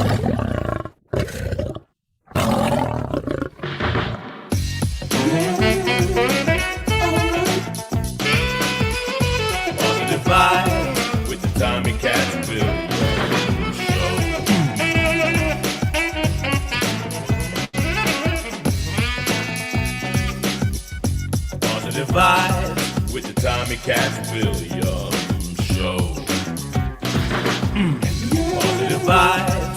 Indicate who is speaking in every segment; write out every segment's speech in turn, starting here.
Speaker 1: Vibe with the Tommy Cats Williams Show. Positive vibe with the Tommy Cats Williams Show. Positive vibes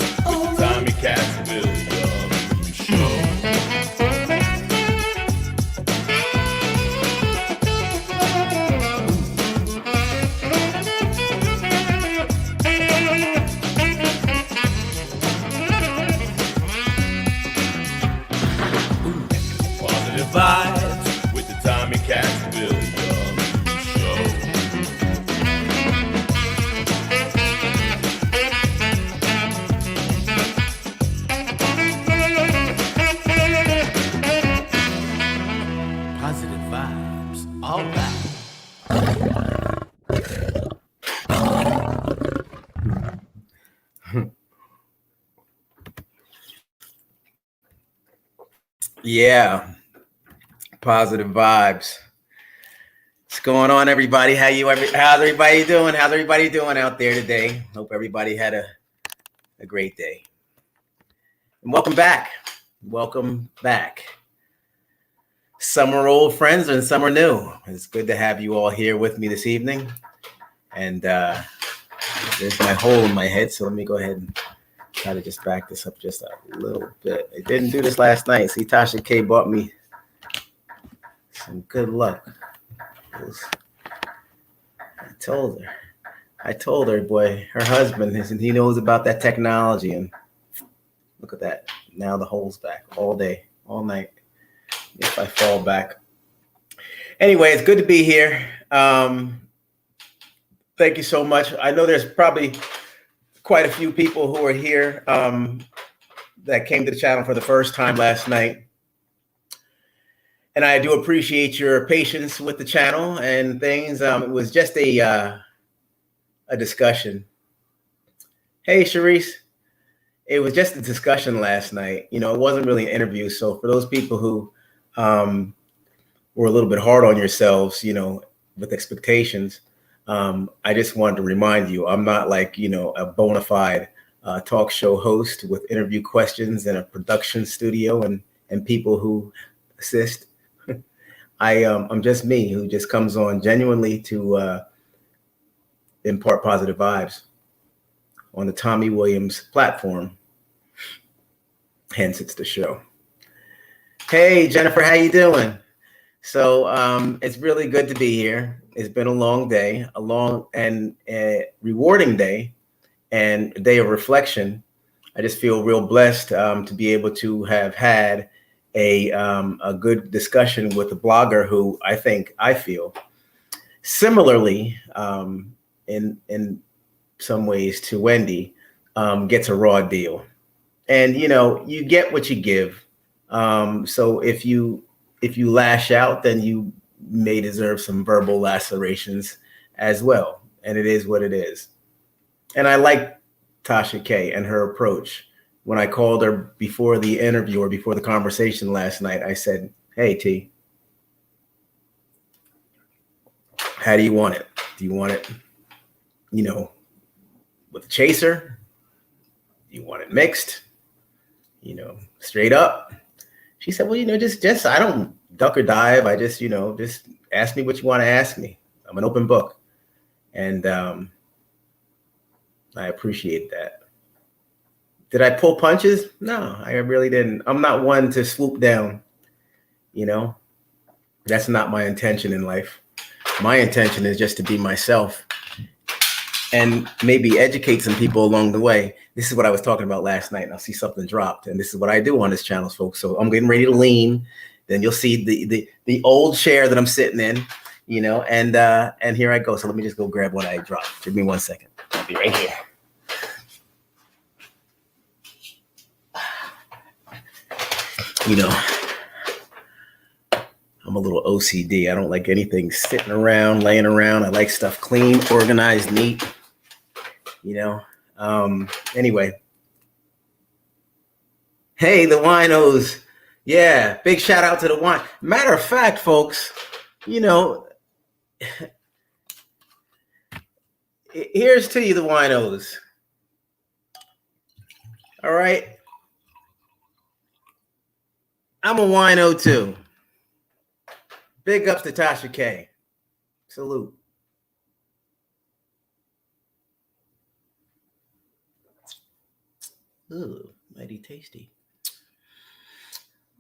Speaker 1: with the Tommy Cats Williams Show. Vibes with the Tommy Cats Williams Show. Positive vibes, all right. Yeah. Positive vibes. What's going on, everybody? How's everybody doing? How's everybody doing out there today? Hope everybody had a great day. And welcome back. Welcome back. Some are old friends and some are new. It's good to have you all here with me this evening. And there's my hole in my head, so let me go ahead and try to just back this up just a little bit. I didn't do this last night. See, Tasha K bought me some good luck. I told her, boy, her husband, he knows about that technology, and look at that. Now the hole's back all day, all night. If I fall back. Anyway, it's good to be here. Thank you so much. I know there's probably quite a few people who are here that came to the channel for the first time last night. And I do appreciate your patience with the channel and things. It was just a discussion. Hey, Sharice. It was just a discussion last night. You know, it wasn't really an interview. So for those people who were a little bit hard on yourselves, you know, with expectations, I just wanted to remind you, I'm not like, you know, a bona fide talk show host with interview questions and a production studio and people who assist. I'm just me who just comes on genuinely to impart positive vibes on the Tommy Williams platform. Hence, it's the show. Hey, Jennifer, how you doing? So it's really good to be here. It's been a long day, a long and rewarding day, and a day of reflection. I just feel real blessed to be able to have had a good discussion with a blogger who I feel similarly in some ways to Wendy gets a raw deal, and you know, you get what you give. So if you lash out, then you may deserve some verbal lacerations as well, and it is what it is. And I like Tasha K and her approach. When I called her before the interview or before the conversation last night, I said, hey, T, how do you want it? Do you want it, you know, with a chaser? Do you want it mixed? You know, straight up? She said, well, you know, just I don't duck or dive. I just, you know, just ask me what you want to ask me. I'm an open book. And I appreciate that. Did I pull punches? No, I really didn't. I'm not one to swoop down, you know. That's not my intention in life. My intention is just to be myself and maybe educate some people along the way. This is what I was talking about last night, and I'll see something dropped. And this is what I do on this channel, folks. So I'm getting ready to lean. Then you'll see the old chair that I'm sitting in, you know, and here I go. So let me just go grab what I dropped. Give me 1 second. I'll be right here. You know, I'm a little OCD. I don't like anything sitting around, laying around. I like stuff clean, organized, neat, you know. Anyway, Hey, the winos. Yeah, big shout out to the wine. Matter of fact, folks, you know, here's to you, the winos. All right. I'm a wino too. Big ups to Tasha K. Salute. Ooh, mighty tasty.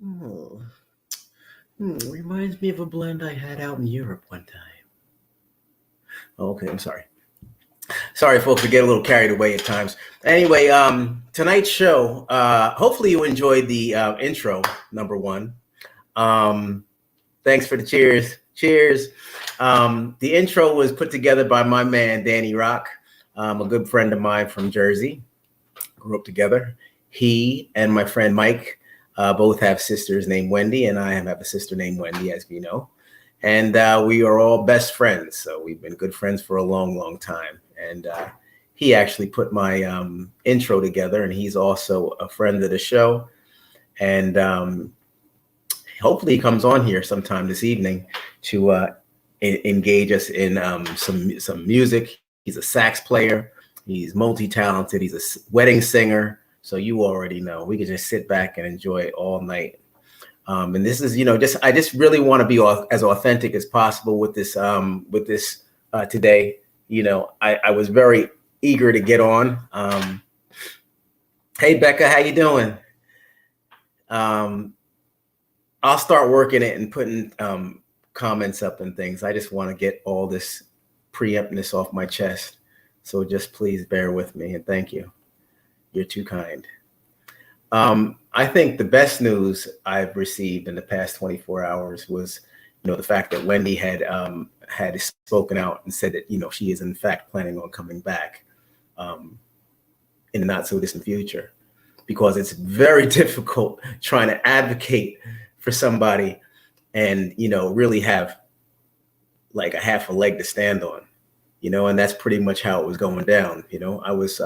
Speaker 1: Oh. Reminds me of a blend I had out in Europe one time. Okay, I'm sorry. Sorry, folks, we get a little carried away at times. Anyway, tonight's show, hopefully you enjoyed the intro, number one. Thanks for the cheers. Cheers. The intro was put together by my man, Danny Rock, a good friend of mine from Jersey. Grew up together. He and my friend Mike both have sisters named Wendy, and I have a sister named Wendy, as you know. And we are all best friends. So we've been good friends for a long, long time. And he actually put my intro together, and he's also a friend of the show. And hopefully he comes on here sometime this evening to engage us in some music. He's a sax player. He's multi-talented. He's a wedding singer. So you already know. We can just sit back and enjoy it all night. And this is, I just really want to be as authentic as possible with this today. I was very eager to get on. Hey, Becca, how you doing? I'll start working it and putting comments up and things. I just want to get all this preemptness off my chest. So just please bear with me and thank you. You're too kind. I think the best news I've received in the past 24 hours was, the fact that Wendy had spoken out and said that, she is in fact planning on coming back in the not so distant future, because it's very difficult trying to advocate for somebody and, really have like a half a leg to stand on, and that's pretty much how it was going down. I was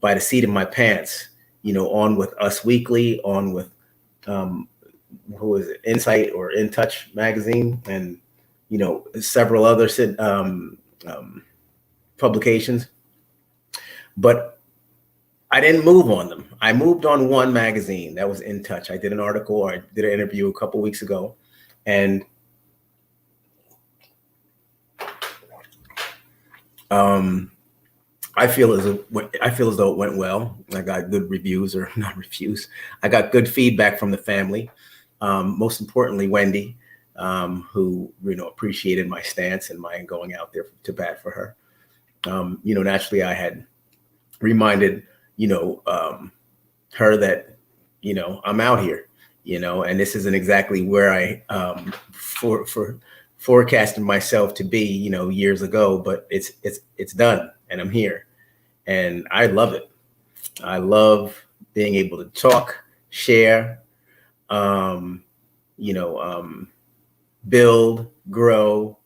Speaker 1: by the seat of my pants, on with Us Weekly, on with who was it, Insight or In Touch magazine, and several other publications. But I didn't move on them. I moved on one magazine that was In Touch. I did an article, or I did an interview a couple weeks ago, and I feel as though it went well. I got good reviews, or not reviews. I got good feedback from the family. Most importantly, Wendy, who appreciated my stance and my going out there to bat for her. Naturally, I had reminded her that I'm out here, and this isn't exactly where I forecasted myself to be, years ago, but it's done. And I'm here, and I love it. I love being able to talk, share, build, grow,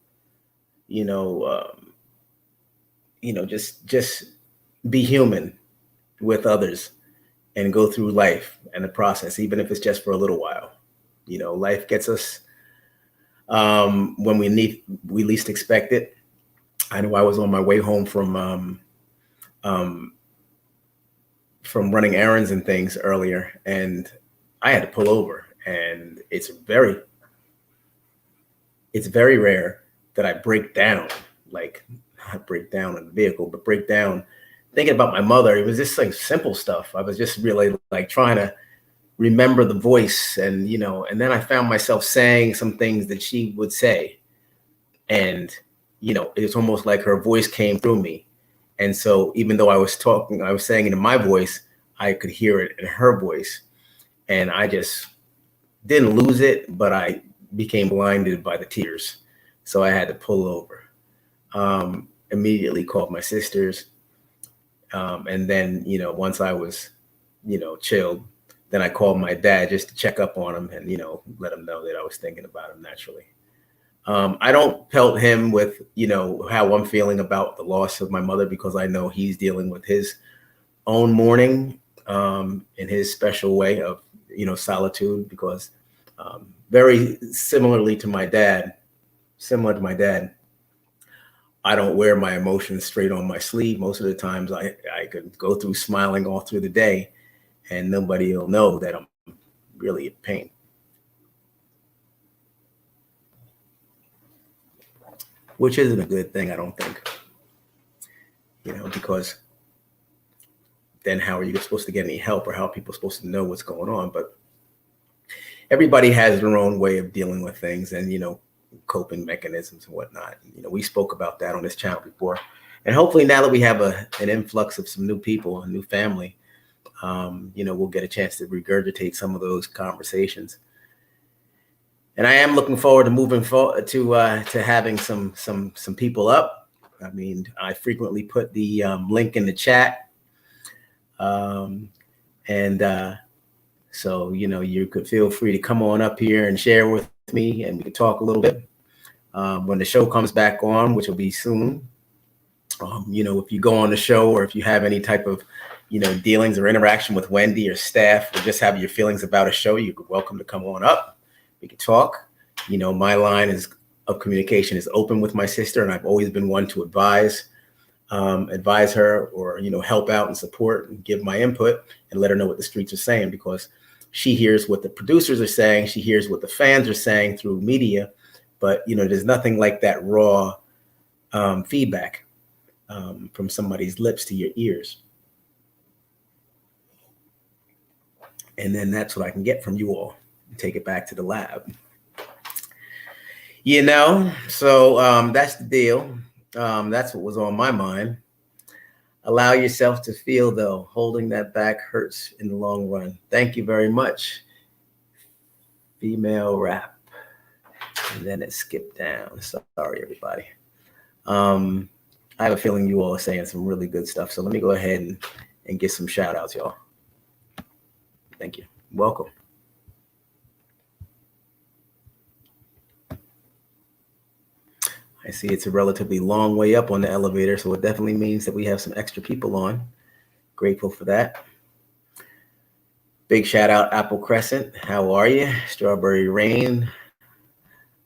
Speaker 1: just be human with others and go through life and the process, even if it's just for a little while. Life gets us when we least expect it. I know I was on my way home from running errands and things earlier, and I had to pull over. And it's very rare that I break down, like not break down in the vehicle, but break down thinking about my mother. It was just like simple stuff. I was just really like trying to remember the voice, and and then I found myself saying some things that she would say, and it's almost like her voice came through me. And so even though I was saying it in my voice, I could hear it in her voice. And I just didn't lose it, but I became blinded by the tears. So I had to pull over. Immediately called my sisters. And then, once I was, chilled, then I called my dad just to check up on him and, let him know that I was thinking about him naturally. I don't pelt him with, how I'm feeling about the loss of my mother, because I know he's dealing with his own mourning. in his special way of, solitude, because very similar to my dad, I don't wear my emotions straight on my sleeve. Most of the times I could go through smiling all through the day and nobody will know that I'm really in pain. Which isn't a good thing, I don't think. Because then how are you supposed to get any help, or how are people supposed to know what's going on? But everybody has their own way of dealing with things and, coping mechanisms and whatnot. We spoke about that on this channel before. And hopefully now that we have an influx of some new people, a new family, we'll get a chance to regurgitate some of those conversations. And I am looking forward to moving forward to having some people up. I mean, I frequently put the link in the chat. So, you could feel free to come on up here and share with me, and we can talk a little bit when the show comes back on, which will be soon. If you go on the show, or if you have any type of, dealings or interaction with Wendy or staff, or just have your feelings about a show, you're welcome to come on up. We can talk. My line of communication is open with my sister, and I've always been one to advise her, or, help out and support and give my input and let her know what the streets are saying, because she hears what the producers are saying. She hears what the fans are saying through media, but, there's nothing like that raw feedback from somebody's lips to your ears. And then that's what I can get from you all and take it back to the lab. So that's the deal. That's what was on my mind. Allow yourself to feel, though. Holding that back hurts in the long run. Thank you very much. Female rap. And then it skipped down. Sorry, everybody. I have a feeling you all are saying some really good stuff. So let me go ahead and get some shout outs, y'all. Thank you. Welcome. I see it's a relatively long way up on the elevator, so it definitely means that we have some extra people on. Grateful for that. Big shout out, Apple Crescent. How are you? Strawberry Rain.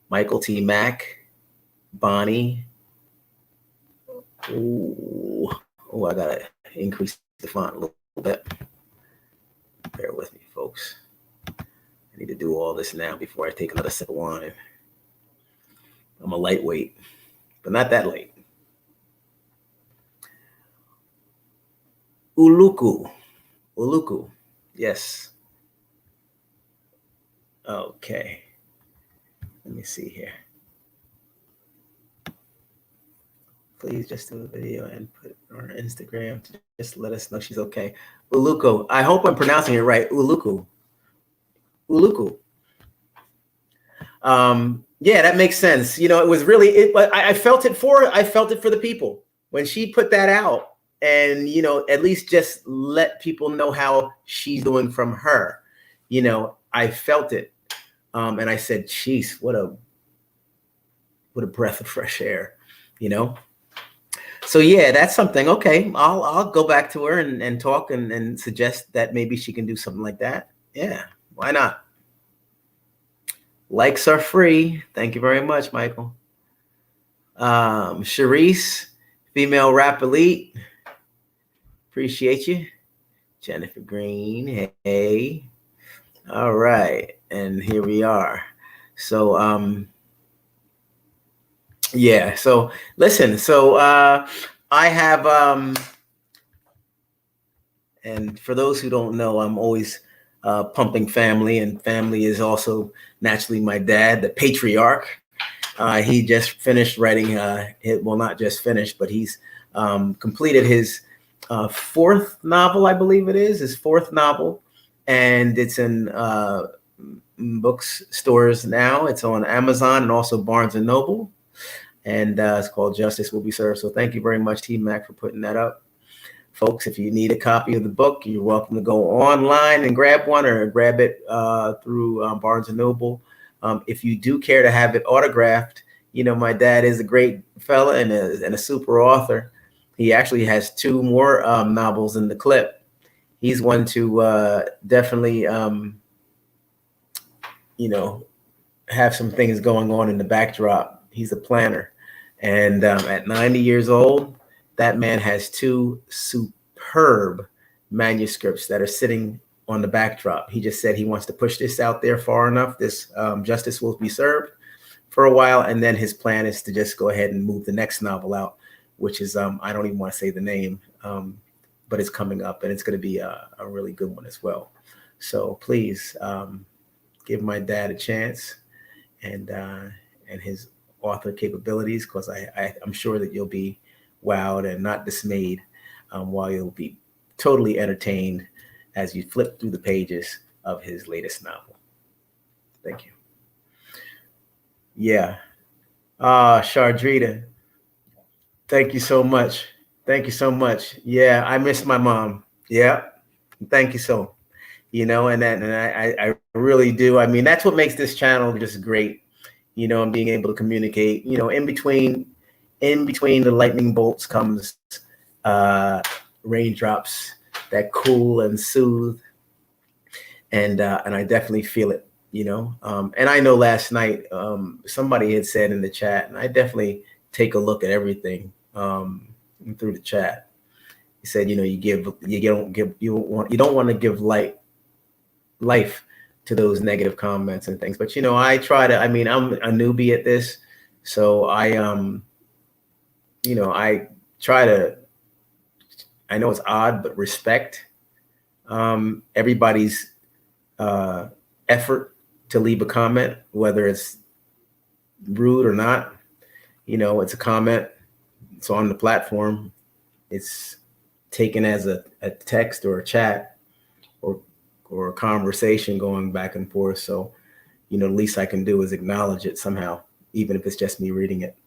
Speaker 1: Michael T. Mack. Bonnie. Oh, I got to increase the font a little bit. Bear with me, folks. I need to do all this now before I take another sip of wine. I'm a lightweight, but not that late. Uluku. Yes. Okay. Let me see here. Please just do a video and put it on her Instagram to just let us know she's okay. Uluku. I hope I'm pronouncing it right. Uluku. Yeah, that makes sense. It was really, I felt it for the people when she put that out, and, at least just let people know how she's doing from her. I felt it. And I said, geez, what a breath of fresh air, So yeah, that's something. Okay. I'll go back to her and talk and suggest that maybe she can do something like that. Yeah. Why not? Likes are free. Thank you very much, Michael. Sharice, Female Rap Elite. Appreciate you. Jennifer Green. Hey. All right. And here we are. So, yeah. So listen, I have, and for those who don't know, I'm always pumping family, and family is also naturally my dad, the patriarch. He just finished writing, well, not just finished, but he's completed his fourth novel, I believe it is, his fourth novel. And it's in bookstores now. It's on Amazon and also Barnes & Noble. And it's called Justice Will Be Served. So thank you very much, Team Mac, for putting that up. Folks, if you need a copy of the book, you're welcome to go online and grab one, or grab it through Barnes & Noble. If you do care to have it autographed, my dad is a great fella and a super author. He actually has 2 more novels in the clip. he's one to definitely, have some things going on in the backdrop. He's a planner. And at 90 years old, that man has 2 superb manuscripts that are sitting on the backdrop. He just said he wants to push this out there far enough. This justice will be served for a while. And then his plan is to just go ahead and move the next novel out, which is, I don't even want to say the name, but it's coming up, and it's going to be a really good one as well. So please give my dad a chance and his author capabilities, because I'm sure that you'll be wowed and not dismayed, while you'll be totally entertained as you flip through the pages of his latest novel. Thank you. Yeah. Shardrita, thank you so much. Thank you so much. Yeah, I miss my mom. Yeah. Thank you so. And I really do. I mean, that's what makes this channel just great. And being able to communicate, in between the lightning bolts comes raindrops that cool and soothe. And I definitely feel it, and I know last night somebody had said in the chat, and I definitely take a look at everything through the chat. He said, you don't want to give life to those negative comments and things. But, I try to, I'm a newbie at this. So I try to, I know it's odd, but respect everybody's effort to leave a comment, whether it's rude or not. It's a comment. It's on the platform. It's taken as a text or a chat or a conversation going back and forth. So, the least I can do is acknowledge it somehow, even if it's just me reading it.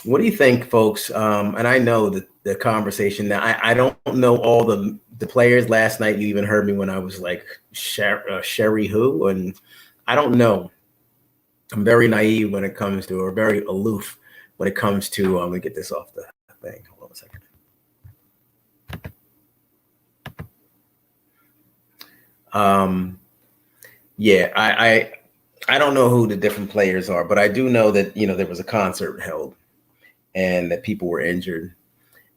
Speaker 1: What do you think, folks? And I know that the conversation now, I don't know all the players. Last night, you even heard me when I was like, Sherry who? And I don't know. I'm very naive when it comes to, or very aloof when it comes to, let me get this off the thing. Hold on a second. Yeah, I don't know who the different players are, but I do know that, there was a concert held and that people were injured,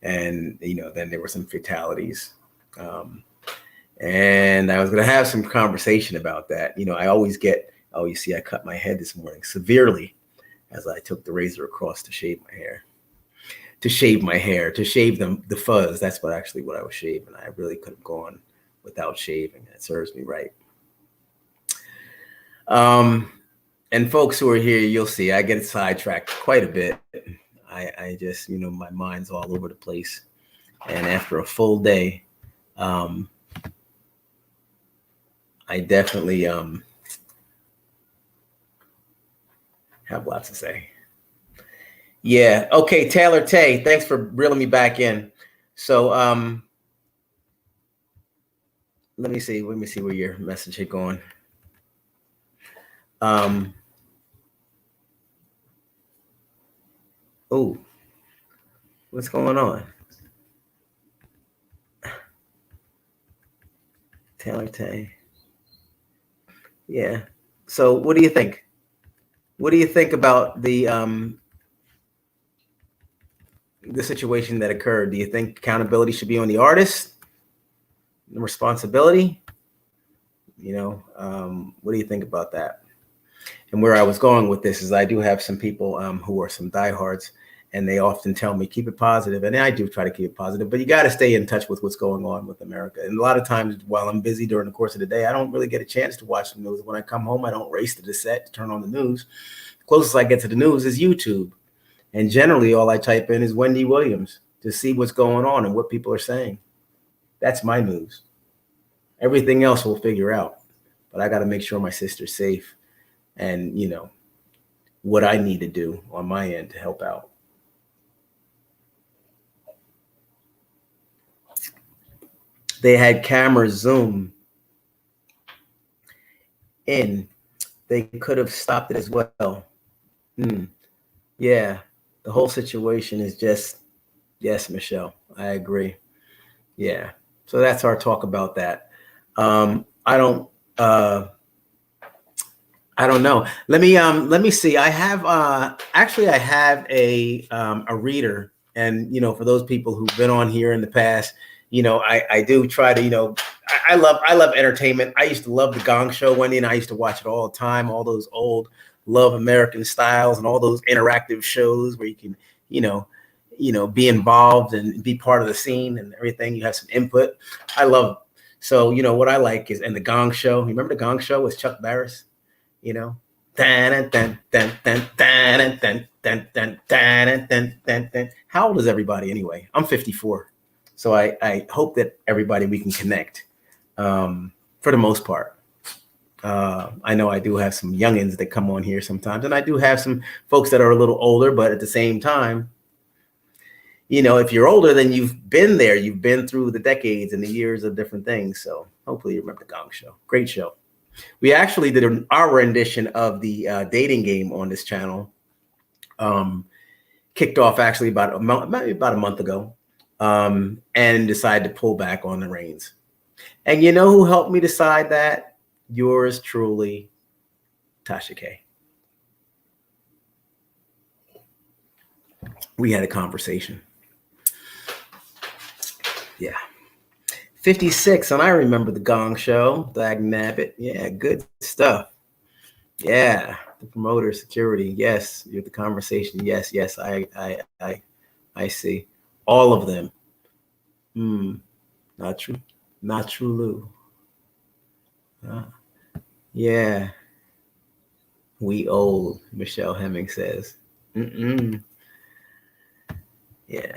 Speaker 1: and, then there were some fatalities. And I was going to have some conversation about that. I always get, oh, you see, I cut my head this morning severely as I took the razor across to shave my hair, to shave the fuzz. That's what I was shaving. I really could have gone without shaving. That serves me right. And folks who are here, you'll see I get sidetracked quite a bit. I just, my mind's all over the place. And after a full day, I definitely have lots to say. Yeah. Okay. Taylor Tay, thanks for reeling me back in. So let me see where your message had gone. Oh, what's going on? Taylor Tay. Yeah. So what do you think? What do you think about the situation that occurred? Do you think accountability should be on the artist? The responsibility? What do you think about that? And where I was going with this is I do have some people who are some diehards, and they often tell me, keep it positive. And I do try to keep it positive, but you got to stay in touch with what's going on with America. And a lot of times while I'm busy during the course of the day, I don't really get a chance to watch the news. When I come home, I don't race to the set to turn on the news. The closest I get to the news is YouTube. And generally all I type in is Wendy Williams to see what's going on and what people are saying. That's my news. Everything else we'll figure out. But I got to make sure my sister's safe and, what I need to do on my end to help out. They had cameras zoom in. They could have stopped it as well. Yeah, the whole situation is just, yes, Michelle, I agree. Yeah, so that's our talk about that. I don't. I don't know. Let me see. I have actually I have a reader, and for those people who've been on here in the past, I do try to I love entertainment. I used to love the Gong Show, Wendy, and I used to watch it all the time. All those old Love American Styles and all those interactive shows where you can be involved and be part of the scene and everything. You have some input. I love. So what I like is, and the Gong Show. You remember the Gong Show with Chuck Barris? you know. How old is everybody anyway? I'm 54. So I hope that everybody we can connect for the most part. I know I do have some youngins that come on here sometimes, and I do have some folks that are a little older, but at the same time, if you're older, then you've been there. You've been through the decades and the years of different things. So hopefully you remember the Gong Show. Great show. We actually did our rendition of the dating game on this channel. Kicked off actually maybe about a month ago, and decided to pull back on the reins. And you know who helped me decide that? Yours truly, Tasha K. We had a conversation. Yeah. 56, and I remember the Gong Show, Dag Nabbit. Yeah, good stuff. Yeah, the promoter, security. Yes, you're the conversation. Yes, I see all of them. Not true, not true, Lou. Yeah, we old. Michelle Hemming says. Yeah.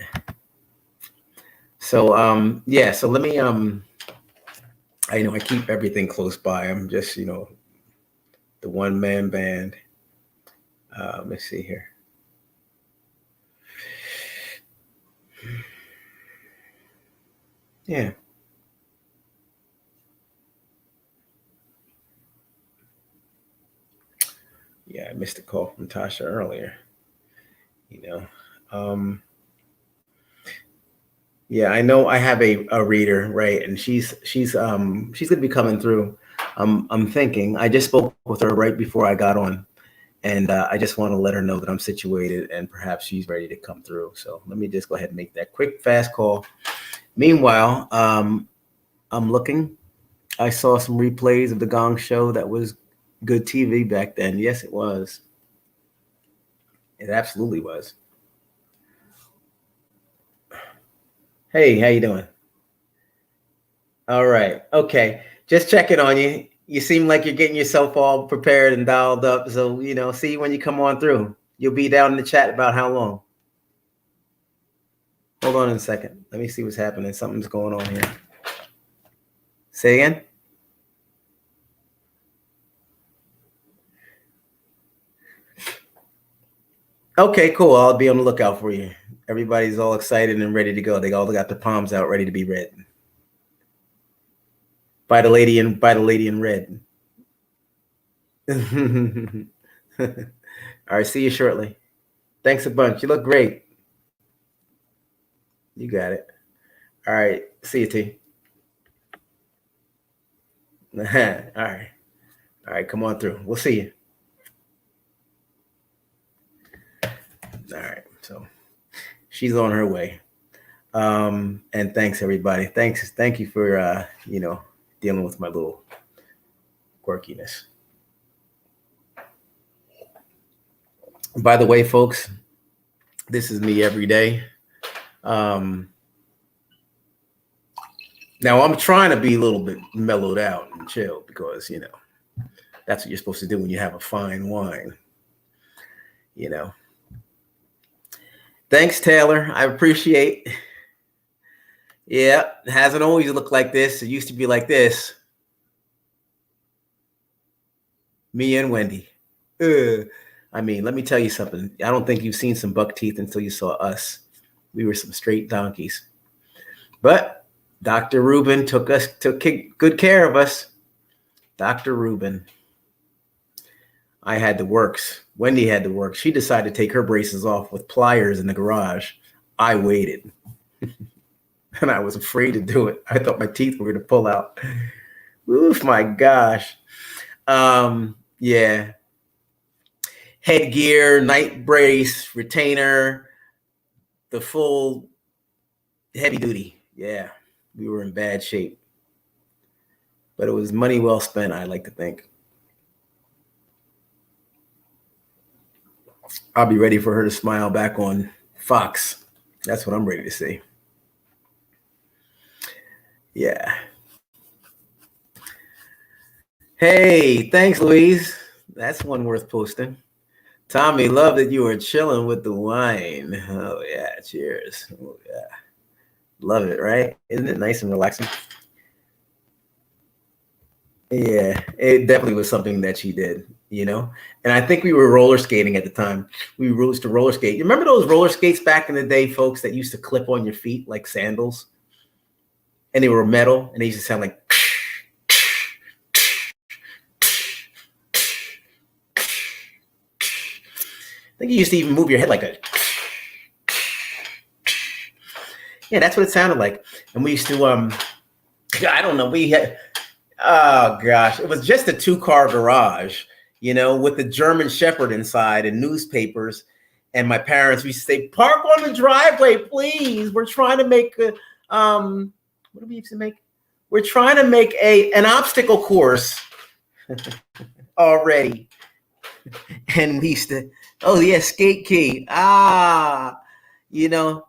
Speaker 1: So so let me I keep everything close by. I'm just the one-man band. Let me see here. Yeah. Yeah, I missed a call from Tasha earlier. Yeah, I know I have a reader, right? And she's gonna be coming through. I'm thinking. I just spoke with her right before I got on, and I just want to let her know that I'm situated and perhaps she's ready to come through. So let me just go ahead and make that quick, fast call. Meanwhile, I'm looking. I saw some replays of the Gong Show. That was good TV back then. Yes, it was. It absolutely was. Hey, how you doing? All right. Okay. Just checking on you. You seem like you're getting yourself all prepared and dialed up. So, see you when you come on through. You'll be down in the chat about how long? Hold on a second. Let me see what's happening. Something's going on here. Say again? Okay, cool. I'll be on the lookout for you. Everybody's all excited and ready to go. They all got their palms out, ready to be read. By the lady in red. All right, see you shortly. Thanks a bunch. You look great. You got it. All right, see you, T. All right, come on through. We'll see you. All right, so she's on her way. And thanks everybody. Thank you for dealing with my little quirkiness. By the way, folks, this is me every day. Now I'm trying to be a little bit mellowed out and chill because that's what you're supposed to do when you have a fine wine. Thanks, Taylor. I appreciate. Yeah, it hasn't always looked like this. It used to be like this. Me and Wendy. I mean, let me tell you something. I don't think you've seen some buck teeth until you saw us. We were some straight donkeys. But Dr. Rubin took good care of us. Dr. Rubin. I had the works. Wendy had the works. She decided to take her braces off with pliers in the garage. I waited. And I was afraid to do it. I thought my teeth were going to pull out. Oof, my gosh. Yeah. Headgear, night brace, retainer, the full heavy duty. Yeah, we were in bad shape. But it was money well spent, I like to think. I'll be ready for her to smile back on Fox. That's what I'm ready to see. Yeah. Hey, thanks, Louise. That's one worth posting. Tommy, love that you were chilling with the wine. Oh, yeah. Cheers. Oh, yeah. Love it, right? Isn't it nice and relaxing? Yeah, it definitely was something that she did, you know? And I think we were roller skating at the time. We used to roller skate. You remember those roller skates back in the day, folks, that used to clip on your feet like sandals? And they were metal and they used to sound like. I think you used to even move your head like a. Yeah, that's what it sounded like. And we used to, I don't know, we had, oh gosh, it was just a 2-car garage, you know, with the German Shepherd inside and newspapers. And my parents, we used to say, park on the driveway, please. We're trying to make a, what do we used to make? We're trying to make an obstacle course already. And we used to, oh yeah, skate key. You know,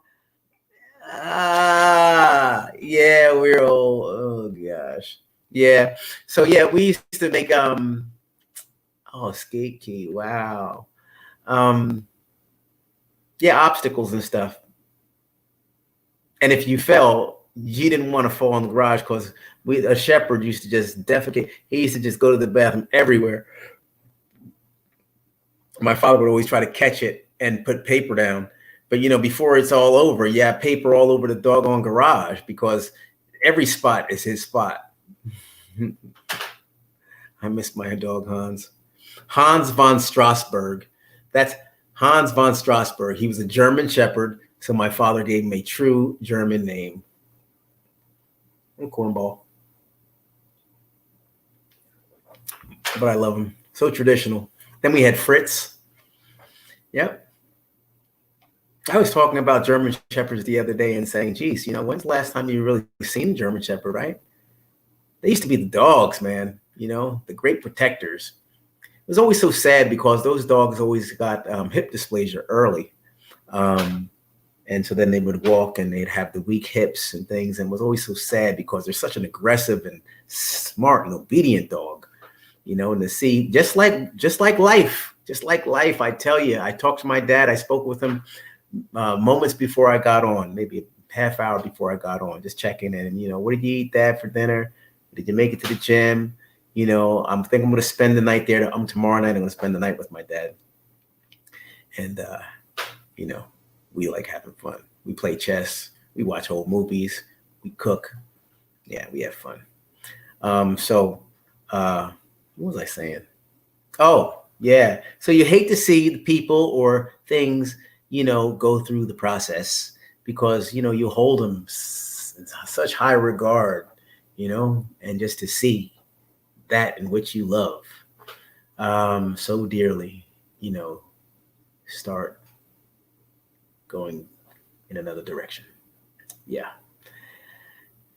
Speaker 1: yeah, we're old. Oh gosh. Yeah. So yeah, we used to make skate key. Wow. Yeah, obstacles and stuff. And if you fell, you didn't want to fall in the garage because a shepherd used to just defecate. He used to just go to the bathroom everywhere. My father would always try to catch it and put paper down. But, you know, before it's all over, yeah, paper all over the doggone garage because every spot is his spot. I miss my dog, Hans. Hans von Strasberg. That's Hans von Strasberg. He was a German Shepherd, so my father gave him a true German name. And cornball. But I love him. So traditional. Then we had Fritz. Yep. I was talking about German Shepherds the other day and saying, geez, you know, when's the last time you really seen a German Shepherd, right? They used to be the dogs, man, you know, the great protectors. It was always so sad because those dogs always got hip dysplasia early. And so then they would walk and they'd have the weak hips and things. And it was always so sad because they're such an aggressive and smart and obedient dog, you know, and to see just like life, I tell you, I talked to my dad. I spoke with him moments before I got on, maybe a half hour before I got on, just checking in. And, you know, what did you eat, Dad, for dinner? Did you make it to the gym? You know, I'm thinking I'm going to spend the night there. Tomorrow night, I'm going to spend the night with my dad. And, you know, we like having fun. We play chess. We watch old movies. We cook. Yeah, we have fun. What was I saying? Oh, yeah. So you hate to see the people or things, you know, go through the process because, you know, you hold them in such high regard, you know, and just to see that in which you love so dearly, you know, start going in another direction. Yeah.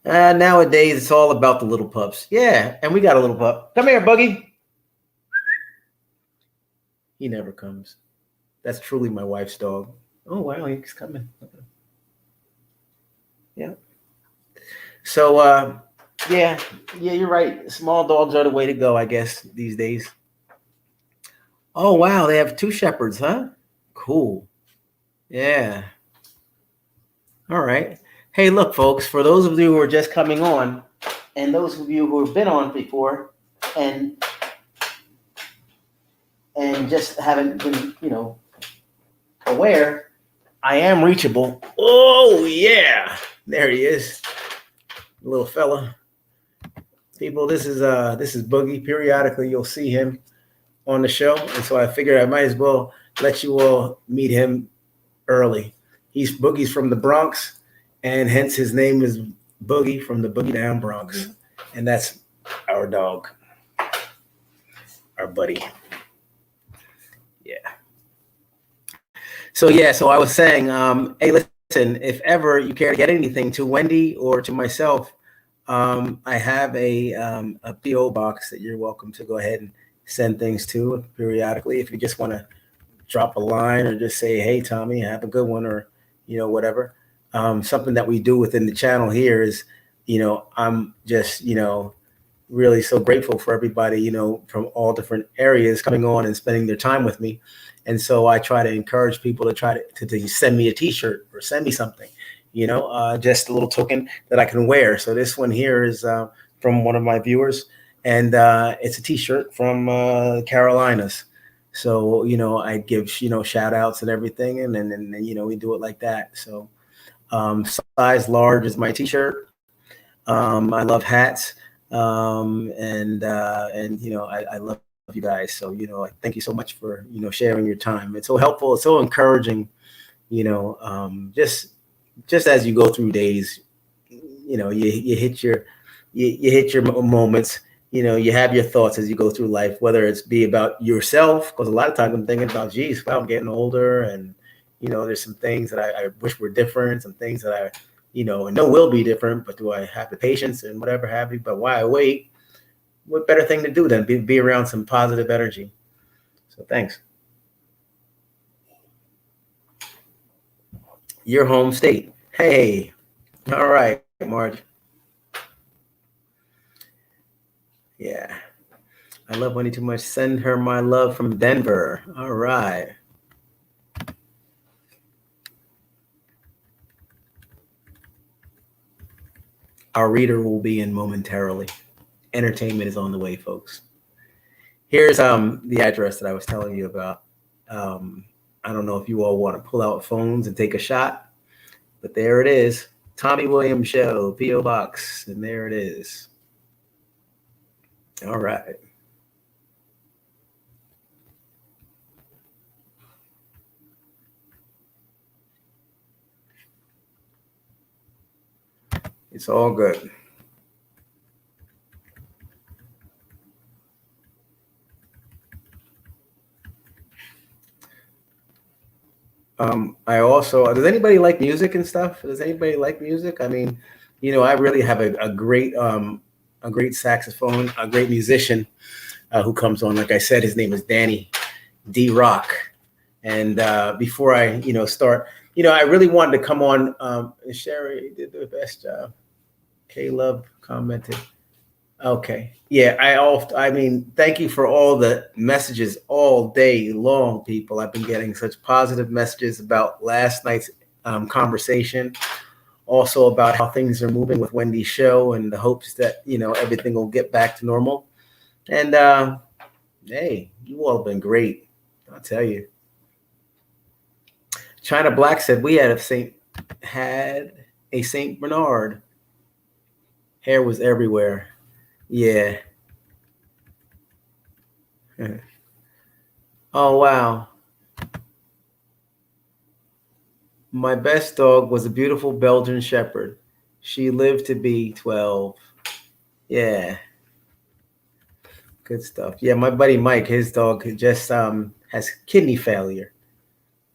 Speaker 1: Nowadays, it's all about the little pups. Yeah, and we got a little pup. Come here, Buggy. He never comes. That's truly my wife's dog. Oh, wow, he's coming. Yeah. So, yeah, you're right. Small dogs are the way to go, I guess, these days. Oh, wow, they have 2 shepherds, huh? Cool. Yeah. All right. Hey, look, folks, for those of you who are just coming on, and those of you who have been on before, and just haven't been, you know, aware, I am reachable. Oh, yeah. There he is. Little fella. People, this is Boogie. Periodically, you'll see him on the show, and so I figured I might as well let you all meet him early. He's Boogie's from the Bronx, and hence his name is Boogie from the Boogie Down Bronx, and that's our dog, our buddy. Yeah. So yeah, so I was saying, hey, listen, if ever you care to get anything to Wendy or to myself, I have a PO box that you're welcome to go ahead and send things to periodically. If you just want to drop a line or just say, hey, Tommy, have a good one, or, whatever. Something that we do within the channel here is, I'm just, really so grateful for everybody, from all different areas coming on and spending their time with me. And so I try to encourage people to try to send me a t-shirt or send me something, just a little token that I can wear. So this one here is from one of my viewers, and it's a t-shirt from Carolinas. So, I give, shout outs and everything. And then, we do it like that. So size large is my t-shirt. I love hats. And I love you guys. So, thank you so much for, sharing your time. It's so helpful. It's so encouraging, just as you go through days, you hit your moments, you have your thoughts as you go through life, whether it's be about yourself, because a lot of times I'm thinking about, geez, wow, I'm getting older. And, there's some things that I wish were different, some things that I know will be different, but do I have the patience and whatever have you? But why wait? What better thing to do than be around some positive energy? So thanks. Your home state. Hey, all right, Marge. Yeah, I love Wendy too much. Send her my love from Denver. All right. Our reader will be in momentarily. Entertainment is on the way, folks. Here's the address that I was telling you about. I don't know if you all want to pull out phones and take a shot, but there it is. Tommy Williams Show, P.O. Box, and there it is. All right. It's all good. I also, does anybody like music and stuff? Does anybody like music? I mean, I really have a great saxophone, a great musician who comes on. Like I said, his name is Danny D Rock. And before I, start, I really wanted to come on. Sherry did the best job. K-Love commented. Okay. Yeah, I mean, thank you for all the messages all day long, people. I've been getting such positive messages about last night's conversation, also about how things are moving with Wendy's show, and the hopes that, everything will get back to normal. And hey, you all have been great. I'll tell you. China Black said we had a Saint Bernard. Hair was everywhere. Yeah. Oh, wow. My best dog was a beautiful Belgian Shepherd. She lived to be 12. Yeah. Good stuff. Yeah, my buddy Mike, his dog just has kidney failure.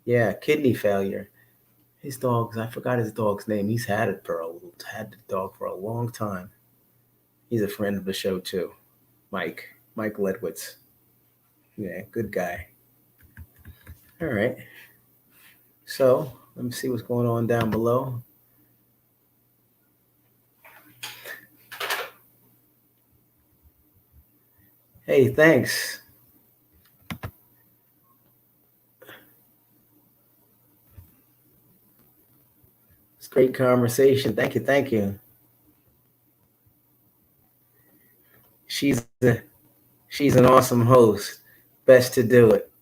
Speaker 1: Yeah, kidney failure. His dogs, I forgot his dog's name. He's had the dog for a long time. He's a friend of the show too. Mike Ledwitz. Yeah, good guy. All right. So let me see what's going on down below. Hey, thanks. It's great conversation. Thank you. She's an awesome host. Best to do it.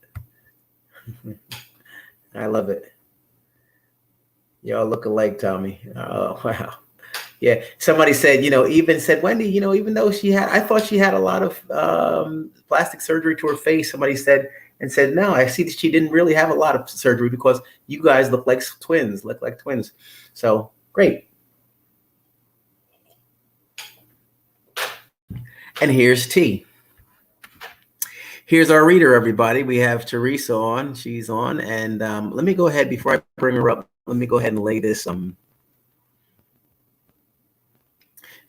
Speaker 1: I love it. Y'all look alike, Tommy. Oh, wow. Yeah. Somebody said, even said, Wendy, even though I thought she had a lot of plastic surgery to her face. Somebody said, no, I see that she didn't really have a lot of surgery because you guys look like twins, So great. And here's T. Here's our reader, everybody. We have Theresa on. She's on. And let me go ahead, before I bring her up, let me go ahead and lay this.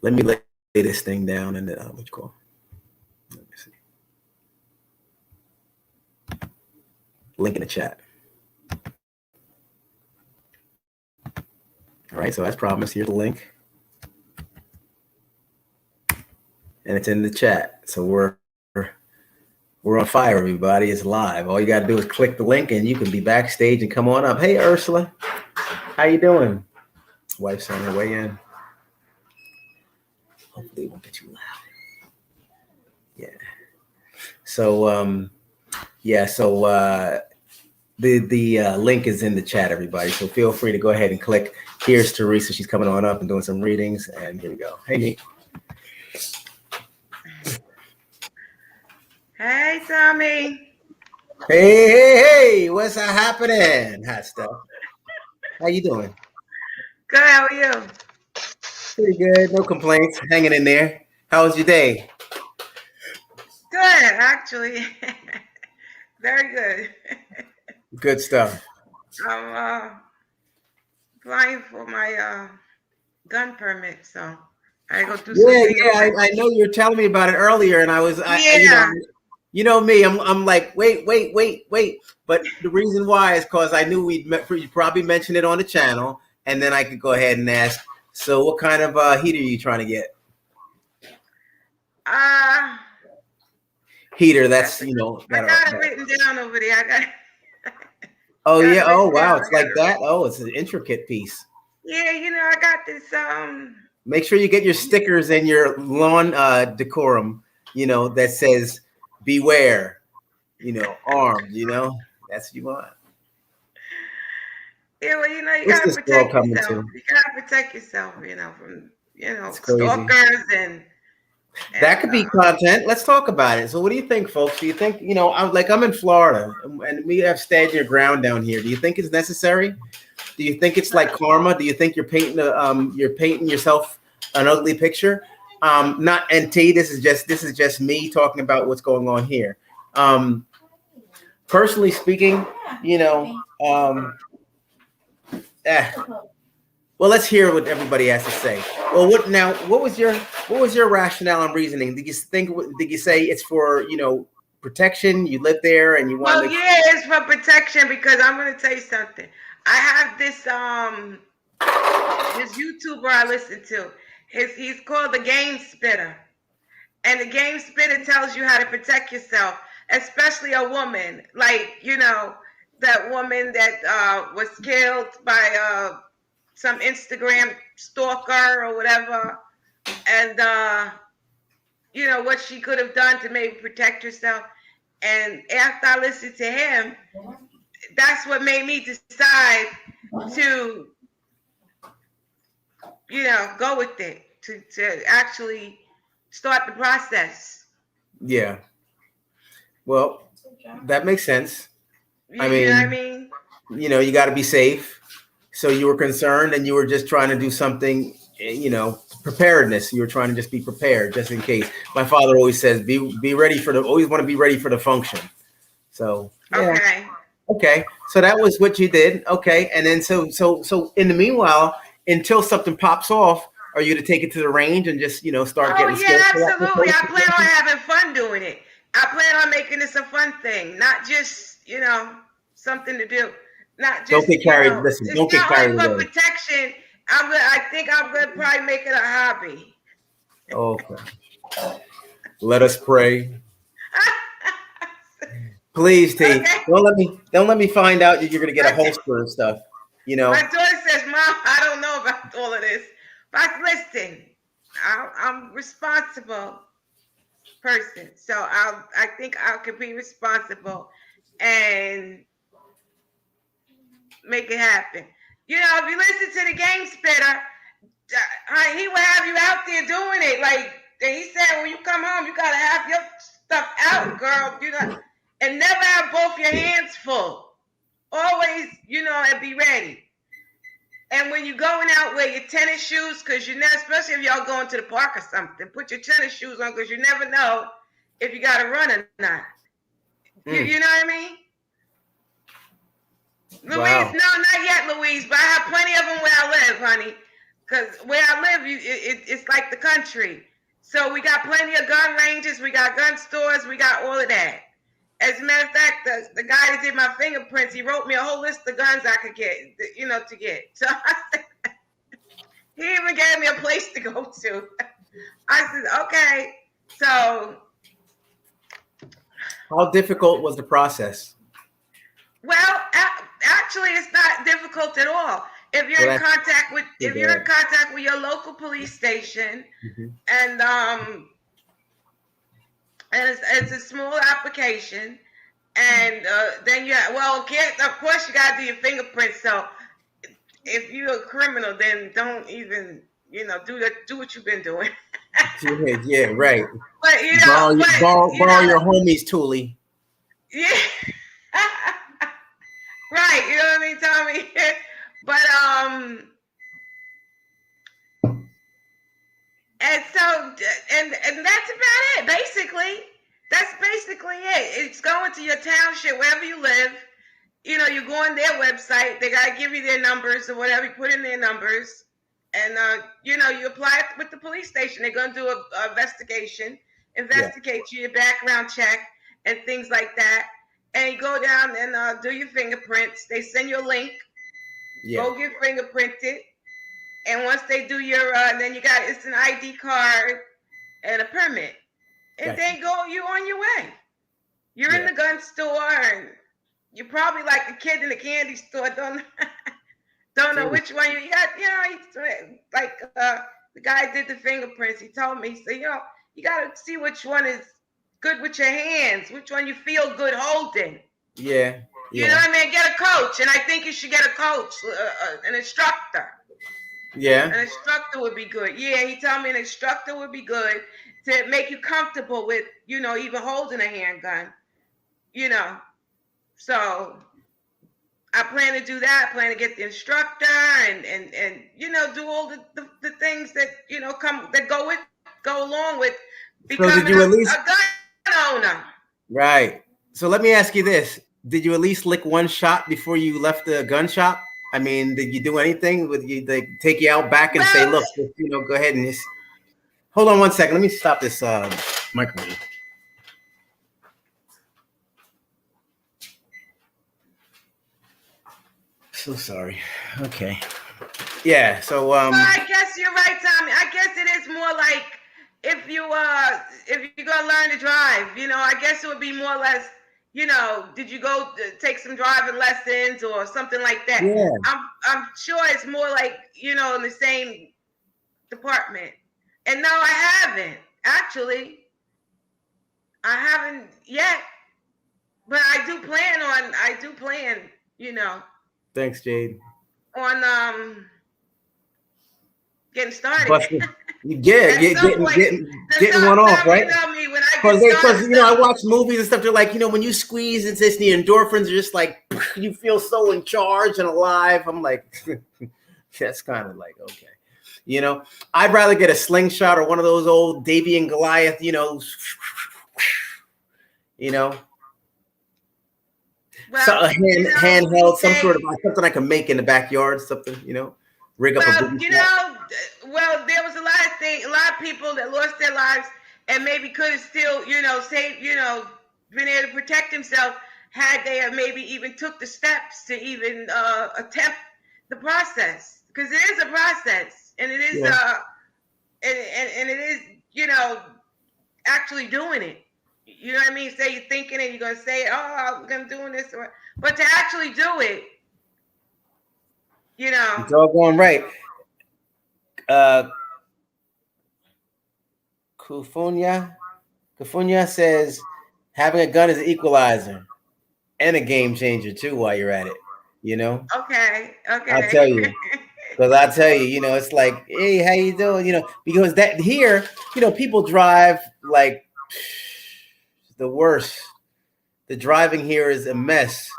Speaker 1: Let me lay this thing down and then what you call? Let me see. Link in the chat. All right, so as promised, here's the link. And it's in the chat. So we're on fire, everybody. It's live. All you got to do is click the link and you can be backstage and come on up. Hey, Ursula. How you doing? Wife's on her way in. Hopefully it won't get too loud. Yeah. So, the link is in the chat, everybody. So feel free to go ahead and click. Here's Theresa. She's coming on up and doing some readings. And here we go. Hey, Nate.
Speaker 2: Hey, Tommy.
Speaker 1: Hey, what's happening? Hot stuff. How you doing?
Speaker 2: Good, how are you?
Speaker 1: Pretty good, no complaints, hanging in there. How was your day?
Speaker 2: Good, actually. Very good.
Speaker 1: Good stuff.
Speaker 2: I'm applying for my gun permit, so I go do something.
Speaker 1: Yeah, I know you were telling me about it earlier, and I was,
Speaker 2: yeah.
Speaker 1: You know me, I'm like, wait. But the reason why is because I knew you probably mentioned it on the channel, and then I could go ahead and ask. So, what kind of heater are you trying to get? Heater. That's
Speaker 2: I got it written down over there. I got.
Speaker 1: Oh yeah. Oh wow. It's like that. Oh, it's an intricate piece.
Speaker 2: Yeah, I got this.
Speaker 1: Make sure you get your stickers and your lawn decorum. That says "Beware." Armed. That's what you want.
Speaker 2: Yeah, well, you gotta protect yourself. You gotta protect yourself, from stalkers and
Speaker 1: that could be content. Let's talk about it. So, what do you think, folks? Do you think I'm in Florida and we have stand your ground down here? Do you think it's necessary? Do you think it's like karma? Do you think you're painting yourself an ugly picture? Not NT. This is just me talking about what's going on here. Personally speaking, well, let's hear what everybody has to say. Well, what was your rationale and reasoning? Did you say it's for protection? You live there and you want?
Speaker 2: Well, yeah, it's for protection because I'm going to tell you something. I have this this YouTuber I listen to. He's called the Game Spitter, and the Game Spitter tells you how to protect yourself, especially a woman, like that woman that was killed by some Instagram stalker or whatever, and what she could have done to maybe protect herself. And after I listened to him, that's what made me decide to go with it, to actually start the process.
Speaker 1: Yeah. Well, that makes sense.
Speaker 2: I mean, you know what I mean?
Speaker 1: You got to be safe. So you were concerned and you were just trying to do something, preparedness. You were trying to just be prepared just in case. My father always says, be ready always want to be ready for the function. So, yeah. Okay. So that was what you did. Okay. And then so in the meanwhile, until something pops off, are you to take it to the range and just, start getting
Speaker 2: skills? Oh, yeah, absolutely. I plan on having fun doing it. I plan on making this a fun thing, not just, something to do. Not just,
Speaker 1: don't get carried. Listen, don't get carried away.
Speaker 2: For protection, I think I'm gonna probably make it a hobby.
Speaker 1: Okay. Let us pray. Please, T. Okay. Don't let me find out that you're gonna get a holster and stuff.
Speaker 2: My daughter says, "Mom, I don't know about all of this." But listen, I'm a responsible person, so I think I can be responsible and make it happen. If you listen to the Game Spitter, he would have you out there doing it. Like he said, when you come home, you gotta have your stuff out, girl. You know, and never have both your hands full. Always, and be ready. And when you're going out, wear your tennis shoes, because you never, especially if y'all going to the park or something, put your tennis shoes on, because you never know if you got to run or not. You know what I mean? Louise,
Speaker 1: wow.
Speaker 2: no, not yet, Louise, but I have plenty of them where I live, honey. Because where I live, it's like the country. So we got plenty of gun ranges, we got gun stores, we got all of that. As a matter of fact, the guy that did my fingerprints, he wrote me a whole list of guns I could get, to get. So I said, he even gave me a place to go to. I said, okay. So.
Speaker 1: How difficult was the process?
Speaker 2: Well, actually, it's not difficult at all. If you're in contact with, your local police station, and it's a small application, and then of course you gotta do your fingerprints. So if you're a criminal, then don't even do what you've been doing.
Speaker 1: Yeah, right.
Speaker 2: But
Speaker 1: borrow your homie's toolie.
Speaker 2: Yeah. Right, you know what I mean, Tommy? But and so and that's about it, basically. That's basically it. It's going to your township, wherever you live. You go on their website, they gotta give you their numbers or whatever, you put in their numbers, and you apply it with the police station. They're gonna do a investigate you, your background check and things like that. And you go down and do your fingerprints. They send you a link. Yeah. Go get fingerprinted. And once they do your, then it's an ID card and a permit. And then you on your way. You're in the gun store, and you're probably like the kid in the candy store. Don't know which one you got. Like the guy did the fingerprints. He told me, he said, you got to see which one is good with your hands, which one you feel good holding. Yeah. You know what I mean? Get a coach, and I think you should get a coach, an instructor. Yeah. An instructor would be good. Yeah, he told me an instructor would be good to make you comfortable with, even holding a handgun. So I plan to do that. I plan to get the instructor and do all the things that go along with becoming a gun owner. Right. So let me ask you this. Did you at least lick one shot before you left the gun shop? I mean, did you do anything? Would you take you out back and say, look, go ahead and just hold on one second. Let me stop this microphone. So sorry. Okay. Yeah. So well, I guess you're right, Tommy. I guess it is more like if you're gonna learn to drive, I guess it would be more or less, did you go take some driving lessons or something like that? Yeah. I'm sure it's more like, in the same department. And no, I haven't. Actually, I haven't yet. But I do plan, Thanks, Jade. On getting started. Getting one off, right? Because I watch movies and stuff. They're like, when you squeeze, it's just the endorphins are just like you feel so in charge and alive. I'm like, that's kind of like okay, I'd rather get a slingshot or one of those old Davy and Goliath, Well, so a handheld, some sort of something I can make in the backyard, something, rig up a booby trap. Well, there was a lot of people that lost their lives and maybe could have still, saved, been able to protect themselves had they maybe even took the steps to even attempt the process. Because it is a process, and it is and it is, actually doing it. You know what I mean? Say you're thinking it, you're gonna say, "Oh, I'm doing this," but to actually do it, it's all going right. Kufunya says having a gun is an equalizer and a game changer too. While you're at it, Okay. I'll tell you.
Speaker 1: Because I tell you, it's like, hey, how you doing? Because that here, people drive like the worst. The driving here is a mess,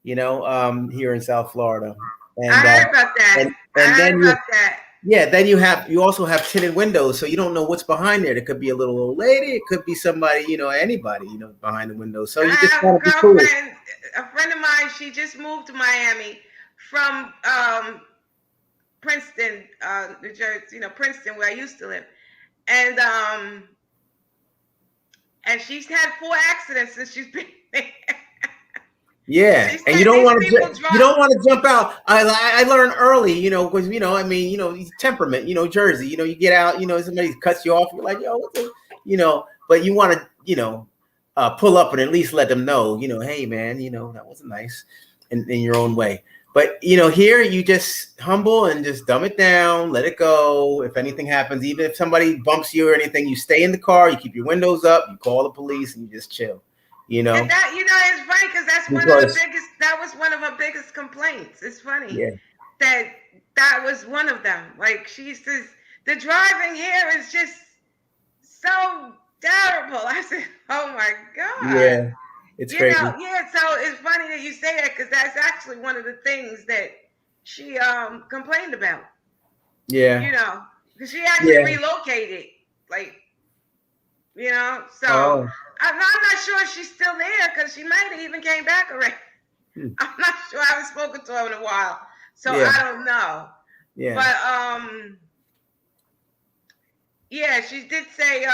Speaker 1: here in South Florida.
Speaker 2: I
Speaker 1: And
Speaker 2: heard about that.
Speaker 1: and
Speaker 2: I heard
Speaker 1: then
Speaker 2: about that.
Speaker 1: then you also have tinted windows, so you don't know what's behind there. There could be a little old lady, it could be somebody, anybody, behind the window. So
Speaker 2: I
Speaker 1: you just
Speaker 2: have a
Speaker 1: want to be cool.
Speaker 2: girlfriend, a friend of mine. She just moved to Miami from Princeton, New Jersey. Princeton, where I used to live, and she's had 4 accidents since she's been there.
Speaker 1: Yeah, and you don't want to jump out. I learned early, because temperament, Jersey, you get out, somebody cuts you off, you're like, yo, what the, but you want to, pull up and at least let them know, hey man, that wasn't nice, in your own way. But here you just humble and just dumb it down, let it go. If anything happens, even if somebody bumps you or anything, you stay in the car, you keep your windows up, you call the police, and you just chill.
Speaker 2: And that, it's funny because that's that was one of her biggest complaints. It's funny that was one of them. Like, she says, the driving here is just so terrible. I said, oh my God.
Speaker 1: Yeah, it's crazy.
Speaker 2: So it's funny that you say that, because that's actually one of the things that she complained about.
Speaker 1: Yeah.
Speaker 2: Because she actually relocated, like, so I'm not sure if she's still there, because she might have even came back already. I'm not sure. I haven't spoken to her in a while, so I don't know.
Speaker 1: Yeah.
Speaker 2: But she did say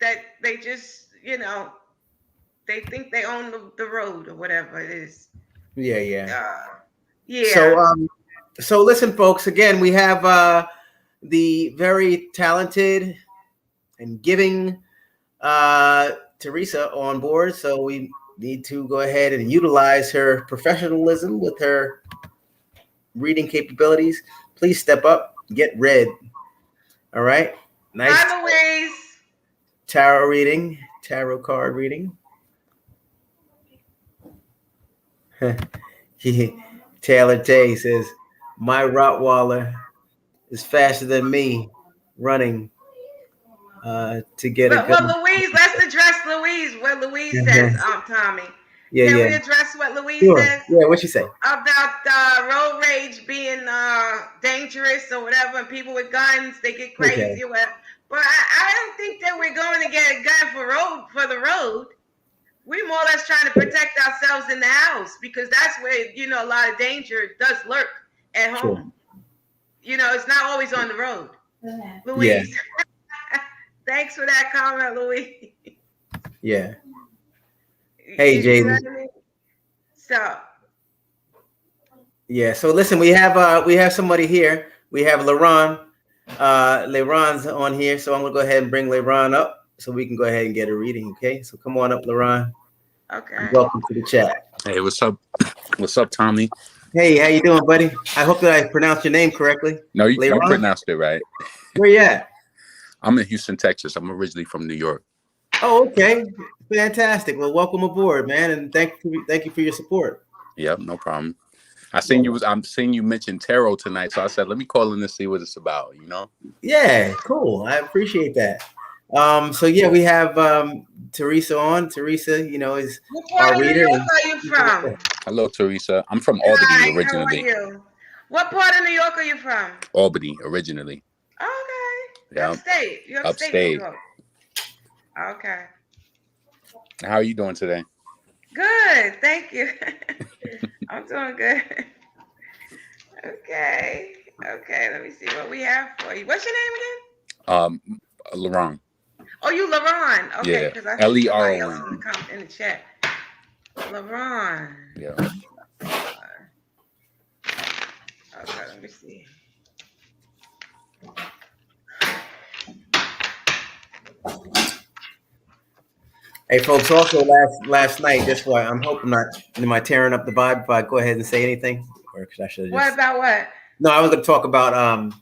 Speaker 2: that they just, they think they own the road or whatever it is.
Speaker 1: Yeah.
Speaker 2: Yeah.
Speaker 1: So listen, folks. Again, we have the very talented and giving Theresa on board. So we need to go ahead and utilize her professionalism with her reading capabilities. Please step up, get read. All right. Nice.
Speaker 2: Hi, Louise.
Speaker 1: Tarot card reading. Taylor Tay says, my Rottweiler is faster than me running to get a gun.
Speaker 2: Well, Louise, let's address Louise. What Louise says, Tommy. Can we address what Louise says?
Speaker 1: Yeah, what'd she say?
Speaker 2: About road rage being dangerous or whatever, and people with guns, they get crazy or whatever. But I don't think that we're going to get a gun for the road. We're more or less trying to protect ourselves in the house, because that's where, a lot of danger does lurk at home. It's not always on the road. Louise. Yeah. Thanks for that comment, Louise.
Speaker 1: Yeah. Hey, Jaden.
Speaker 2: So.
Speaker 1: Yeah. So listen, we have somebody here. We have LaRon. LaRon's on here, so I'm gonna go ahead and bring LaRon up so we can go ahead and get a reading. Okay. So come on up, LaRon.
Speaker 2: Okay.
Speaker 1: Welcome to the chat.
Speaker 3: Hey, what's up? What's up, Tommy?
Speaker 1: Hey, how you doing, buddy? I hope that I pronounced your name correctly.
Speaker 3: No, you pronounced it right.
Speaker 1: Where you at?
Speaker 3: I'm in Houston, Texas. I'm originally from New York.
Speaker 1: Oh, okay. Fantastic. Well, welcome aboard, man, and thank you for your support.
Speaker 3: Yep, no problem. I'm seeing you mention tarot tonight, so I said let me call in to see what it's about,
Speaker 1: Yeah, cool. I appreciate that. So yeah, we have Theresa on. Theresa, is
Speaker 2: our reader. What part of New York are you from?
Speaker 3: Hello, Theresa. I'm from Albany originally.
Speaker 2: How are you? What part of New York are you from?
Speaker 3: Albany originally.
Speaker 2: Okay.
Speaker 3: Yeah.
Speaker 2: Upstate. You're upstate. New York. Okay.
Speaker 3: How are you doing today?
Speaker 2: Good, thank you. I'm doing good. Okay. Let me see what we have for you. What's your name again?
Speaker 3: LaRon.
Speaker 2: Oh, you LaRon. Okay, because I see somebody else in the chat. LaRon.
Speaker 3: Yeah.
Speaker 2: Okay, let me see.
Speaker 1: Hey, folks, also last night, that's why I'm hoping am I tearing up the vibe if I go ahead and say anything? Or I should have
Speaker 2: What about what?
Speaker 1: No, I was going to talk about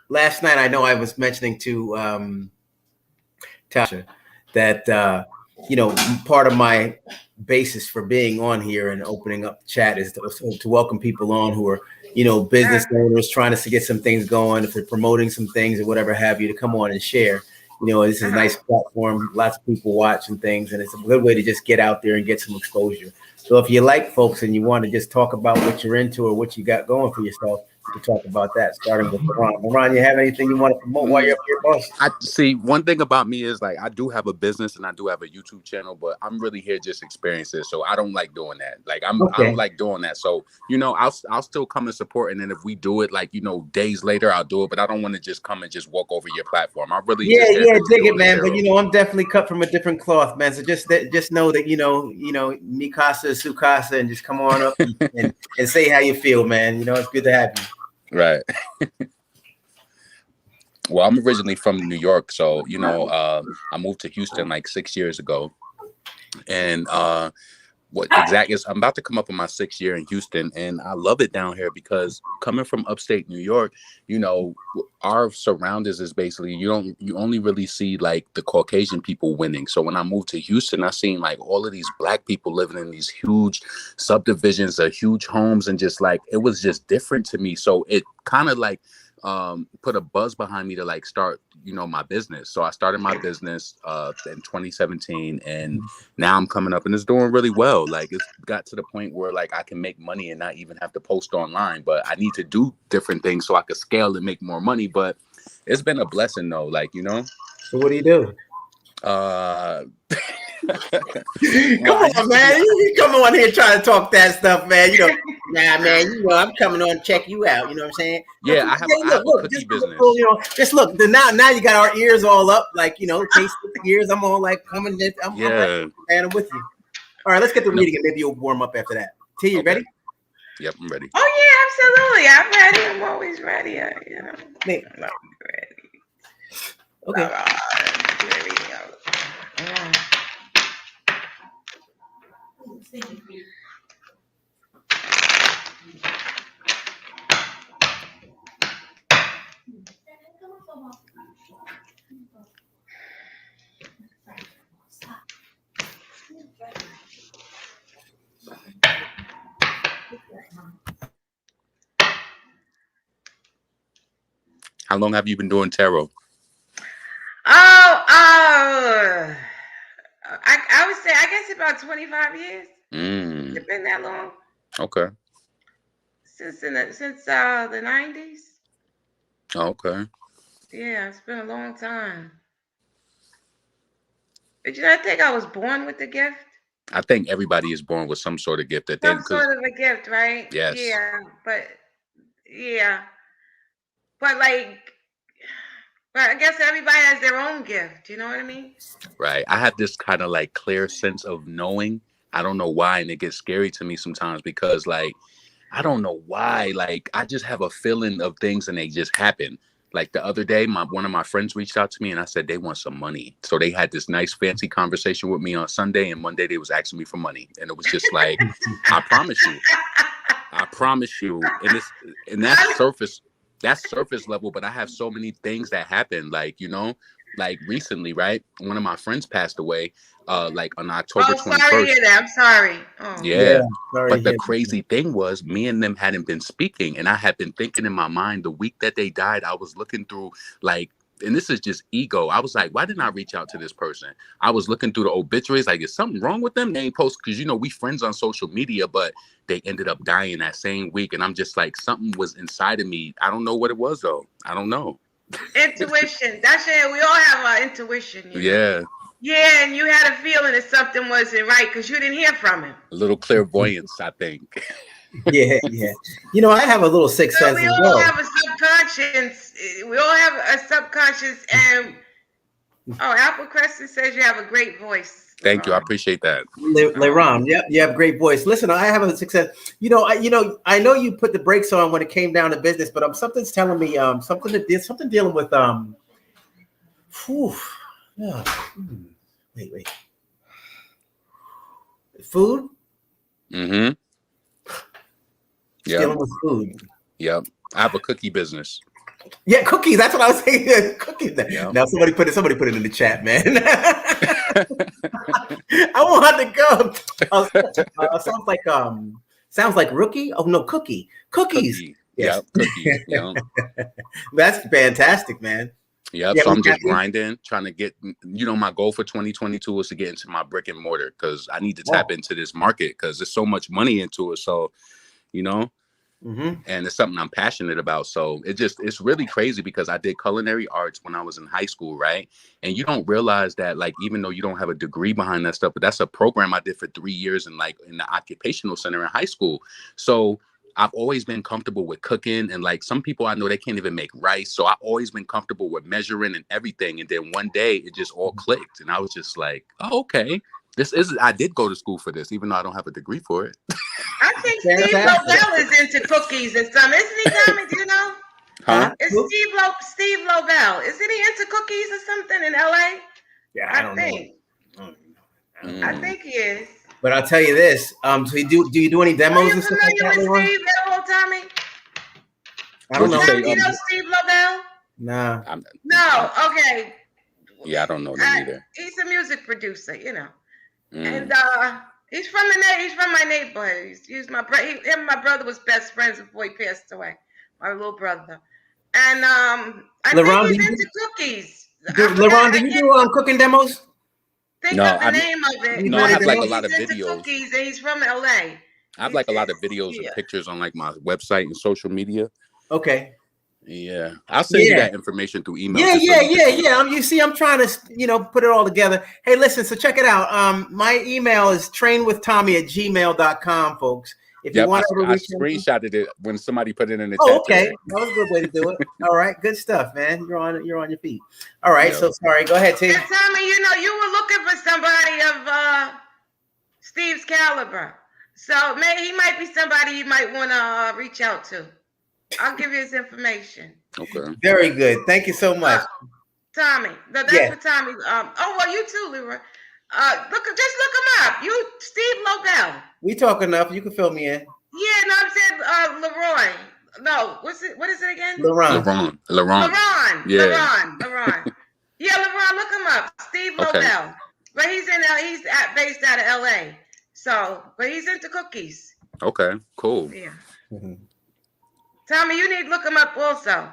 Speaker 1: last night. I know I was mentioning to Tasha that part of my basis for being on here and opening up the chat is to welcome people on who are, business owners trying to get some things going, if they're promoting some things or whatever have you, to come on and share. This is a nice platform. Lots of people watch and things, and it's a good way to just get out there and get some exposure. So if you like folks and you want to just talk about what you're into or what you got going for yourself, you can talk about that, starting with Ron. Ron, you have anything you want to promote while you're up here, boss?
Speaker 3: I see. One thing about me is like I do have a business and I do have a YouTube channel, but I'm really here just experiences. So I don't like doing that. Like I don't like doing that. So I'll still come and support, and then if we do it, like days later, I'll do it. But I don't want to just come and just walk over your platform. I really
Speaker 1: dig it, man. But I'm definitely cut from a different cloth, man. So just know that mi casa is su casa, and just come on up and say how you feel, man. It's good to have you.
Speaker 3: Right. Well, I'm originally from New York, so I moved to Houston like 6 years ago, and I'm about to come up on my 6th year in Houston, and I love it down here because coming from upstate New York, our surroundings is basically you only really see like the Caucasian people winning. So when I moved to Houston, I seen like all of these Black people living in these huge subdivisions, huge homes, and just like it was just different to me. So it kind of like put a buzz behind me to like start my business. So I started my business in 2017, and now I'm coming up and it's doing really well. Like it's got to the point where like I can make money and not even have to post online, but I need to do different things so I could scale and make more money. But it's been a blessing though, like
Speaker 1: So what do you do? Come on, man. You come on here trying to talk that stuff, man. Nah, man. I'm coming on to check you out. You know what I'm saying?
Speaker 3: Yeah, I have a cookie business.
Speaker 1: Just look. Now you got our ears all up, like case ears. I'm all like coming. I'm with you. All right, let's get the reading, and maybe you'll warm up after that. T, you ready?
Speaker 3: Yep, I'm ready.
Speaker 2: Oh yeah, absolutely. I'm ready. I'm always ready. I'm ready.
Speaker 1: Okay.
Speaker 3: How long have you been doing tarot?
Speaker 2: I would say, I guess about 25 years. It's been that long.
Speaker 3: Okay.
Speaker 2: Since the 90s.
Speaker 3: Okay.
Speaker 2: Yeah, it's been a long time. But I think I was born with the gift.
Speaker 3: I think everybody is born with some sort of gift that
Speaker 2: some sort of a gift, right?
Speaker 3: Yes.
Speaker 2: But I guess everybody has their own gift. You know what I mean?
Speaker 3: Right. I have this kind of like clear sense of knowing. I don't know why, and it gets scary to me sometimes because like I don't know why. Like I just have a feeling of things and they just happen. Like the other day, one of my friends reached out to me and I said they want some money. So they had this nice fancy conversation with me on Sunday, and Monday they was asking me for money. And it was just like, I promise you. And that's surface level, but I have so many things that happen. Like, like recently, right? One of my friends passed away, like on October 21st.
Speaker 2: Sorry to hear that. I'm sorry. Oh.
Speaker 3: Yeah. But the crazy thing was me and them hadn't been speaking, and I had been thinking in my mind the week that they died, I was looking through like, and this is just ego. I was like, why didn't I reach out to this person? I was looking through the obituaries, like, is something wrong with them? They ain't post, because we friends on social media, but they ended up dying that same week. And I'm just like, something was inside of me. I don't know what it was though. I don't know.
Speaker 2: Intuition. That's it. We all have our intuition.
Speaker 3: Yeah.
Speaker 2: Yeah, and you had a feeling that something wasn't right because you didn't hear from him.
Speaker 3: A little clairvoyance, I think.
Speaker 1: Yeah. I have a little sixth sense as well.
Speaker 2: We all have a subconscious. We all have a subconscious. And Apple Crescent says you have a great voice.
Speaker 3: Thank you. I appreciate that.
Speaker 1: Leron, yeah, you have a great voice. Listen, I have a success. I know you put the brakes on when it came down to business, but something's telling me something dealing with wait. Food?
Speaker 3: Mm-hmm. Yeah.
Speaker 1: Dealing with food.
Speaker 3: Yep. I have a cookie business.
Speaker 1: Yeah, cookies. That's what I was saying. Cookies.
Speaker 3: Yep.
Speaker 1: Now somebody put it in the chat, man. I want to go. Sounds like rookie. Oh no, cookies.
Speaker 3: Cookie.
Speaker 1: Yes.
Speaker 3: Yep, cookies. Yep.
Speaker 1: That's fantastic, man.
Speaker 3: Yep.
Speaker 1: Yeah,
Speaker 3: So I'm just grinding, trying to get, my goal for 2022 is to get into my brick and mortar because I need to tap into this market because there's so much money into it. So, and it's something I'm passionate about. So it's really crazy because I did culinary arts when I was in high school, right? And you don't realize that, like, even though you don't have a degree behind that stuff, but that's a program I did for 3 years in the occupational center in high school. So I've always been comfortable with cooking, and like some people I know they can't even make rice. So I've always been comfortable with measuring and everything. And then one day it just all clicked, and I was just like, "Oh, okay, I did go to school for this, even though I don't have a degree for it."
Speaker 2: I think Steve Lobel is into cookies and some, isn't he, Tommy? Do you know?
Speaker 3: Huh?
Speaker 2: Is Steve Lobel? Isn't he into cookies or something in LA?
Speaker 1: Yeah,
Speaker 2: I think. I think he is.
Speaker 1: But I'll tell you this. So do you do any demos and stuff like that?
Speaker 2: Are you familiar with Steve at all, Tommy?
Speaker 1: I don't know.
Speaker 2: Do you know Steve Lobel?
Speaker 1: Nah.
Speaker 2: No. Okay.
Speaker 3: Yeah, I don't know him either.
Speaker 2: He's a music producer, and he's from my neighborhood. He's my brother. Him and my brother was best friends before he passed away. My little brother. And I think he's into cookies.
Speaker 1: LeRon, do you do cooking demos?
Speaker 2: Think of the name of it.
Speaker 3: No, I have like a lot of videos.
Speaker 2: Cookies, and he's from LA.
Speaker 3: I have like a lot of videos and pictures on like my website and social media.
Speaker 1: Okay.
Speaker 3: Yeah, I'll send you that information through email.
Speaker 1: Yeah. You see, I'm trying to, put it all together. Hey, listen, so check it out. My email is trainwithtommy@gmail.com, folks. If you want to, I
Speaker 3: screenshotted it when somebody put it in the chat.
Speaker 1: Okay, that was a good way to do it. All right, good stuff, man. You're on your feet. All right, so sorry. Go ahead, T.
Speaker 2: And Tommy, you were looking for somebody of Steve's caliber, so he might be somebody you might want to reach out to. I'll give you his information.
Speaker 3: Okay.
Speaker 1: Very good. Thank you so much,
Speaker 2: Tommy. That's for Tommy. You too, Leroy. Look him up. You, Steve Lobel.
Speaker 1: We talk enough. You can fill me in.
Speaker 2: Yeah, no, I'm saying Leroy. No, what is it again?
Speaker 1: LeRon.
Speaker 3: Yeah.
Speaker 2: LeRon. Yeah, LeRon, look him up. Steve Lobel. But he's based out of LA. So, but he's into cookies.
Speaker 3: Okay, cool.
Speaker 2: Yeah. Tommy, you need to look him up also.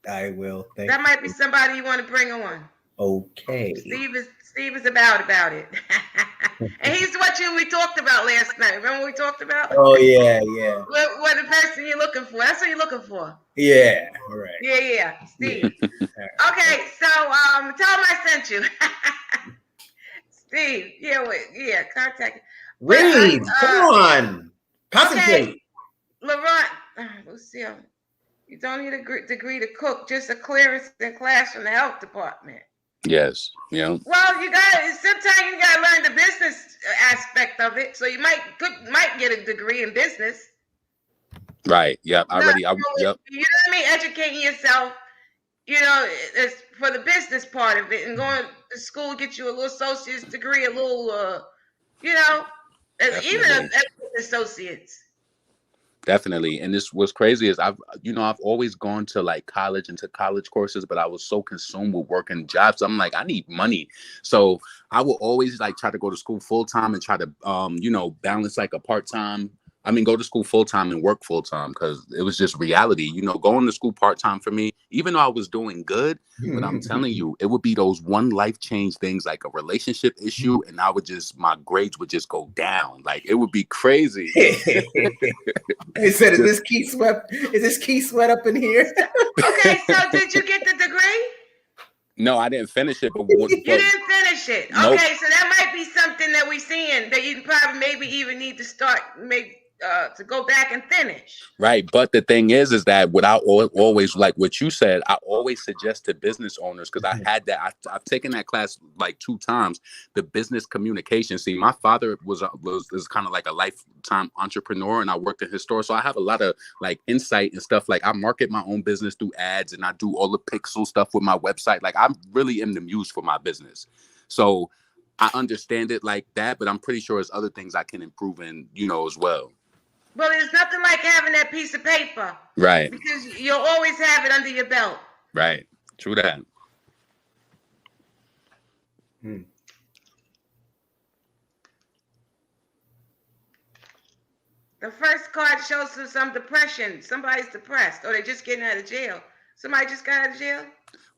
Speaker 1: I will.
Speaker 2: That might be somebody you want to bring on.
Speaker 1: Okay.
Speaker 2: Steve is about it. And he's what we talked about last night. Remember what we talked about?
Speaker 1: Oh yeah.
Speaker 2: What the person you're looking for. That's what you're looking for.
Speaker 1: Yeah, all right.
Speaker 2: Yeah. Steve. Okay, so tell him I sent you. Steve, contact.
Speaker 1: Read. Come on. Concentrate.
Speaker 2: Okay. LeRon, let's see. You don't need a degree to cook, just a clearance in class from the health department.
Speaker 3: Yes. Yeah.
Speaker 2: Well, sometimes you gotta learn the business aspect of it. So you might get a degree in business.
Speaker 3: Right. Yep. Yep.
Speaker 2: You know what I mean? Educating yourself, is for the business part of it, and going to school get you a little associate's degree, a little, even associates.
Speaker 3: Definitely. And what's crazy is I've always gone to like college and to college courses, but I was so consumed with working jobs. I'm like, I need money. So I will always like try to go to school full time and try to, balance like a part-time. Go to school full time and work full time because it was just reality. Going to school part time for me, even though I was doing good, but I'm telling you, it would be those one life change things like a relationship issue, and my grades would just go down. Like it would be crazy.
Speaker 1: They said, "Is this key sweat up in here?"
Speaker 2: Okay, so did you get the degree?
Speaker 3: No, I didn't finish it. But
Speaker 2: you didn't finish it.
Speaker 3: Nope.
Speaker 2: Okay, so that might be something that we're seeing that you probably maybe even need to start to go back and finish.
Speaker 3: Right. But the thing is that without always, like what you said, I always suggest to business owners, because I had that. I've taken that class like 2 times, the business communication. See, my father was kind of like a lifetime entrepreneur, and I worked in his store. So I have a lot of like insight and stuff. Like I market my own business through ads, and I do all the pixel stuff with my website. Like I'm really in the muse for my business. So I understand it like that, but I'm pretty sure there's other things I can improve in, as well.
Speaker 2: Well, there's nothing like having that piece of paper.
Speaker 3: Right.
Speaker 2: Because you'll always have it under your belt.
Speaker 3: Right. True that.
Speaker 2: The first card shows some depression. Somebody's depressed, or they're just getting out of jail. Somebody just got out of jail.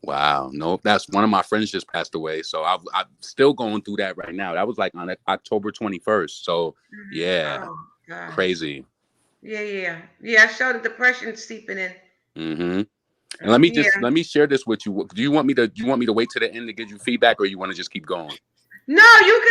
Speaker 3: Wow. No, that's one of my friends just passed away. So I'm still going through that right now. That was like on October 21st. So yeah,
Speaker 2: Oh gosh.
Speaker 3: crazy.
Speaker 2: Yeah. I showed the depression seeping in.
Speaker 3: Mm-hmm. And let me share this with you. Do you want me to wait to the end to give you feedback, or you want to just keep going?
Speaker 2: No, you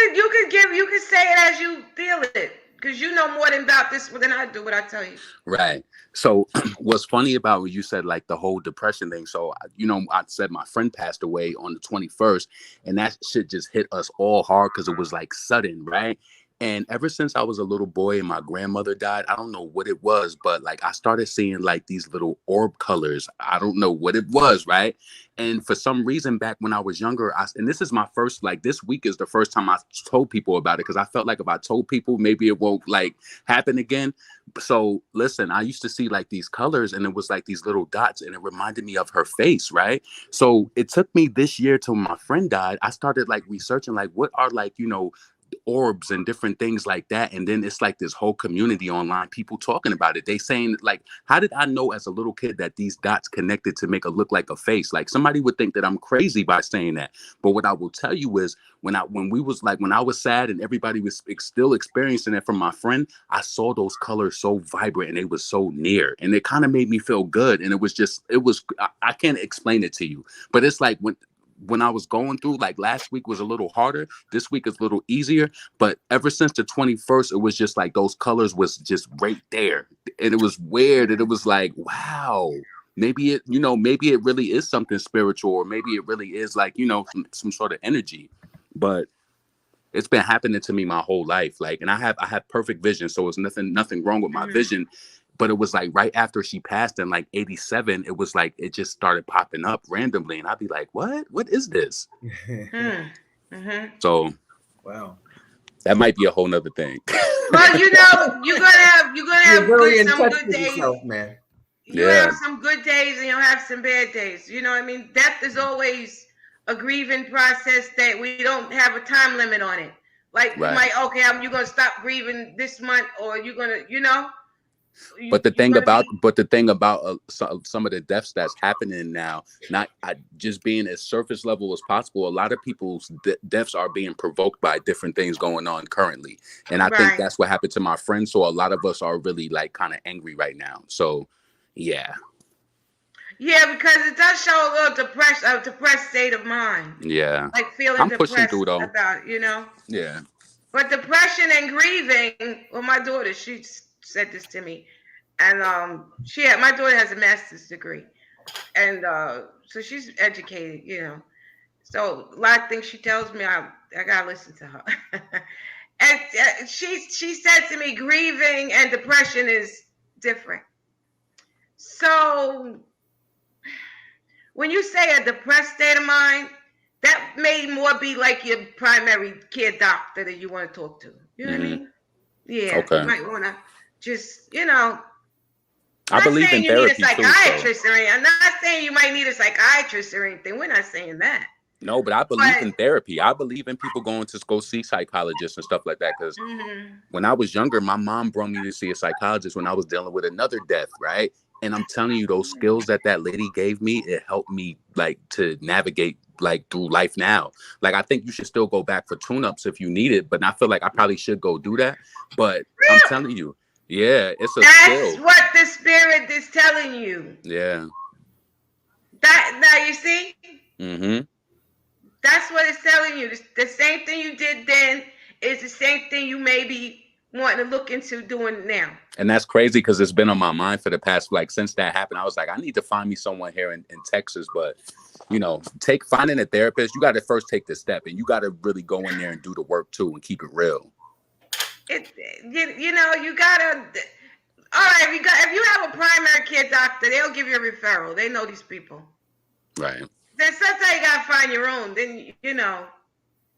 Speaker 2: could say it as you feel it, because you know more about this than I do. What I tell you.
Speaker 3: Right. So what's funny about what you said, like the whole depression thing. So, I said my friend passed away on the 21st, and that shit just hit us all hard because it was like sudden, right? And ever since I was a little boy and my grandmother died, I don't know what it was, but like I started seeing like these little orb colors. I don't know what it was, right? And for some reason back when I was younger, and this is my first, like this week is the first time I told people about it, because I felt like if I told people, maybe it won't like happen again. So listen, I used to see like these colors, and it was like these little dots, and it reminded me of her face, right? So it took me this year till my friend died. I started like researching like what are like, orbs and different things like that. And then it's like this whole community online, people talking about it. They saying like, how did I know as a little kid that these dots connected to make it look like a face? Like somebody would think that I'm crazy by saying that. But what I will tell you is when I was sad and everybody was still experiencing it from my friend, I saw those colors so vibrant and they was so near, and it kind of made me feel good. And I can't explain it to you, but it's like when I was going through, like last week was a little harder, this week is a little easier, but ever since the 21st, it was just like those colors was just right there. And it was weird. And it was like, wow, maybe it really is something spiritual, or maybe it really is like, some sort of energy. But it's been happening to me my whole life. Like, and I have perfect vision. So it's nothing wrong with my vision. But it was like right after she passed in like 87, it was like it just started popping up randomly. And I'd be like, what is this? So
Speaker 1: wow.
Speaker 3: That might be a whole nother thing.
Speaker 2: Well, you're gonna have some good days.
Speaker 1: Yourself, man.
Speaker 2: You have some good days and you'll have some bad days. You know what I mean? Death is always a grieving process that we don't have a time limit on it. Like you might, you're gonna stop grieving this month, or you're gonna,
Speaker 3: But the thing about some of the deaths that's happening now, not just being as surface level as possible, a lot of people's deaths are being provoked by different things going on currently. And I think that's what happened to my friend. So a lot of us are really like kind of angry right now. So, yeah.
Speaker 2: Yeah, because it does show a little depressed state of mind.
Speaker 3: Yeah.
Speaker 2: Like feeling
Speaker 3: I'm
Speaker 2: depressed
Speaker 3: pushing through though.
Speaker 2: about,
Speaker 3: Yeah.
Speaker 2: But depression and grieving, well, my daughter, she said this to me, and my daughter has a master's degree, and so she's educated, so a lot of things she tells me, I gotta listen to her. And she said to me, grieving and depression is different. So when you say a depressed state of mind, that may more be like your primary care doctor that you want to talk to. You know what I mean? Yeah.
Speaker 3: Okay.
Speaker 2: You might want to just,
Speaker 3: I believe in therapy too.
Speaker 2: I'm not saying you might need a psychiatrist or anything. We're not saying that.
Speaker 3: No, but I believe in therapy. I believe in people going to go see psychologists and stuff like that. Because when I was younger, my mom brought me to see a psychologist when I was dealing with another death, right? And I'm telling you, those skills that lady gave me, it helped me like to navigate like through life now. Like, I think you should still go back for tune-ups if you need it, but I feel like I probably should go do that. But I'm telling you, yeah, it's a skill.
Speaker 2: That's what the spirit is telling you.
Speaker 3: Yeah.
Speaker 2: Now you see?
Speaker 3: Mm-hmm.
Speaker 2: That's what it's telling you. The same thing you did then is the same thing you may be wanting to look into doing now.
Speaker 3: And that's crazy because it's been on my mind for the past, like, since that happened. I was like, I need to find me someone here in Texas. But, finding a therapist, you got to first take the step, and you got to really go in there and do the work too and keep it real.
Speaker 2: You gotta. All right, if you have a primary care doctor, they'll give you a referral. They know these people.
Speaker 3: Right.
Speaker 2: Then sometimes you gotta find your own. Then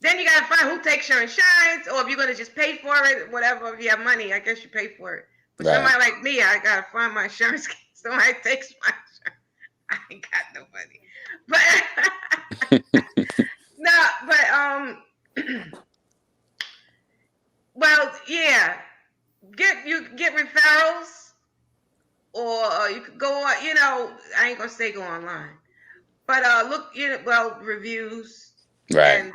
Speaker 2: then you gotta find who takes your insurance, or if you're gonna just pay for it, whatever. If you have money, I guess you pay for it. But somebody like me, I gotta find my insurance. Somebody takes my insurance. I ain't got no money. But well, yeah. get referrals, or you could go on. I ain't gonna say go online, but look, reviews,
Speaker 3: Right.
Speaker 2: and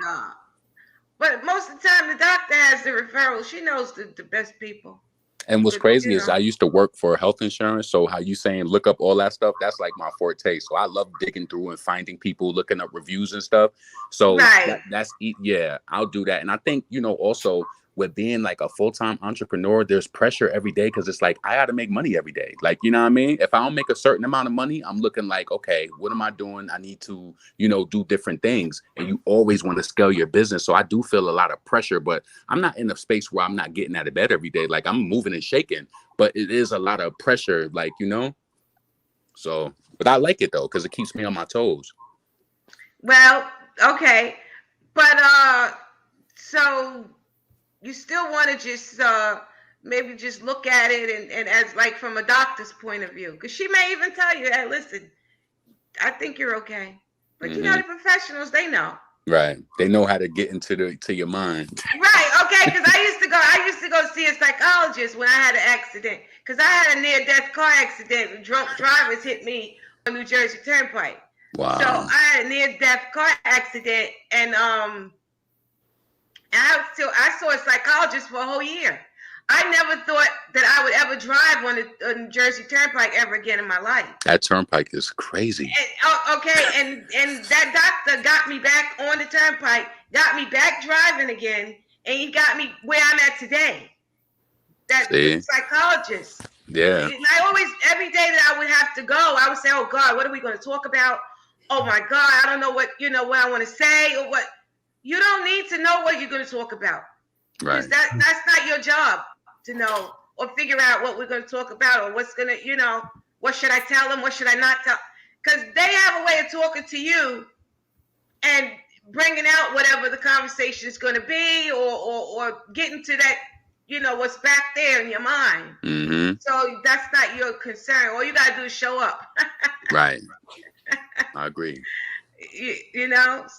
Speaker 2: but most of the time the doctor has the referrals. She knows the best people.
Speaker 3: And what's
Speaker 2: But,
Speaker 3: crazy is I used to work for health insurance. So how you saying look up all that stuff, that's like my forte. So I love digging through and finding people, looking up reviews and stuff. So
Speaker 2: right.
Speaker 3: yeah, I'll do that. And I think, also with being like a full-time entrepreneur, there's pressure every day because it's like I got to make money every day. Like, you know what I mean? If I don't make a certain amount of money, I'm looking like, okay, what am I doing? I need to, do different things. And you always want to scale your business. So I do feel a lot of pressure, but I'm not in a space where I'm not getting out of bed every day. Like I'm moving and shaking, but it is a lot of pressure, like, so, but I like it though, because it keeps me on my toes.
Speaker 2: Well, okay. But so you still want to just maybe just look at it and as like from a doctor's point of view, because she may even tell you, hey, listen, I think you're okay. But the professionals, they know.
Speaker 3: Right. They know how to get into your mind.
Speaker 2: Right. Okay. Because I used to go see a psychologist when I had an accident. Because I had a near-death car accident. Drunk drivers hit me on New Jersey Turnpike.
Speaker 3: Wow.
Speaker 2: So I had a near-death car accident, and I saw a psychologist for a whole year. I never thought that I would ever drive on the New Jersey Turnpike ever again in my life.
Speaker 3: That turnpike is crazy.
Speaker 2: And that doctor got me back on the turnpike, got me back driving again, and he got me where I'm at today. That psychologist.
Speaker 3: Yeah.
Speaker 2: And I always, every day that I would have to go, I would say, oh God, what are we going to talk about? Oh my God, I don't know what I want to say or what. You don't need to know what you're going to talk about.
Speaker 3: Right.
Speaker 2: That's not your job to know or figure out what we're going to talk about or what's going to, what should I tell them? What should I not tell? Because they have a way of talking to you and bringing out whatever the conversation is going to be or getting to that, what's back there in your mind.
Speaker 3: Mm-hmm.
Speaker 2: So that's not your concern. All you got to do is show up.
Speaker 3: Right. I agree.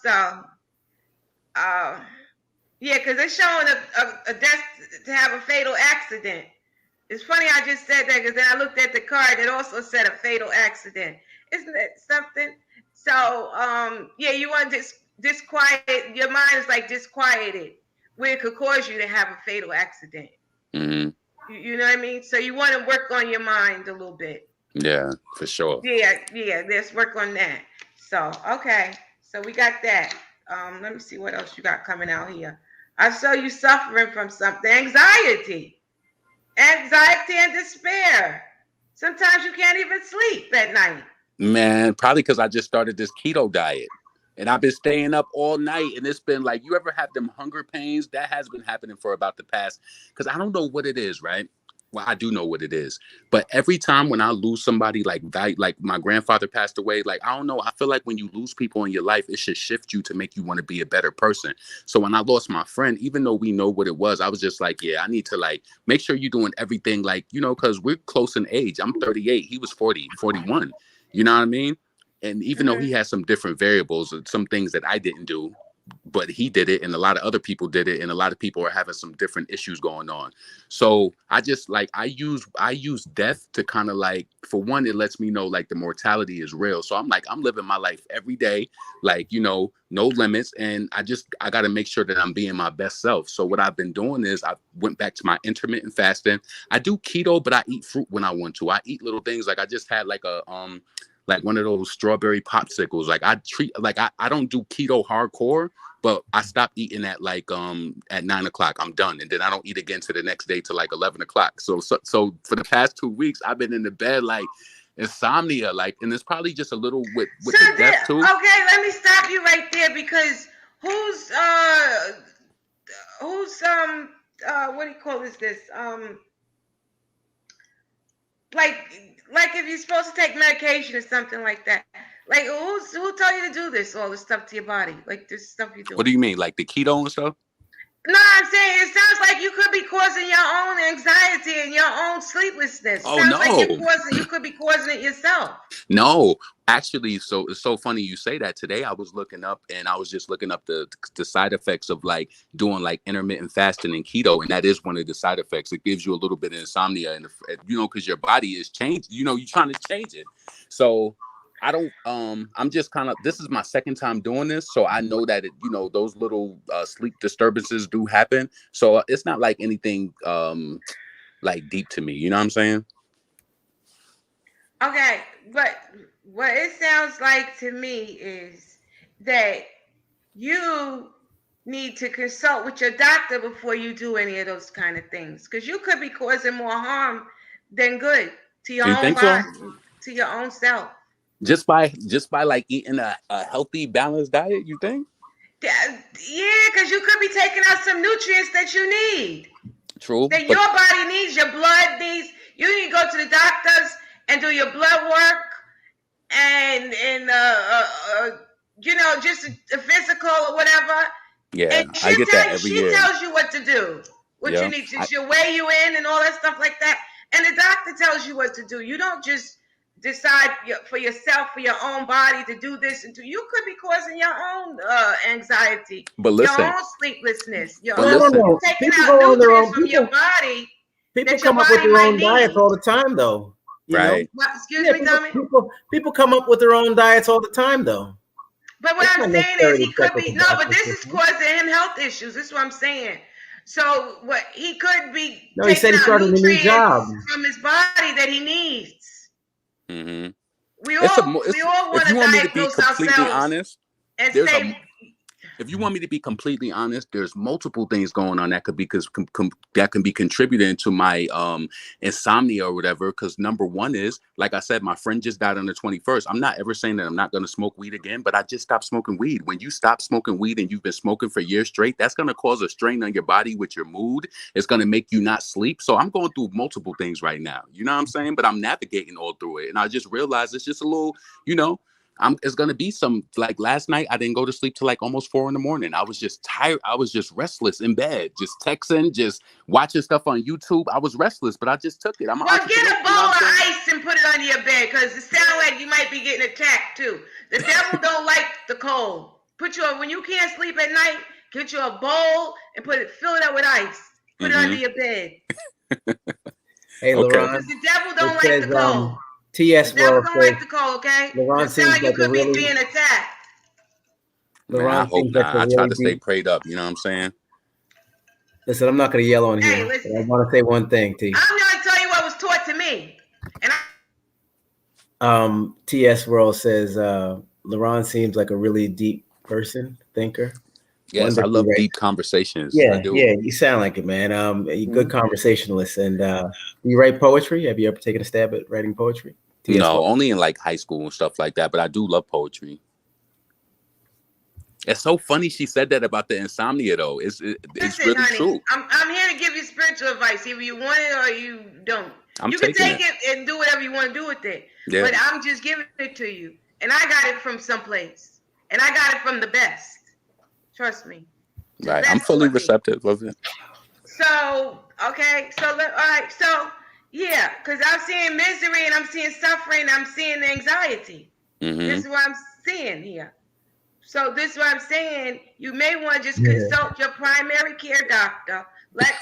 Speaker 2: So, yeah, because they're showing a death to have a fatal accident. It's funny I just said that because then I looked at the card that also said a fatal accident. Isn't that something? So, yeah, you want to disquiet. Your mind is like disquieted, where it could cause you to have a fatal accident.
Speaker 3: Mm-hmm.
Speaker 2: You know what I mean? So you want to work on your mind a little bit.
Speaker 3: Yeah, for sure.
Speaker 2: Yeah, let's work on that. So, okay. So we got that. Let me see what else you got coming out here. I saw you suffering from something. Anxiety and despair. Sometimes you can't even sleep at night.
Speaker 3: Man, probably because I just started this keto diet. And I've been staying up all night. And it's been like, you ever have them hunger pains? That has been happening for about the past, because I don't know what it is, right? Well, I do know what it is. But every time when I lose somebody like my grandfather passed away, like, I don't know. I feel like when you lose people in your life, it should shift you to make you want to be a better person. So when I lost my friend, even though we know what it was, I was just like, yeah, I need to like make sure you're doing everything like, because we're close in age. I'm 38. He was 40, 41. You know what I mean? And even though he has some different variables and some things that I didn't do, but he did it, and a lot of other people did it, and a lot of people are having some different issues going on. So I just like I use death to kind of like, for one, it lets me know like the mortality is real. So I'm like, I'm living my life every day, like, no limits, and I got to make sure that I'm being my best self. So what I've been doing is I went back to my intermittent fasting. I do keto, but I eat fruit when I want to. I eat little things, like I just had like like one of those strawberry popsicles. Like I don't do keto hardcore, but I stopped eating at like at 9 o'clock. I'm done, and then I don't eat again to the next day till like 11 o'clock. So for the past 2 weeks, I've been in the bed like insomnia, like, and it's probably just a little with the death too.
Speaker 2: Okay, let me stop you right there, because who's what do you call this like if you're supposed to take medication or something like that, like who told you to do all this stuff to your body, like this stuff you do?
Speaker 3: What do you mean, like the keto and stuff?
Speaker 2: No, I'm saying it sounds like you could be causing your own anxiety and your own sleeplessness.
Speaker 3: Oh
Speaker 2: Sounds like
Speaker 3: no.
Speaker 2: you could be causing it yourself.
Speaker 3: No, actually, so it's so funny you say that. Today I was looking up and I was just looking up the side effects of like doing like intermittent fasting and keto, and that is one of the side effects. It gives you a little bit of insomnia, and you know, because your body is changed. You know, you're trying to change it. So I don't. I'm just kind of. This is my second time doing this, so I know that you know, those little sleep disturbances do happen. So it's not like anything like deep to me. You know what I'm saying?
Speaker 2: Okay, but what it sounds like to me is that you need to consult with your doctor before you do any of those kind of things, because you could be causing more harm than good to your
Speaker 3: You
Speaker 2: own
Speaker 3: think so?
Speaker 2: body, to your own self.
Speaker 3: Just by like eating a healthy, balanced diet, you think?
Speaker 2: Yeah, because you could be taking out some nutrients that you need,
Speaker 3: True,
Speaker 2: that
Speaker 3: but
Speaker 2: your body needs, your blood needs. You need to go to the doctors and do your blood work and you know, just a physical or whatever.
Speaker 3: yeah,
Speaker 2: And
Speaker 3: I get that every
Speaker 2: she
Speaker 3: year.
Speaker 2: tells you what to do, what you
Speaker 3: Yeah,
Speaker 2: need to. She'll weigh you in and all that stuff like that. And the doctor tells you what to do. You don't just decide for yourself, for your own body to do this and do. You could be causing your own anxiety,
Speaker 3: but
Speaker 2: your
Speaker 3: listen,
Speaker 2: own sleeplessness, your
Speaker 3: but
Speaker 1: I
Speaker 2: own
Speaker 1: don't
Speaker 3: listen,
Speaker 1: know.
Speaker 2: taking
Speaker 1: People
Speaker 2: out
Speaker 1: go on their
Speaker 2: nutrients
Speaker 1: own.
Speaker 2: from your body
Speaker 1: People
Speaker 2: that your
Speaker 1: come up with
Speaker 2: body
Speaker 1: their
Speaker 2: might
Speaker 1: own diets
Speaker 2: need.
Speaker 1: all the time, though. You know.
Speaker 3: right?
Speaker 2: What, excuse
Speaker 1: Yeah,
Speaker 2: me, Tommy?
Speaker 1: people come up with their own diets all the time, though.
Speaker 2: But what
Speaker 1: It's
Speaker 2: I'm
Speaker 1: not
Speaker 2: saying is
Speaker 1: necessarily
Speaker 2: he
Speaker 1: check
Speaker 2: could
Speaker 1: with
Speaker 2: be
Speaker 1: the
Speaker 2: no, but
Speaker 1: doctor.
Speaker 2: this is causing him health issues. This is what I'm saying. So what he could be
Speaker 1: No, he
Speaker 2: taking
Speaker 1: said he
Speaker 2: out
Speaker 1: started a new
Speaker 2: nutrients
Speaker 1: job.
Speaker 2: from his body that he needs.
Speaker 3: Mm-hmm.
Speaker 2: We
Speaker 3: It's a.
Speaker 2: all
Speaker 3: It's,
Speaker 2: want
Speaker 3: if
Speaker 2: to
Speaker 3: you want me to be
Speaker 2: diagnose
Speaker 3: completely
Speaker 2: ourselves
Speaker 3: honest,
Speaker 2: and
Speaker 3: there's a.
Speaker 2: say,
Speaker 3: If you want me to be completely honest, there's multiple things going on that could be that can be contributing to my insomnia or whatever. Because number one is, like I said, my friend just died on the 21st. I'm not ever saying that I'm not going to smoke weed again, but I just stopped smoking weed. When you stop smoking weed and you've been smoking for years straight, that's going to cause a strain on your body with your mood. It's going to make you not sleep. So I'm going through multiple things right now. You know what I'm saying? But I'm navigating all through it, and I just realized it's just a little, you know. It's gonna be some, like last night. I didn't go to sleep till like almost 4 a.m. I was just tired. I was just restless in bed, just texting, just watching stuff on YouTube. I was restless, but I just took it. I'm an
Speaker 2: well, get
Speaker 3: entrepreneur.
Speaker 2: a bowl
Speaker 3: You know what
Speaker 2: of
Speaker 3: I'm saying?
Speaker 2: ice and put it under your bed, because it sounds like you might be getting attacked too. The devil don't like the cold. When you can't sleep at night, get you a bowl and fill it up with ice. Put it under your bed.
Speaker 1: Hey,
Speaker 3: Okay.
Speaker 1: LaRon.
Speaker 2: Because the devil
Speaker 1: It
Speaker 2: don't like
Speaker 1: says,
Speaker 2: the cold.
Speaker 1: TS
Speaker 2: The devil
Speaker 1: World
Speaker 2: don't
Speaker 1: says
Speaker 2: like the cold, okay?
Speaker 1: LaRon
Speaker 2: It sounds
Speaker 1: seems
Speaker 2: like you
Speaker 1: like a
Speaker 2: could be
Speaker 1: really
Speaker 2: being attacked.
Speaker 3: Man, I
Speaker 1: LaRon
Speaker 3: hope
Speaker 1: seems like
Speaker 3: not.
Speaker 1: a
Speaker 3: I try
Speaker 1: really
Speaker 3: to stay
Speaker 1: deep.
Speaker 3: prayed up. You know what I'm saying?
Speaker 1: Listen, I'm not going to yell on
Speaker 2: Hey,
Speaker 1: here.
Speaker 2: listen.
Speaker 1: But I want to say one thing, T.
Speaker 2: I'm going to tell you what was taught to me. And
Speaker 1: TS World says LaRon seems like a really deep person, thinker.
Speaker 3: Yes, I love deep conversations. I do.
Speaker 1: Yeah, you sound like it, man. You're a good conversationalist. And you write poetry? Have you ever taken a stab at writing poetry? TS
Speaker 3: No,
Speaker 1: World?
Speaker 3: only in like high school and stuff like that. But I do love poetry. It's so funny she said that about the insomnia, though. It's
Speaker 2: listen,
Speaker 3: really
Speaker 2: honey,
Speaker 3: true.
Speaker 2: I'm here to give you spiritual advice. Either you want it or you don't. You can take it and do whatever you want to do with it. Yeah. But I'm just giving it to you. And I got it from someplace. And I got it from the best. Trust me.
Speaker 3: Right. I'm fully receptive of it.
Speaker 2: So, okay. So, all right. So, yeah. Because I'm seeing misery and I'm seeing suffering and I'm seeing anxiety. Mm-hmm. This is what I'm seeing here. So this is what I'm saying. You may want to just consult your primary care doctor.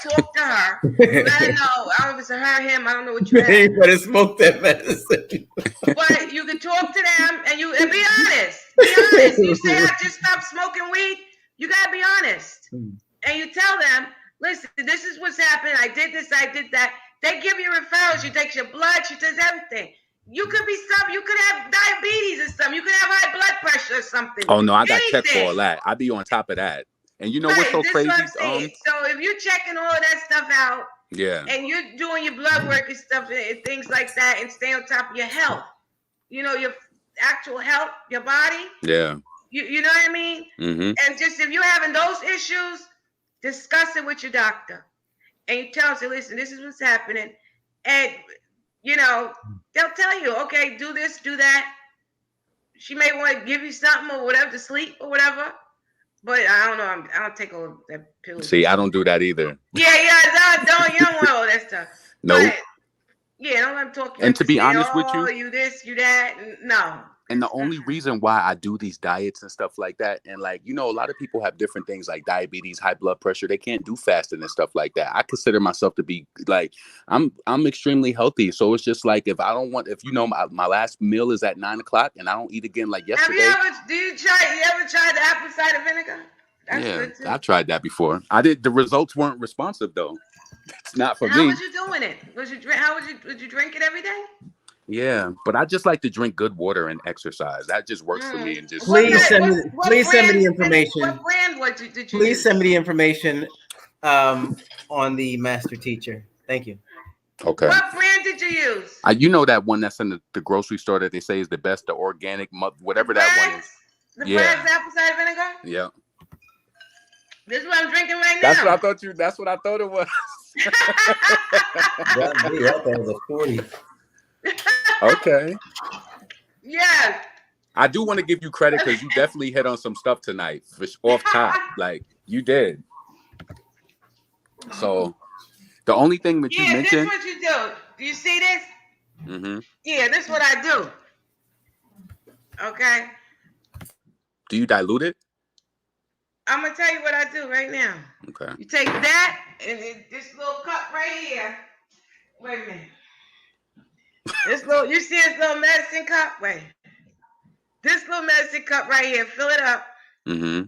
Speaker 2: Talk to her. Let her know. I don't know if it's a her, him. I don't know what you have.
Speaker 1: You better smoke that medicine.
Speaker 2: But you can talk to them and be honest. Be honest. You say, I just stopped smoking weed. You got to be honest. And you tell them, listen, this is what's happening. I did this. I did that. They give you referrals. She takes your blood. She does everything. You could be you could have diabetes or something. You could have high blood pressure or something.
Speaker 3: Oh no, I got checked for all that. I be on top of that. And you know what's so crazy?
Speaker 2: So if you're checking all of that stuff out,
Speaker 3: yeah,
Speaker 2: and you're doing your blood work and stuff and things like that, and stay on top of your health, you know, your actual health, your body.
Speaker 3: Yeah.
Speaker 2: You know what I mean? Mm-hmm. And just if you're having those issues, discuss it with your doctor, and you tell them, listen, this is what's happening, and you know, they'll tell you, okay, do this, do that. She may want to give you something or whatever to sleep or whatever. But I don't know. I don't take all that pills.
Speaker 3: See, I don't do that either.
Speaker 2: Yeah, you don't want all that stuff.
Speaker 3: Nope.
Speaker 2: But yeah, don't let them talk you.
Speaker 3: And to be
Speaker 2: say,
Speaker 3: honest with you,
Speaker 2: you this, you that. No.
Speaker 3: and the only reason why I do these diets and stuff like that, and like, you know, a lot of people have different things like diabetes, high blood pressure. They can't do fasting and stuff like that. I consider myself to be like, I'm extremely healthy. So it's just like, if you know, my last meal is at 9 o'clock and I don't eat again like yesterday.
Speaker 2: You ever tried the apple cider vinegar? That's good too.
Speaker 3: I tried that before. The results weren't responsive though. It's not for me.
Speaker 2: How was you doing it? Would you drink it every day?
Speaker 3: Yeah, but I just like to drink good water and exercise. That just works for me. And just
Speaker 1: please send me the information.
Speaker 2: What brand did you
Speaker 1: please
Speaker 2: use?
Speaker 1: Send me the information on the master teacher. Thank you.
Speaker 3: Okay.
Speaker 2: What brand did you use?
Speaker 3: You know that one that's in the grocery store that they say is the best, the organic, whatever that one is.
Speaker 2: The Bragg's apple cider vinegar?
Speaker 3: Yeah.
Speaker 2: This is what I'm drinking right now.
Speaker 3: That's what I thought it was.
Speaker 1: That was a 40.
Speaker 3: Okay.
Speaker 2: Yeah.
Speaker 3: I do want to give you credit because you definitely hit on some stuff tonight, off top. Like, you did. So, the only thing that you mentioned.
Speaker 2: This is what you do. Do you see this?
Speaker 3: Mm-hmm.
Speaker 2: Yeah, this is what I do. Okay.
Speaker 3: Do you dilute it?
Speaker 2: I'm going to tell you what I do right now.
Speaker 3: Okay.
Speaker 2: You take that and this little cup right here. Wait a minute. You see this little medicine cup? Wait. This little medicine cup right here, fill it up.
Speaker 3: Mm-hmm.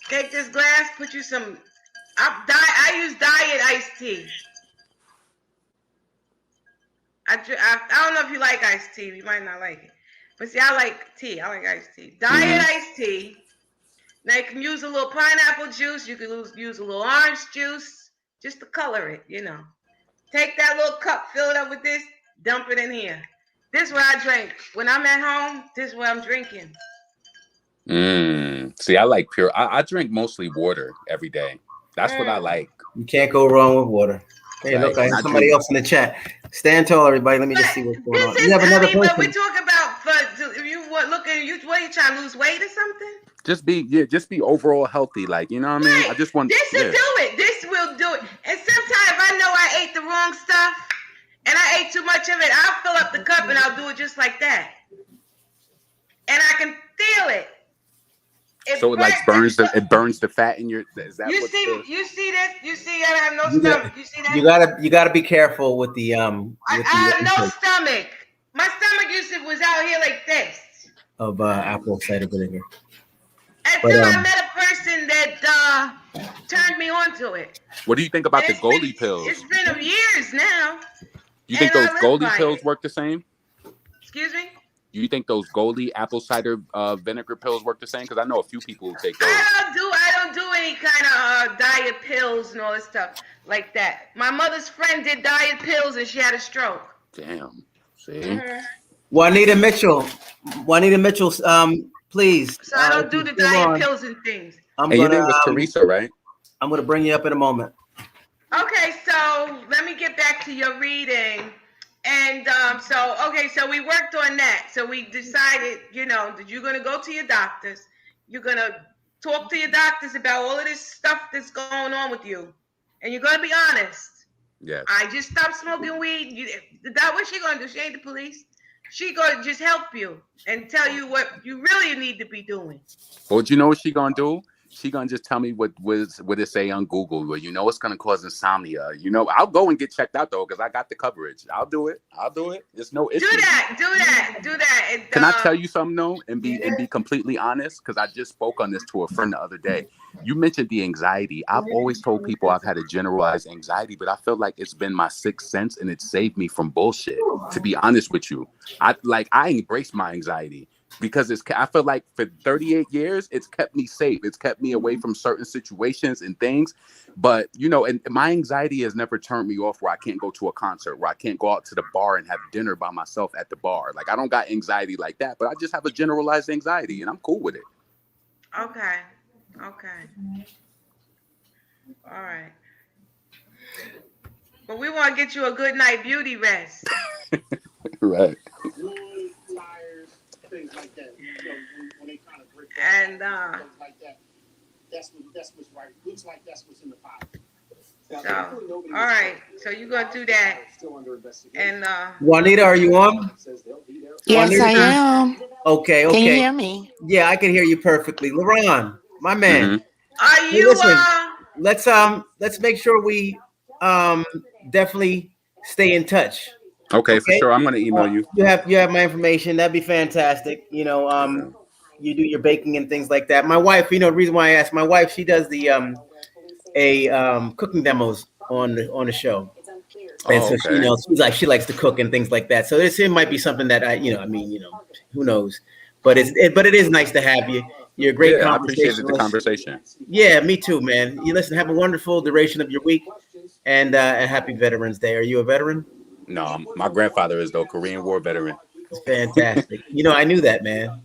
Speaker 2: Take this glass, put you some, I use diet iced tea. I don't know if you like iced tea. You might not like it. But see, I like tea. I like iced tea. Diet iced tea. Now you can use a little pineapple juice. You can use a little orange juice just to color it, you know. Take that little cup, fill it up with this, dump it in here. This is what I drink. When I'm at home, this is what I'm drinking.
Speaker 3: See, I like pure. I drink mostly water every day. That's what I like.
Speaker 1: You can't go wrong with water. Hey,
Speaker 3: right.
Speaker 1: Look, I have somebody else in the chat. Stand tall, everybody. Let me just see what's going on. You have another person.
Speaker 2: But we talk about, what are you trying to lose weight or something?
Speaker 3: Just be overall healthy. Like, you know what I mean?
Speaker 2: Right.
Speaker 3: I just want
Speaker 2: this will do it. This will do it. And sometimes if I know I ate the wrong stuff and I ate too much of it, I'll fill up the cup and I'll do it just like that. And I can feel it.
Speaker 3: So it like burns the fat in your. Is that
Speaker 2: you see this? You see I have no stomach. You see that?
Speaker 1: You gotta be careful with the
Speaker 2: I have no stomach. My stomach used to was out here like this.
Speaker 1: Of apple cider vinegar.
Speaker 2: Until I met a person that turned me on to it.
Speaker 3: What do you think about the Goldie pills?
Speaker 2: It's been years now.
Speaker 3: You think those Goldie pills work the same?
Speaker 2: Excuse me?
Speaker 3: Do you think those Goldie apple cider vinegar pills work the same? Because I know a few people who take those.
Speaker 2: I don't do any kind of diet pills and all this stuff like that. My mother's friend did diet pills and she had a stroke.
Speaker 3: Damn. See?
Speaker 2: Mm-hmm.
Speaker 1: Juanita Mitchell, please.
Speaker 2: So I don't do the diet pills and things.
Speaker 3: Your name was Theresa, right?
Speaker 1: I'm going to bring you up in a moment.
Speaker 2: Okay, so let me get back to your reading. And so we worked on that. So we decided, that you're going to go to your doctors. You're going to talk to your doctors about all of this stuff that's going on with you. And you're going to be honest.
Speaker 3: Yes.
Speaker 2: I just stopped smoking weed. What's she going to do? She ain't the police. She going to just help you and tell you what you really need to be doing.
Speaker 3: Well, you know what she going to do? She going to just tell me what it say on Google. Well, it's going to cause insomnia. I'll go and get checked out, though, because I got the coverage. I'll do it. It's no issue.
Speaker 2: Do that.
Speaker 3: Can I tell you something, though, and be completely honest? Because I just spoke on this to a friend the other day. You mentioned the anxiety. I've always told people I've had a generalized anxiety, but I feel like it's been my sixth sense, and it saved me from bullshit, to be honest with you. I embrace my anxiety. Because I feel like for 38 years, it's kept me safe. It's kept me away from certain situations and things. But, and my anxiety has never turned me off where I can't go to a concert, where I can't go out to the bar and have dinner by myself at the bar. Like, I don't got anxiety like that, but I just have a generalized anxiety and I'm cool with it.
Speaker 2: Okay. All right. But we want to get you a good night beauty rest.
Speaker 3: Right.
Speaker 4: Things like that. When they kind of break
Speaker 2: and
Speaker 4: things like that.
Speaker 2: So, all right. So you're gonna do that. And
Speaker 1: Juanita, are you on?
Speaker 4: Yes, I
Speaker 1: Juanita?
Speaker 4: am.
Speaker 1: Okay,
Speaker 4: Can you
Speaker 1: okay.
Speaker 4: hear me?
Speaker 1: Yeah, I can hear you perfectly. LaRon, my man.
Speaker 3: Mm-hmm.
Speaker 2: are
Speaker 1: Hey,
Speaker 2: you
Speaker 1: listen, let's make sure we um definitely stay in touch.
Speaker 3: Okay, for
Speaker 1: Okay.
Speaker 3: sure. I'm gonna email you.
Speaker 1: You have my information. That'd be fantastic.
Speaker 3: Okay.
Speaker 1: You do your baking and things like that. My wife, the reason why I asked, my wife, she does the cooking demos on the show. And
Speaker 3: Oh,
Speaker 1: so
Speaker 3: okay.
Speaker 1: she likes to cook and things like that. So it might be something that who knows? But it is nice to have you. You're a great
Speaker 3: Yeah, I appreciated the
Speaker 1: conversationalist.
Speaker 3: conversation.
Speaker 1: Yeah, me too, man. You listen, have a wonderful duration of your week, and happy Veterans Day. Are you a veteran?
Speaker 3: No, my grandfather is though Korean War veteran.
Speaker 1: It's fantastic. I knew that, man.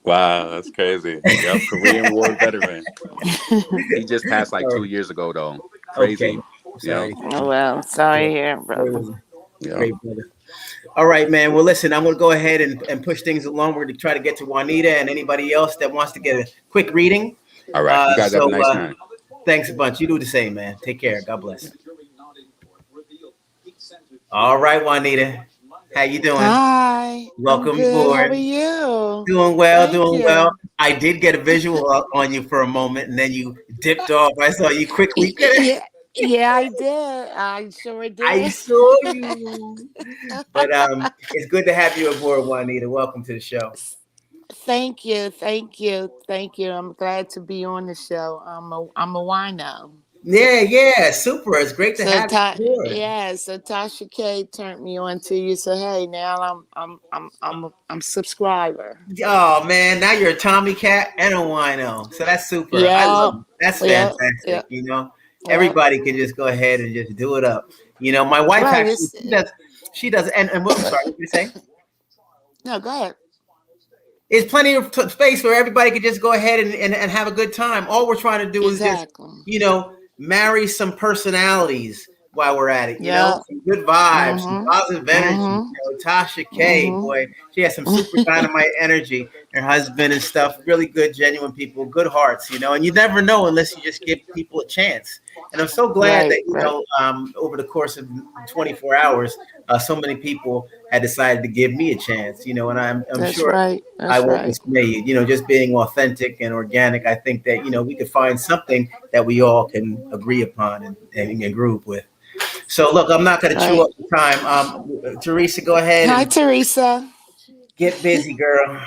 Speaker 3: Wow, that's crazy. Yep, Korean War veteran. He just passed like
Speaker 1: All
Speaker 3: 2 years ago though.
Speaker 1: Okay.
Speaker 3: Crazy. Yep.
Speaker 1: Sorry.
Speaker 4: Oh, well, sorry
Speaker 1: Yeah.
Speaker 4: to hear,
Speaker 1: It
Speaker 4: brother.
Speaker 1: was a
Speaker 3: Yep.
Speaker 1: great brother. All right, man. Well, listen, I'm going to go ahead and push things along. We're going to try to get to Juanita and anybody else that wants to get a quick reading.
Speaker 3: All right. You guys have a nice night.
Speaker 1: Thanks a bunch. You do the same, man. Take care. God bless. All right, Juanita. How you doing?
Speaker 4: Hi.
Speaker 1: Welcome
Speaker 4: I'm good. How
Speaker 1: aboard.
Speaker 4: are you?
Speaker 1: Doing well,
Speaker 4: Thank
Speaker 1: doing
Speaker 4: you.
Speaker 1: well. I did get a visual on you for a moment, and then you dipped off. I saw you quickly.
Speaker 4: Yeah, I did. I sure
Speaker 1: I
Speaker 4: did.
Speaker 1: saw you. But it's good to have you aboard, Juanita. Welcome to the show.
Speaker 4: Thank you. Thank you. Thank you. I'm glad to be on the show. I'm a wino.
Speaker 1: Yeah, super. It's great to
Speaker 4: So
Speaker 1: have you aboard.
Speaker 4: so Tasha K turned me on to you. So hey, now I'm a subscriber.
Speaker 1: Oh man, now you're a Tommy Cat and a wino. So that's super. I
Speaker 4: Yeah,
Speaker 1: love it. That's
Speaker 4: yeah,
Speaker 1: fantastic.
Speaker 4: yeah.
Speaker 1: Everybody can just go ahead and just do it up. My wife
Speaker 4: Right.
Speaker 1: actually she does and what I'm sorry, what did you say?
Speaker 4: No, go ahead.
Speaker 1: There's plenty of space where everybody can just go ahead and have a good time. All we're trying to do is just, marry some personalities while we're at it.
Speaker 4: Yeah.
Speaker 1: Some good vibes, some
Speaker 4: Mm-hmm.
Speaker 1: positive energy.
Speaker 4: Mm-hmm.
Speaker 1: Tasha K, boy, she has some super dynamite energy. Her husband and stuff, really good, genuine people, good hearts. And you never know unless you just give people a chance. And I'm so glad that over the course of 24 hours, so many people had decided to give me a chance. And I'm
Speaker 4: That's
Speaker 1: sure
Speaker 4: right.
Speaker 1: I
Speaker 4: That's
Speaker 1: won't
Speaker 4: right.
Speaker 1: dismay you. Just being authentic and organic. I think that we could find something that we all can agree upon and group with. So look, I'm not going to chew up the time. Theresa, go ahead
Speaker 4: Hi,
Speaker 1: and
Speaker 4: Theresa.
Speaker 1: get busy, girl.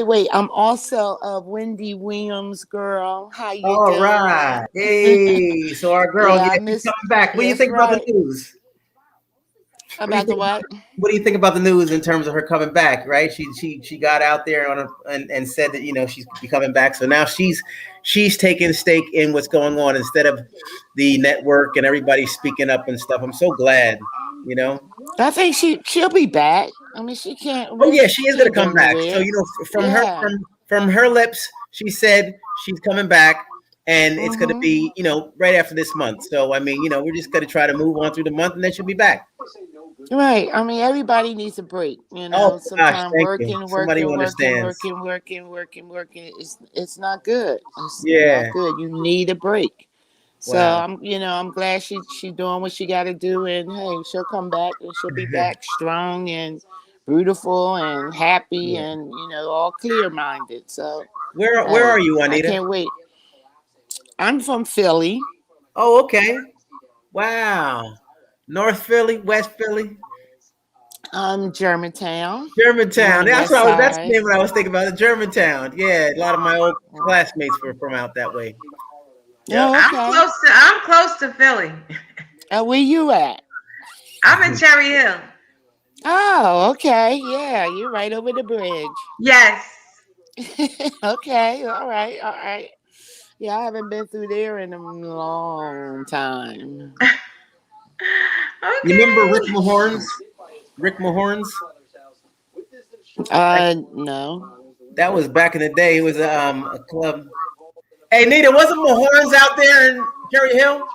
Speaker 4: Wait. I'm also a Wendy Williams girl. How you
Speaker 1: All
Speaker 4: doing?
Speaker 1: right. Hey, so our girl,
Speaker 4: Yeah, I
Speaker 1: she's
Speaker 4: miss.
Speaker 1: coming back. What do you
Speaker 4: That's
Speaker 1: think about the
Speaker 4: right.
Speaker 1: news? What do you
Speaker 4: About the
Speaker 1: think?
Speaker 4: what?
Speaker 1: What do you think about the news in terms of her coming back? Right? She got out there and said that she's coming back. So now she's taking stake in what's going on instead of the network and everybody speaking up and stuff. I'm so glad.
Speaker 4: I think she'll be back. I mean, she can't.
Speaker 1: Oh yeah,
Speaker 4: She
Speaker 1: she is going to
Speaker 4: can't
Speaker 1: come
Speaker 4: go
Speaker 1: back. So
Speaker 4: nowhere.
Speaker 1: from her
Speaker 4: Yeah.
Speaker 1: from her lips, she said she's coming back, and it's going to
Speaker 4: Mm-hmm.
Speaker 1: be right after this month. So I mean, we're just going to try to move on through the month, and then she'll be back.
Speaker 4: Right. I mean, everybody needs a break.
Speaker 1: Oh gosh,
Speaker 4: Sometimes
Speaker 1: thank you. Somebody who understands.
Speaker 4: It's not good. It's
Speaker 1: Yeah.
Speaker 4: not good. You need a break. So
Speaker 1: Wow.
Speaker 4: I'm glad she doing what she got to do, and hey, she'll come back and she'll be back strong and beautiful and happy
Speaker 1: Yeah.
Speaker 4: and all clear minded. So
Speaker 1: Where
Speaker 4: hey,
Speaker 1: are you,
Speaker 4: I
Speaker 1: Juanita?
Speaker 4: can't wait. I'm from Philly.
Speaker 1: Oh, okay. Wow. North Philly, West Philly,
Speaker 4: Germantown. I'm on
Speaker 1: Germantown.
Speaker 4: the west
Speaker 1: That's the
Speaker 4: side.
Speaker 1: name what I was thinking about. Germantown. Yeah, a lot of my old classmates were from out that way. Yep.
Speaker 4: Oh, okay.
Speaker 2: I'm close to Philly.
Speaker 4: Where you at?
Speaker 2: I'm in Cherry Hill.
Speaker 4: Oh, okay. Yeah, you're right over the bridge.
Speaker 2: Yes.
Speaker 4: Okay. All right. All right. Yeah, I haven't been through there in a long time.
Speaker 1: You remember
Speaker 2: Okay.
Speaker 1: Rick Mahorns? Rick Mahorns?
Speaker 4: No.
Speaker 1: That was back in the day. It was a club. Hey, Nita, wasn't Mahorns out there in Cherry Hill?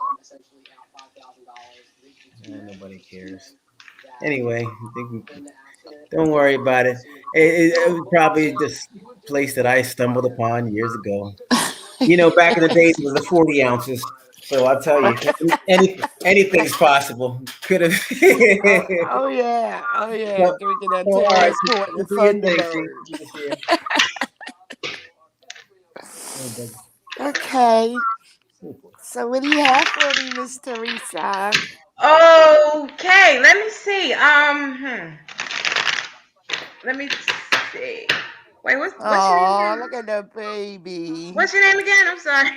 Speaker 1: Nobody cares. Anyway, I think Don't worry about it. It was probably this place that I stumbled upon years ago. Back in the days it was the 40 ounces. So I'll tell you, anything's possible. Could have.
Speaker 4: Oh yeah,
Speaker 1: So,
Speaker 4: drinking that
Speaker 1: all right,
Speaker 4: transport
Speaker 1: so
Speaker 4: and
Speaker 1: do your thing, see.
Speaker 4: Thunderbird.
Speaker 1: Good to see you. Oh, buddy.
Speaker 4: Okay, so what do you have for me, Miss Theresa?
Speaker 2: Okay, let me see. Let me see. Wait, what's your name
Speaker 4: Oh,
Speaker 2: again?
Speaker 4: look at the baby,
Speaker 2: What's your name again? I'm sorry.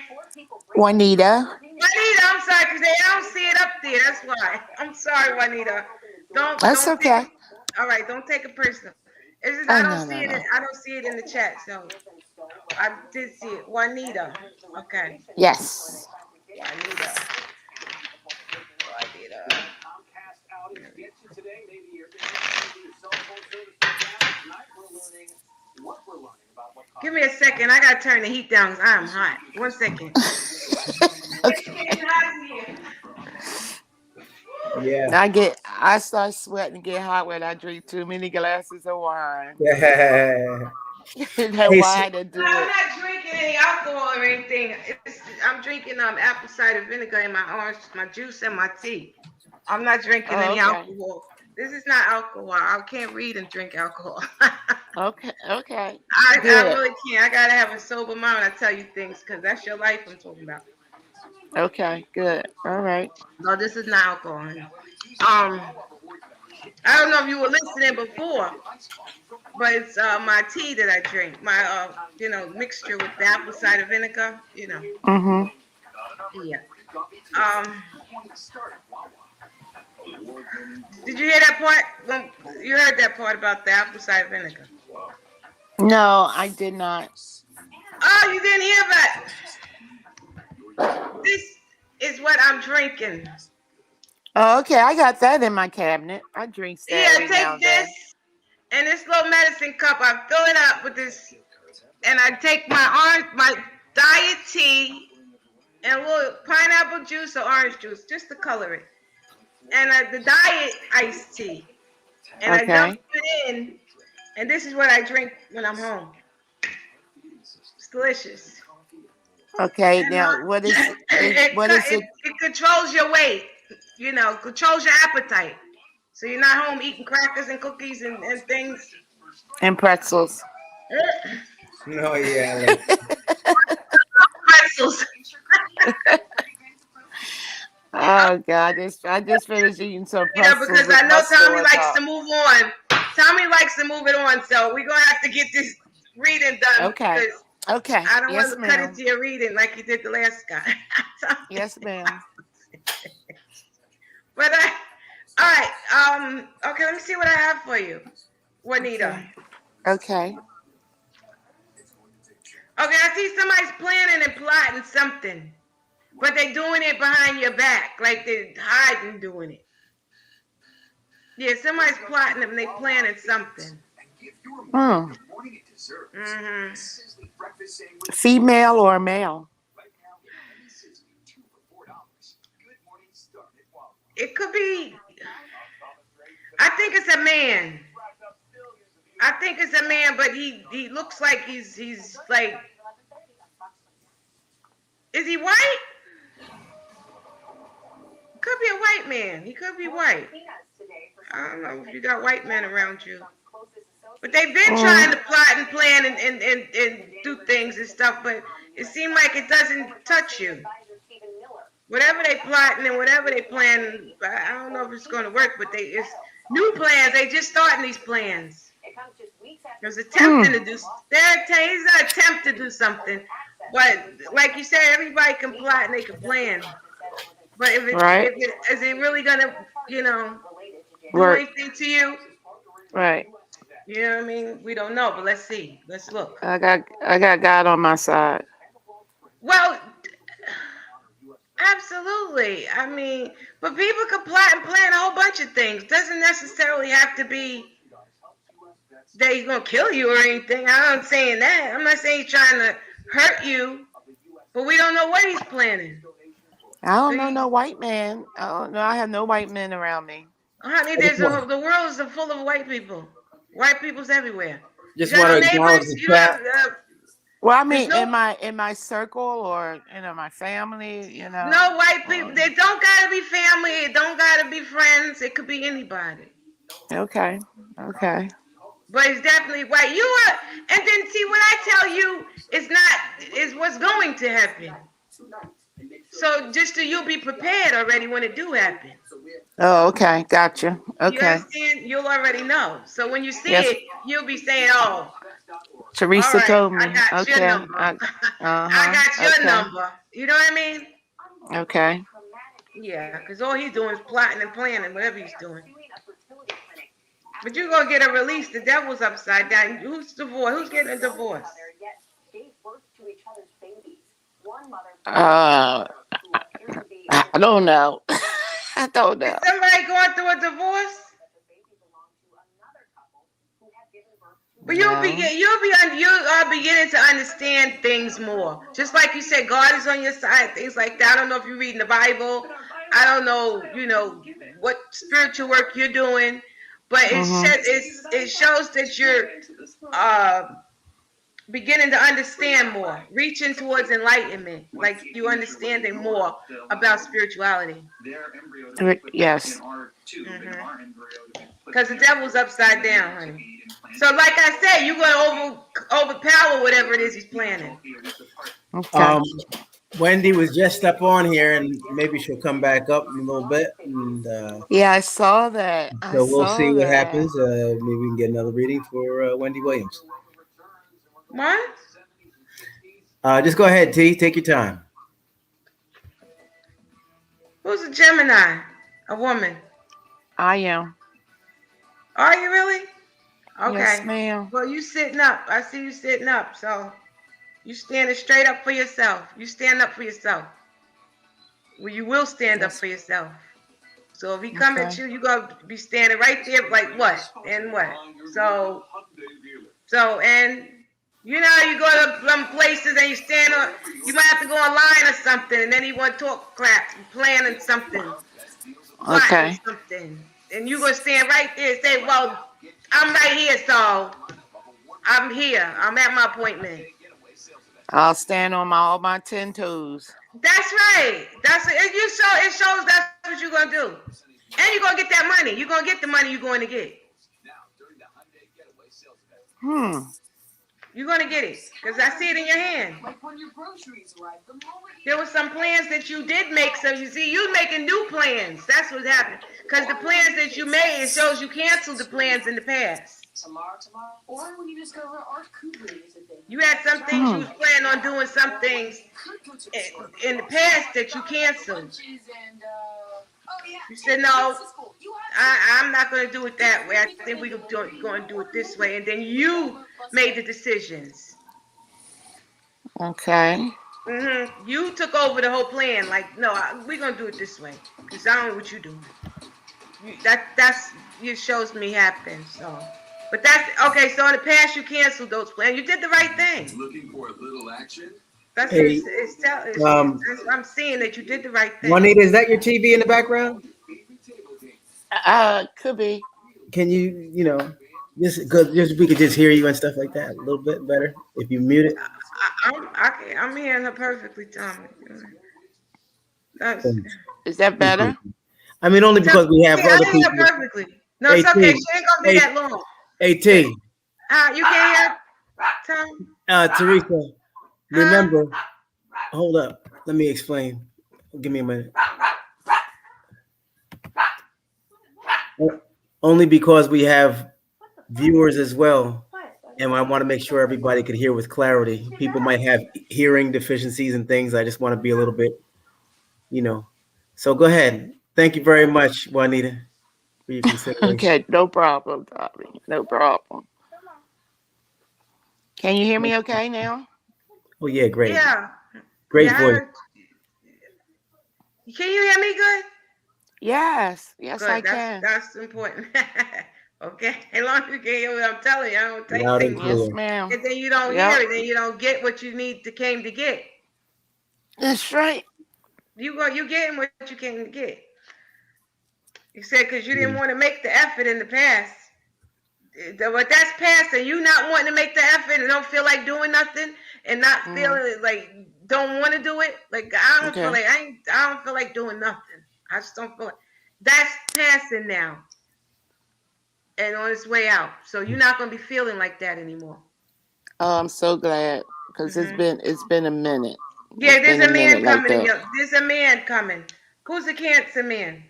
Speaker 4: Juanita.
Speaker 2: Juanita, I'm sorry, because I don't see it up there. That's why. I'm sorry, Juanita.
Speaker 4: That's
Speaker 2: Don't take
Speaker 4: okay.
Speaker 2: it. All right, don't take it personal. It's just
Speaker 4: Oh no, no, no.
Speaker 2: I don't see it in the chat. So I did see it. Juanita. Okay.
Speaker 4: Yes.
Speaker 2: Juanita. Juanita. Give me a second. I gotta turn the heat down because I'm hot. 1 second.
Speaker 4: Okay.
Speaker 1: Yeah.
Speaker 4: I start sweating and get hot when I drink too many glasses of wine.
Speaker 1: Yeah.
Speaker 4: That
Speaker 1: Hey,
Speaker 4: wine to do
Speaker 2: I'm
Speaker 4: it.
Speaker 2: not drinking any alcohol or anything. I'm drinking apple cider vinegar in my orange, my juice, and my tea. I'm not drinking
Speaker 4: Oh,
Speaker 2: any
Speaker 4: okay.
Speaker 2: alcohol. This is not alcohol. I can't read and drink alcohol.
Speaker 4: Okay.
Speaker 2: I
Speaker 4: Good.
Speaker 2: really can't. I gotta have a sober mind when I tell you things because that's your life I'm talking about.
Speaker 4: Okay, good. All right.
Speaker 2: No, this is not alcohol. Honey. I don't know if you were listening before, but it's my tea that I drink. My mixture with the apple cider vinegar.
Speaker 4: Mm-hmm.
Speaker 2: Yeah. Um. Did you hear that part? Well, you heard that part about the apple cider vinegar.
Speaker 4: No, I did not.
Speaker 2: Oh, you didn't hear that? This is what I'm drinking.
Speaker 4: Oh, okay, I got that in my cabinet. I drink that
Speaker 2: Yeah,
Speaker 4: every now
Speaker 2: take
Speaker 4: and then.
Speaker 2: this and this little medicine cup. I fill it up with this, and I take my diet tea and a little pineapple juice or orange juice just to color it, and the diet iced tea, and I dump
Speaker 4: Okay.
Speaker 2: it in, and this is what I drink when I'm home. It's delicious.
Speaker 4: Okay.
Speaker 2: And
Speaker 4: Now, what is it?
Speaker 2: it controls your weight, controls your appetite. So you're not home eating crackers and cookies and things.
Speaker 4: And pretzels.
Speaker 1: no, yeah, like
Speaker 2: Pretzels.
Speaker 4: Oh God, I just finished eating some
Speaker 2: Yeah,
Speaker 4: pretzels
Speaker 2: because
Speaker 4: with
Speaker 2: I know
Speaker 4: mustard
Speaker 2: Tommy
Speaker 4: on
Speaker 2: likes to
Speaker 4: top.
Speaker 2: move on. Tommy likes to move it on, so we're gonna have to get this reading done
Speaker 4: Okay.
Speaker 2: because
Speaker 4: Okay.
Speaker 2: I don't want
Speaker 4: Yes,
Speaker 2: to cut
Speaker 4: ma'am.
Speaker 2: into your reading like you did the last guy.
Speaker 4: Yes, ma'am.
Speaker 2: But all right. Okay, let me see what I have for you, Juanita.
Speaker 4: Okay. Okay.
Speaker 2: Okay, I see somebody's planning and plotting something, but they doing it behind your back, like they're hiding doing it. Yeah, somebody's plotting and they planning something.
Speaker 4: Hmm.
Speaker 2: Hmm.
Speaker 4: Female or male?
Speaker 2: It could be. I think it's a man. I think it's a man, but he looks like he's like. Is he white? Could be a white man. He could be white. I don't know if you got white men around you. But they've been trying
Speaker 4: Mm.
Speaker 2: to plot and plan and do things and stuff, but it seemed like it doesn't touch you. Whatever they plotting and whatever they plan, I don't know if it's going to work, but it's new plans. They just starting these plans. There's attempting to do. He's an attempt to do something, but like you said, everybody can plot and they can plan. But
Speaker 4: Right.
Speaker 2: is it really gonna do
Speaker 4: Work.
Speaker 2: anything to you?
Speaker 4: Right.
Speaker 2: You know what I mean? We don't know, but let's see. Let's look.
Speaker 4: I got God on my side.
Speaker 2: Well, absolutely. I mean, but people can plot and plan a whole bunch of things. Doesn't necessarily have to be that he's gonna kill you or anything. I'm not saying that. I'm not saying he's trying to hurt you, but we don't know what he's planning.
Speaker 4: I don't know no white man. I don't know. I have no white men around me.
Speaker 2: Honey,
Speaker 1: I just want
Speaker 2: the world is full of white people. White people's everywhere.
Speaker 1: Just
Speaker 2: You got
Speaker 1: want
Speaker 2: no
Speaker 1: to acknowledge
Speaker 2: neighbors.
Speaker 1: the
Speaker 2: You
Speaker 1: chat.
Speaker 2: have
Speaker 4: Well, I
Speaker 2: there's
Speaker 4: mean,
Speaker 2: no
Speaker 4: in my circle or my family,
Speaker 2: no white people. They don't gotta be family. It don't gotta be friends. It could be anybody.
Speaker 4: Okay. Okay.
Speaker 2: But it's definitely white. You are, and then see what I tell you is what's going to happen. So just so you'll be prepared already when it do happen.
Speaker 4: Oh, okay. Gotcha.
Speaker 2: You
Speaker 4: Okay.
Speaker 2: understand? You'll already know. So when you see
Speaker 4: Yes.
Speaker 2: it, you'll be saying, "Oh, all
Speaker 4: Teresa
Speaker 2: right,
Speaker 4: told
Speaker 2: I
Speaker 4: me.
Speaker 2: got your
Speaker 4: Okay.
Speaker 2: number. I
Speaker 4: Uh-huh.
Speaker 2: got your
Speaker 4: Okay.
Speaker 2: number." You know what I mean?
Speaker 4: Okay.
Speaker 2: Yeah, because all he's doing is plotting and planning, whatever he's doing. But you're gonna get a release. The devil's upside down. Who's divorced? Who's getting a divorce?
Speaker 4: I don't know. I don't
Speaker 2: Is
Speaker 4: know.
Speaker 2: somebody going through a divorce? But you are beginning to understand things more. Just like you said, God is on your side, things like that. I don't know if you're reading the Bible. I don't know, what spiritual work you're doing, but it shows that you're uh, beginning to understand more, reaching towards enlightenment, like you understanding more about spirituality.
Speaker 4: Yes.
Speaker 2: Because the devil's upside down, honey. So, like I said, you're going to overpower whatever it is he's planning.
Speaker 4: Okay.
Speaker 1: Wendy was just up on here, and maybe she'll come back up in a little bit. And
Speaker 4: Yeah, I saw that.
Speaker 1: so we'll see what happens. Maybe we can get another reading for Wendy Williams.
Speaker 2: What?
Speaker 1: Just go ahead, T. Take your time.
Speaker 2: Who's a Gemini? A woman.
Speaker 4: I am.
Speaker 2: Are you really? Okay.
Speaker 4: Yes, ma'am.
Speaker 2: Well, you sitting up. I see you sitting up. So you standing straight up for yourself. You stand up for yourself. Well, you will stand up for yourself. So if he come at you, you're going to be standing right there like what? And what? So, and you go to some places and you stand on, you might have to go online or something, and then he want to talk crap, planning something, plotting something. And you going to stand right there and say, well, I'm right here, so I'm here. I'm at my appointment.
Speaker 4: I'll stand on all my 10 toes.
Speaker 2: That's right. It shows that's what you're going to do. And you're going to get that money. You're going to get the money you're going to get. You're going to get it because I see it in your hand. There were some plans that you did make. So you see, you're making new plans. That's what happened. Because the plans that you made, it shows you canceled the plans in the past. Or when you discover art you had some things you was planning on doing, some things in the past that you canceled. You said, no, I'm not going to do it that way. I think we're going to do it this way. And then you made the decisions.
Speaker 4: Okay.
Speaker 2: You took over the whole plan. Like, no, we're going to do it this way. Because I don't know what you're doing. It shows me happen. So, but that's, okay, so in the past you canceled those plans. You did the right thing. Looking for a little action? That's I'm seeing that you did the right thing.
Speaker 1: Juanita, is that your TV in the background?
Speaker 4: Could be.
Speaker 1: Can you, just we could just hear you and stuff like that a little bit better if you mute it.
Speaker 2: I'm hearing her perfectly, Tommy.
Speaker 4: Is that better?
Speaker 1: I mean, only because we have other people.
Speaker 2: Her perfectly. No, it's okay. She ain't gonna be that long.
Speaker 1: AT.
Speaker 2: You can't hear, Tom?
Speaker 1: Theresa, remember. Hold up. Let me explain. Give me a minute. Only because we have viewers as well, and I want to make sure everybody could hear with clarity. People might have hearing deficiencies and things. I just want to be a little bit, So go ahead. Thank you very much, Juanita, for your consideration.
Speaker 4: Okay, no problem, Tommy. No problem. Can you hear me okay now?
Speaker 1: Oh yeah, great.
Speaker 2: Yeah.
Speaker 1: Great voice.
Speaker 2: Can you hear me good?
Speaker 4: Yes,
Speaker 2: good.
Speaker 4: I can.
Speaker 2: That's important. Okay, as long as you can hear what I'm telling you, I don't take things.
Speaker 4: Yes, ma'am.
Speaker 2: And then you don't hear it, then you don't get what you came to get.
Speaker 4: That's right.
Speaker 2: You getting what you came to get. You said because you didn't want to make the effort in the past. But that's past, and you not wanting to make the effort and don't feel like doing nothing and not feeling like don't want to do it. Like I don't feel like I don't feel like doing nothing. I just don't feel like that's passing now and on its way out. So you're not gonna be feeling like that anymore.
Speaker 4: Oh, I'm so glad because it's been a minute.
Speaker 2: Yeah, there's a man coming. There's a man coming. Who's the Cancer man?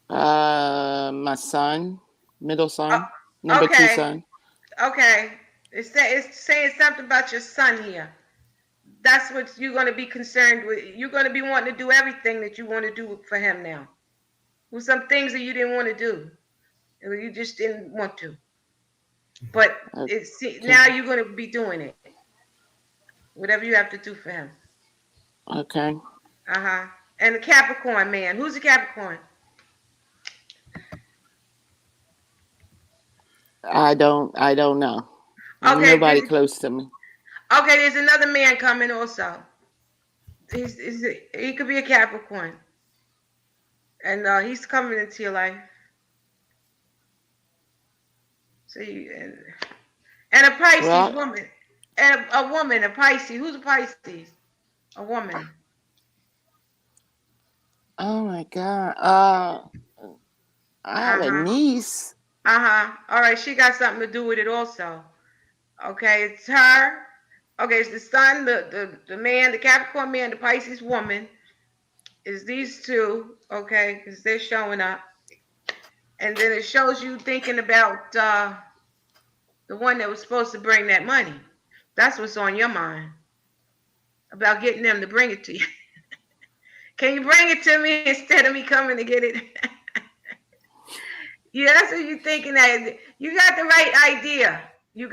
Speaker 4: My son, middle son, number 2 son.
Speaker 2: Okay. It's saying something about your son here. That's what you're going to be concerned with. You're going to be wanting to do everything that you want to do for him now. With some things that you didn't want to do. You just didn't want to. But now you're going to be doing it. Whatever you have to do for him.
Speaker 4: Okay.
Speaker 2: Uh-huh. And the Capricorn man. Who's the Capricorn?
Speaker 4: I don't know. Okay, nobody close to me.
Speaker 2: Okay, there's another man coming also. He could be a Capricorn. And he's coming into your life. See, and a Pisces woman. And a woman, a Pisces. Who's a Pisces? A woman.
Speaker 4: Oh my God. I have a niece.
Speaker 2: All right, she got something to do with it also. Okay, it's her. Okay, it's the sun, the man, the Capricorn man, the Pisces woman. Is these two, okay, because they're showing up. And then it shows you thinking about the one that was supposed to bring that money. That's what's on your mind. About getting them to bring it to you. Can you bring it to me instead of me coming to get it? Yeah, that's what you're thinking. That you got the right idea. You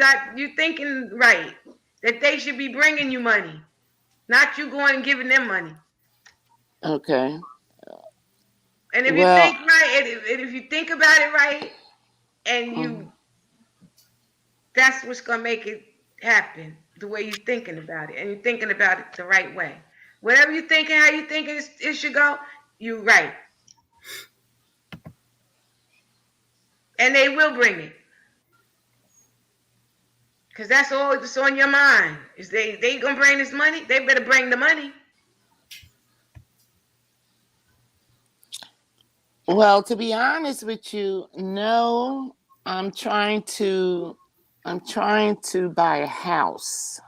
Speaker 2: thinking right. That they should be bringing you money. Not you going and giving them money.
Speaker 4: Okay.
Speaker 2: And if you think right, and if you think about it right, and that's what's gonna make it happen. The way you're thinking about it, and you're thinking about it the right way. Whatever you're thinking, how you think it should go, you're right. And they will bring it. Because that's all that's on your mind. Is they gonna bring this money? They better bring the money.
Speaker 4: Well, to be honest with you, no. I'm trying to buy a house.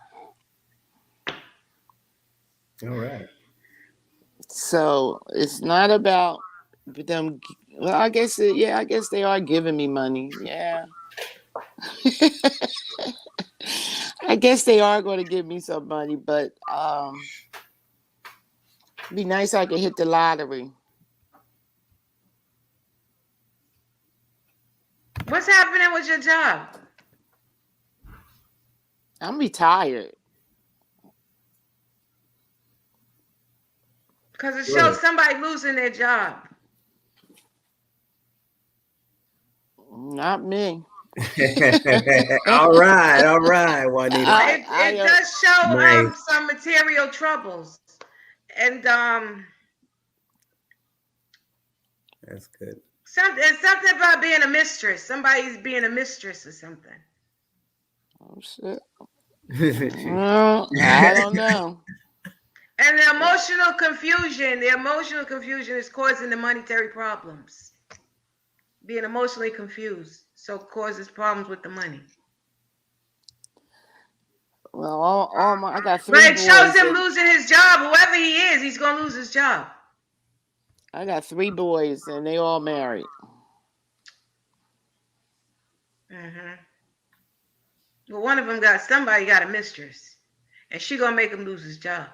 Speaker 1: All right.
Speaker 4: So it's not about them. Well, I guess they are giving me money. Yeah. I guess they are going to give me some money, but it'd be nice if I could hit the lottery.
Speaker 2: What's happening with your job?
Speaker 4: I'm retired.
Speaker 2: Because it shows somebody losing their job.
Speaker 4: Not me.
Speaker 1: all right, Juanita.
Speaker 2: It does show some material troubles. And
Speaker 1: that's good.
Speaker 2: Something about being a mistress. Somebody's being a mistress or something.
Speaker 4: Oh shit. Well, I don't know.
Speaker 2: And the emotional confusion is causing the monetary problems. Being emotionally confused, so causes problems with the money.
Speaker 4: Well, I got 3 boys.
Speaker 2: But it shows him losing his job. Whoever he is, he's gonna lose his job.
Speaker 4: I got 3 boys, and they all married.
Speaker 2: Well, one of them somebody got a mistress, and she gonna make him lose his job.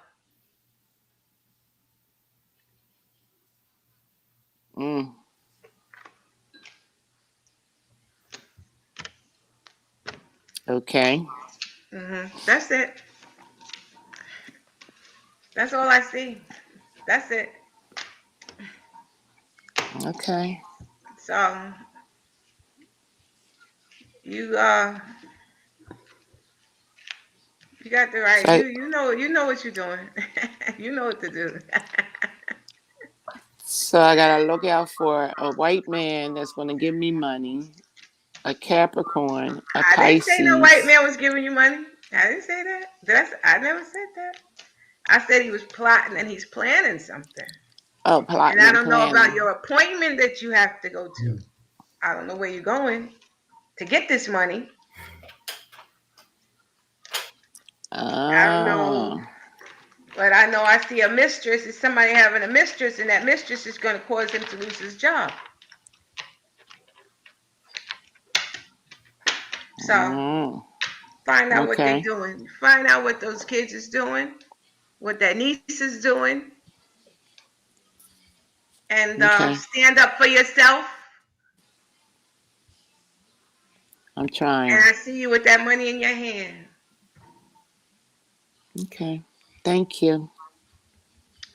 Speaker 4: Okay.
Speaker 2: That's it. That's all I see. That's it.
Speaker 4: Okay.
Speaker 2: So you got the right. You know what you're doing. You know what to do.
Speaker 4: So I gotta look out for a white man that's gonna give me money, a Capricorn, a
Speaker 2: I didn't say no white
Speaker 4: Pisces.
Speaker 2: man was giving you money. I didn't say that. I never said that. I said he was plotting and he's planning something.
Speaker 4: Oh,
Speaker 2: And
Speaker 4: plotting
Speaker 2: I
Speaker 4: and
Speaker 2: don't know about
Speaker 4: planning.
Speaker 2: your appointment that you have to go to. I don't know where you're going to get this money. I don't know.
Speaker 4: Oh,
Speaker 2: But I know I see a mistress. Is somebody having a mistress, and that mistress is going to cause him to lose his job. So find out what they're
Speaker 4: okay.
Speaker 2: doing. Find out what those kids is doing, what that niece is doing, and
Speaker 4: Okay.
Speaker 2: stand up for yourself.
Speaker 4: I'm trying.
Speaker 2: And I see you with that money in your hand.
Speaker 4: Okay. Thank you.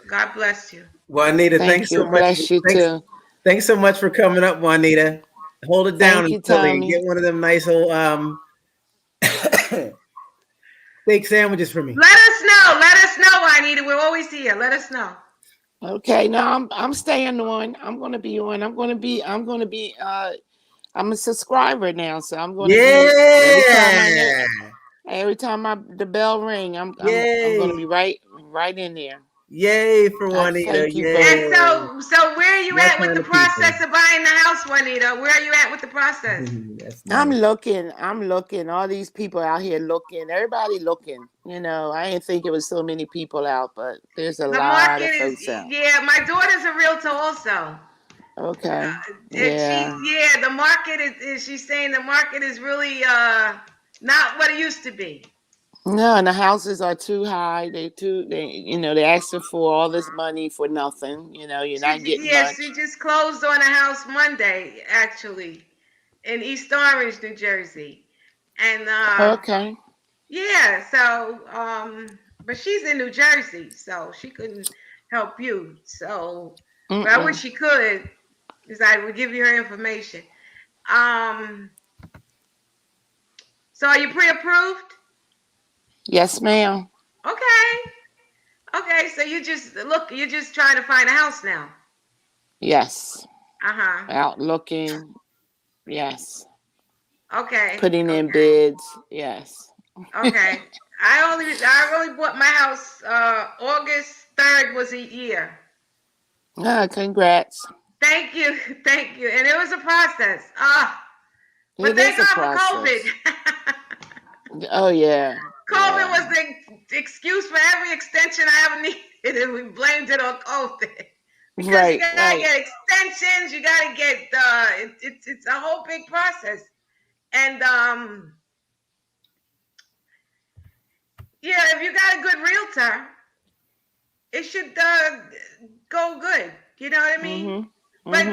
Speaker 2: God bless you.
Speaker 1: Juanita,
Speaker 4: Thank
Speaker 1: thanks
Speaker 4: you.
Speaker 1: so much.
Speaker 4: Bless you too.
Speaker 1: Thanks so much for coming up, Juanita. Hold it down
Speaker 4: Thank
Speaker 1: in
Speaker 4: you,
Speaker 1: Philly and
Speaker 4: Tommy.
Speaker 1: get one of them nice old steak sandwiches for me.
Speaker 2: Let us know. Let us know, Juanita. We're always here. Let us know.
Speaker 4: Okay, now I'm staying on. I'm gonna be on. I'm a subscriber now, so I'm gonna be every time the bell ring, I'm gonna be right in there.
Speaker 1: Yay for
Speaker 4: I
Speaker 1: Juanita.
Speaker 4: thank you
Speaker 1: Yay.
Speaker 2: And so where are you
Speaker 1: My
Speaker 2: at with
Speaker 1: kind
Speaker 2: the
Speaker 1: of people.
Speaker 2: process of buying the house, Juanita? Where are you at with the process?
Speaker 1: That's
Speaker 4: I'm
Speaker 1: nice.
Speaker 4: looking. All these people out here looking. Everybody looking. You know, I didn't think it was so many people out, but there's a
Speaker 2: The
Speaker 4: lot
Speaker 2: market
Speaker 4: of
Speaker 2: is,
Speaker 4: folks out.
Speaker 2: yeah, my daughter's a realtor also.
Speaker 4: Okay.
Speaker 2: And the market is she's saying the market is really not what it used to be.
Speaker 4: No, and the houses are too high. They're asking for all this money for nothing. You know, you're not getting
Speaker 2: She
Speaker 4: much.
Speaker 2: just closed on a house Monday, actually, in East Orange, New Jersey. And
Speaker 4: Okay.
Speaker 2: yeah, so but she's in New Jersey, so she couldn't help you. So but I wish she could, because I would give you her information. So are you pre-approved?
Speaker 4: Yes, ma'am.
Speaker 2: Okay, so you're just trying to find a house now.
Speaker 4: Yes.
Speaker 2: Uh-huh.
Speaker 4: Out looking. Yes.
Speaker 2: Okay.
Speaker 4: Putting in bids. Yes.
Speaker 2: Okay. I only bought my house August 3rd was a year.
Speaker 4: Congrats.
Speaker 2: Thank you. Thank you. And it was a process. But
Speaker 4: It
Speaker 2: thank
Speaker 4: is a
Speaker 2: God for
Speaker 4: process.
Speaker 2: COVID.
Speaker 4: Oh yeah.
Speaker 2: COVID was the excuse for every extension I ever needed, and we blamed it on COVID. Because you gotta get extensions, you gotta get it's a whole big process. And if you got a good realtor, it should go good. You know what I mean? But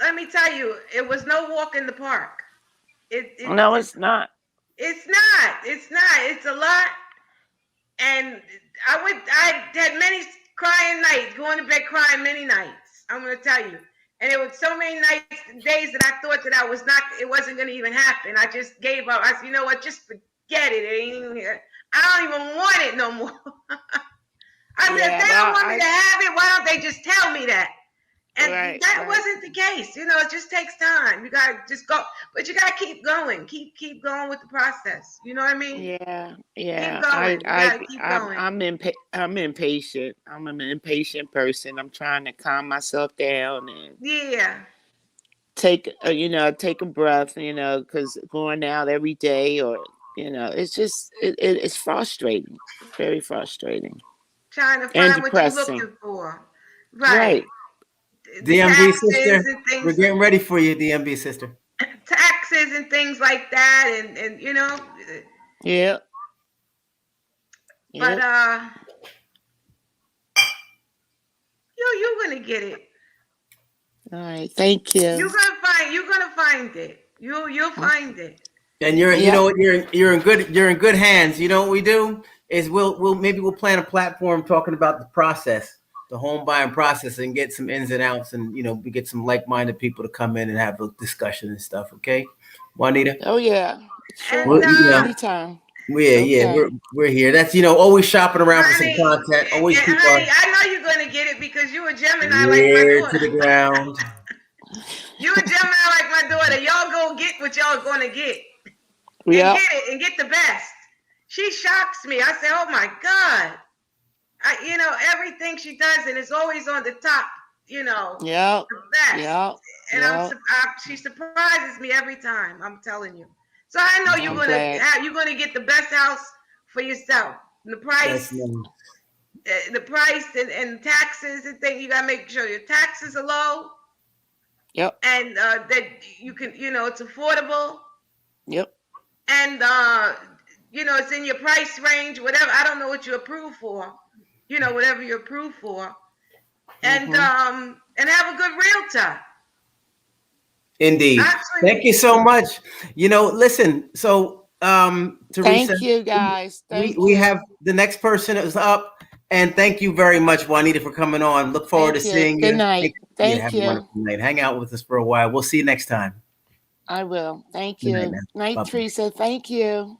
Speaker 2: let me tell you, it was no walk in the park.
Speaker 4: No, it's not.
Speaker 2: It's not. It's not. It's a lot. And I had many crying nights, going to bed crying many nights. I'm gonna tell you. And it was so many days that I thought that it wasn't gonna even happen. I just gave up. I said, you know what, just forget it. It ain't even here. I don't even want it no more. I said, if they don't want me to have it, why don't they just tell me that? And that wasn't the case. You know, it just takes time. You gotta just go, but you gotta keep going. Keep going with the process. You know what I mean?
Speaker 4: Yeah.
Speaker 2: Keep going. You gotta keep going.
Speaker 4: I'm impatient. I'm an impatient person. I'm trying to calm myself down and take a breath. Because going out every day it's just it's frustrating, very frustrating.
Speaker 2: Trying to
Speaker 4: And
Speaker 2: find what you're
Speaker 4: depressing.
Speaker 2: looking for.
Speaker 4: Right.
Speaker 1: DMV sister,
Speaker 2: and things,
Speaker 1: we're getting ready for you, DMV sister.
Speaker 2: Taxes and things like that, and you know.
Speaker 4: Yeah.
Speaker 2: But you're gonna get it.
Speaker 4: All right. Thank you.
Speaker 2: You're gonna find it. You'll find it.
Speaker 1: And you're in good hands. You know what we do is we'll plan a platform talking about the process, the home buying process, and get some ins and outs, and we get some like-minded people to come in and have a discussion and stuff. Okay, Juanita.
Speaker 4: Oh yeah, sure.
Speaker 2: And,
Speaker 4: Anytime.
Speaker 1: We're here. That's always shopping around for some content. Always keep
Speaker 2: honey, I know you're gonna get it because you a Gemini like my daughter.
Speaker 1: To the ground.
Speaker 2: You a Gemini like my daughter. Y'all go get what y'all gonna get. And get it and get the best. She shocks me. I say, oh my God. Everything she does, and it's always on the top, the best. And she surprises me every time, I'm telling you. So I know you're gonna get the best house for yourself. The price, and taxes and things, you gotta make sure your taxes are low.
Speaker 4: Yep.
Speaker 2: And that you can, it's affordable.
Speaker 4: Yep.
Speaker 2: And it's in your price range, whatever. I don't know what you approve for. Whatever you approve for. And have a good realtor.
Speaker 1: Indeed. Actually, thank you so much. Listen, so Theresa,
Speaker 4: thank you guys.
Speaker 1: We have the next person is up, and thank you very much, Juanita, for coming on. Look forward to seeing you.
Speaker 4: Good night. Thank you.
Speaker 1: Have a wonderful night. Hang out with us for a while. We'll see you next time.
Speaker 4: I will. Thank you. Night, Theresa. Thank you.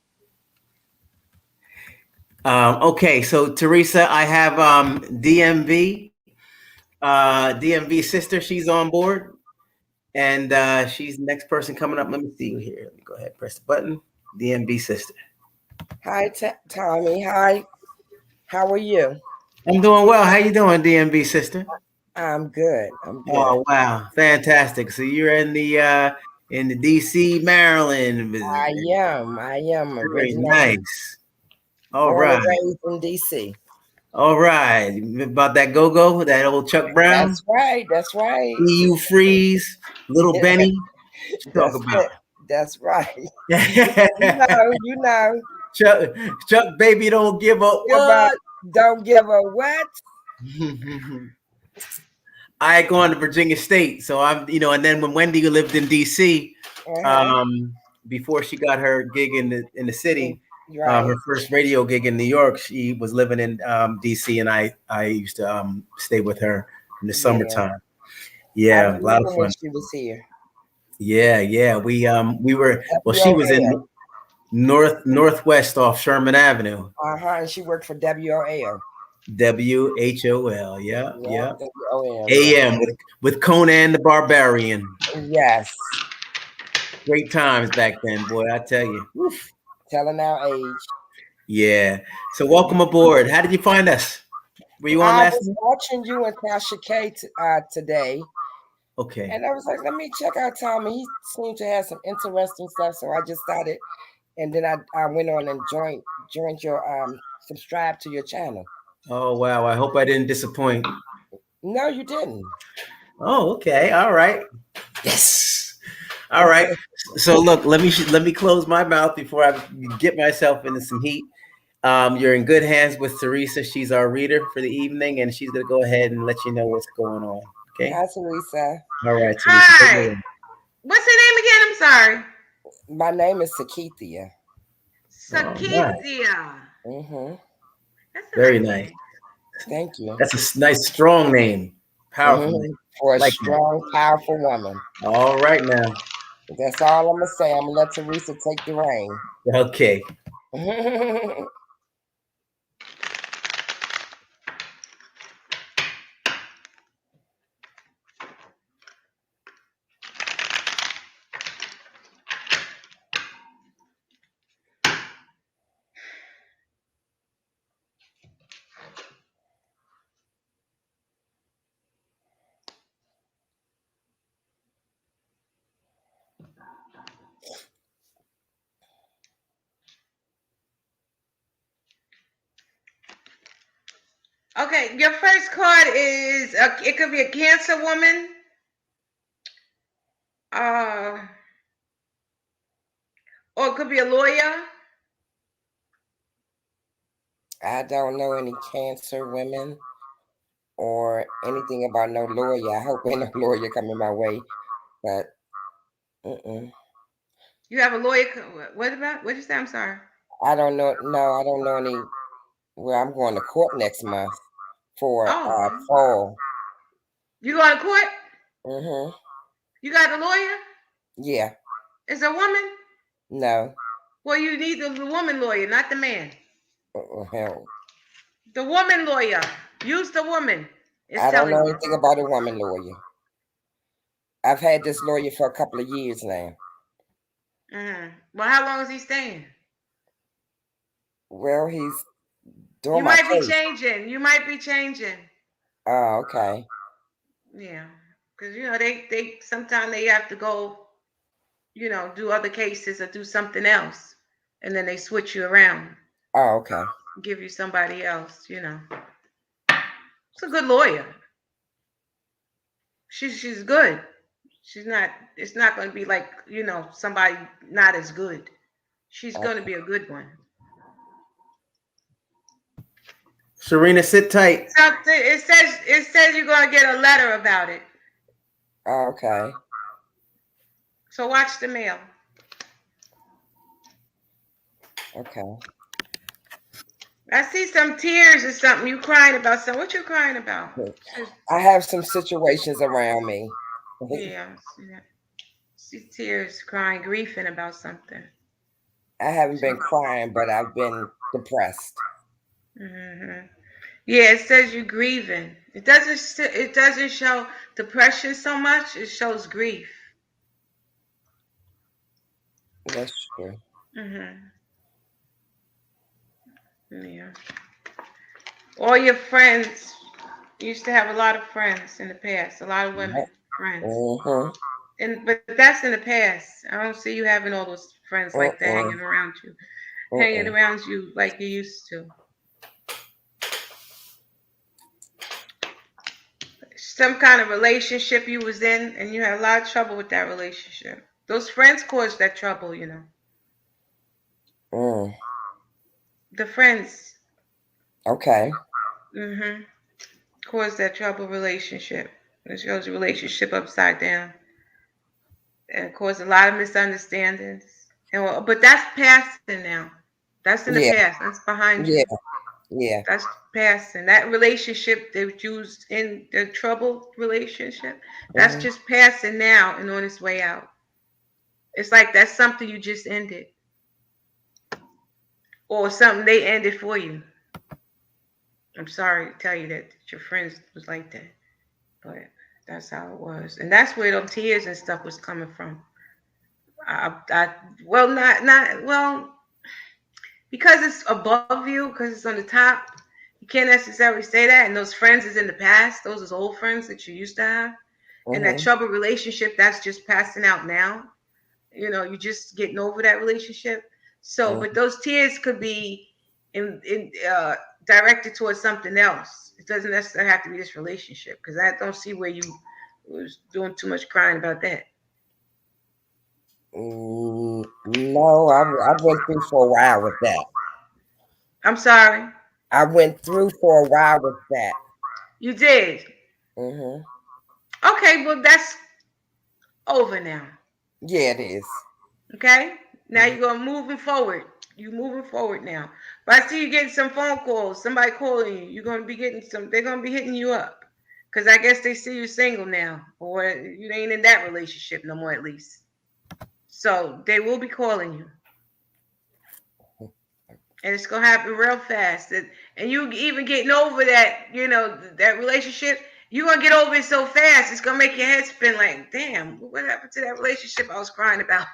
Speaker 1: Okay, so Theresa, I have DMV sister. She's on board. And she's the next person coming up. Let me see here. Let me go ahead, press the button. DMB sister.
Speaker 5: Hi, Tommy. Hi. How are you?
Speaker 1: I'm doing well. How you doing, DMB sister?
Speaker 5: I'm good.
Speaker 1: Oh wow, fantastic. So you're in the DC, Maryland.
Speaker 5: I am.
Speaker 1: Very nice. All
Speaker 5: born
Speaker 1: right.
Speaker 5: and raised in DC.
Speaker 1: All right. About that go-go, that old Chuck Brown.
Speaker 5: That's right.
Speaker 1: EU Freeze, Little Benny. What you talk about?
Speaker 5: That's right. you know.
Speaker 1: Chuck, baby, don't give a what?
Speaker 5: Don't give a what?
Speaker 1: I gone to Virginia State, so I'm, and then when Wendy lived in DC, before she got her gig in the city, her first radio gig in New York, she was living in DC, and I used to stay with her in the summertime. Yeah, a lot of fun.
Speaker 5: She was here.
Speaker 1: Yeah. We were she was in northwest off Sherman Avenue.
Speaker 5: And she worked for WOL.
Speaker 1: WHOL, yeah. WOL, AM with Conan the Barbarian.
Speaker 5: Yes.
Speaker 1: Great times back then, boy, I tell you. Oof.
Speaker 5: Telling our age.
Speaker 1: Yeah. So welcome aboard. How did you find us? Were you on last night? I was
Speaker 5: watching you and Tasha K today.
Speaker 1: Okay.
Speaker 5: And I was like, let me check out Tommy. He seemed to have some interesting stuff. So I just started. And then I went on and joined your subscribe to your channel.
Speaker 1: Oh wow! I hope I didn't disappoint.
Speaker 5: No, you didn't.
Speaker 1: Oh, okay. All right. Yes. All right. So look, let me close my mouth before I get myself into some heat. You're in good hands with Theresa. She's our reader for the evening, and she's gonna go ahead and let you know what's going on. Okay.
Speaker 5: Hi, Theresa.
Speaker 1: All right, Theresa.
Speaker 2: Hi. What's your name again? I'm sorry.
Speaker 5: My name is Sakithia.
Speaker 2: Sakithia.
Speaker 5: Mm-hmm.
Speaker 2: That's
Speaker 1: very nice.
Speaker 5: Thank you.
Speaker 1: That's a nice, strong name. Powerful name.
Speaker 5: For a strong, powerful woman.
Speaker 1: All right now.
Speaker 5: That's all I'm gonna say. I'm gonna let Theresa take the reign.
Speaker 1: Okay.
Speaker 2: Okay, your first card is it could be a Cancer woman. Or it could be a lawyer.
Speaker 5: I don't know any Cancer women or anything about no lawyer. I hope ain't no lawyer coming my way, but
Speaker 2: You have a lawyer. What about? What'd you say? I'm sorry.
Speaker 5: I don't know. No, I don't know any. Well, I'm going to court next month for fall.
Speaker 2: You going to court?
Speaker 5: Mm-hmm.
Speaker 2: You got a lawyer?
Speaker 5: Yeah.
Speaker 2: Is a woman?
Speaker 5: No.
Speaker 2: Well, you need the woman lawyer, not the man.
Speaker 5: Hell.
Speaker 2: The woman lawyer. Use the woman.
Speaker 5: I don't know anything about a woman lawyer. I've had this lawyer for a couple of years now.
Speaker 2: Well, how long is he staying?
Speaker 5: Well, he's doing
Speaker 2: You might be changing. You might be changing.
Speaker 5: Oh, okay.
Speaker 2: Yeah, because they sometimes they have to go, do other cases or do something else, and then they switch you around.
Speaker 5: Oh, okay.
Speaker 2: Give you somebody else. It's a good lawyer. She's good. She's not. It's not going to be like somebody not as good. She's going to be a good one.
Speaker 1: Serena, sit tight.
Speaker 2: It says you're going to get a letter about it.
Speaker 5: Okay.
Speaker 2: So watch the mail.
Speaker 5: Okay.
Speaker 2: I see some tears or something. You crying about something. What you crying about?
Speaker 5: I have some situations around me.
Speaker 2: Yeah. See tears, crying, grieving about something.
Speaker 5: I haven't been crying, but I've been depressed.
Speaker 2: Mm-hmm. Yeah, it says you're grieving. It doesn't show depression so much. It shows grief.
Speaker 5: That's true.
Speaker 2: Yeah. All your friends, you used to have a lot of friends in the past, a lot of women friends. But that's in the past. I don't see you having all those friends like that hanging around you like you used to. Some kind of relationship you was in, and you had a lot of trouble with that relationship. Those friends caused that trouble, The friends.
Speaker 5: Okay.
Speaker 2: Caused that trouble relationship. It shows your relationship upside down. And caused a lot of misunderstandings. But that's passing now. That's in the past. That's behind you.
Speaker 5: Yeah.
Speaker 2: That's passing. That relationship that used in the troubled relationship, that's just passing now and on its way out. It's like that's something you just ended. Or something they ended for you. I'm sorry to tell you that your friends was like that. But that's how it was. And that's where the tears and stuff was coming from. Because it's above you, because it's on the top, you can't necessarily say that. And those friends is in the past. Those is old friends that you used to have. And that troubled relationship, that's just passing out now. You're just getting over that relationship. So, but those tears could be directed towards something else. It doesn't necessarily have to be this relationship, because I don't see where you was doing too much crying about that.
Speaker 5: No, I went through for a while with that.
Speaker 2: I'm sorry?
Speaker 5: I went through for a while with that.
Speaker 2: You did? Okay, well, that's over now.
Speaker 5: Yeah, it is.
Speaker 2: Okay? Now you're going moving forward. You're moving forward now. But I see you getting some phone calls, somebody calling you. You're going to be getting they're going to be hitting you up. Because I guess they see you single now. Or you ain't in that relationship no more, at least. So they will be calling you. And it's going to happen real fast. And you even getting over that, that relationship, you're going to get over it so fast, it's going to make your head spin like, damn, what happened to that relationship I was crying about?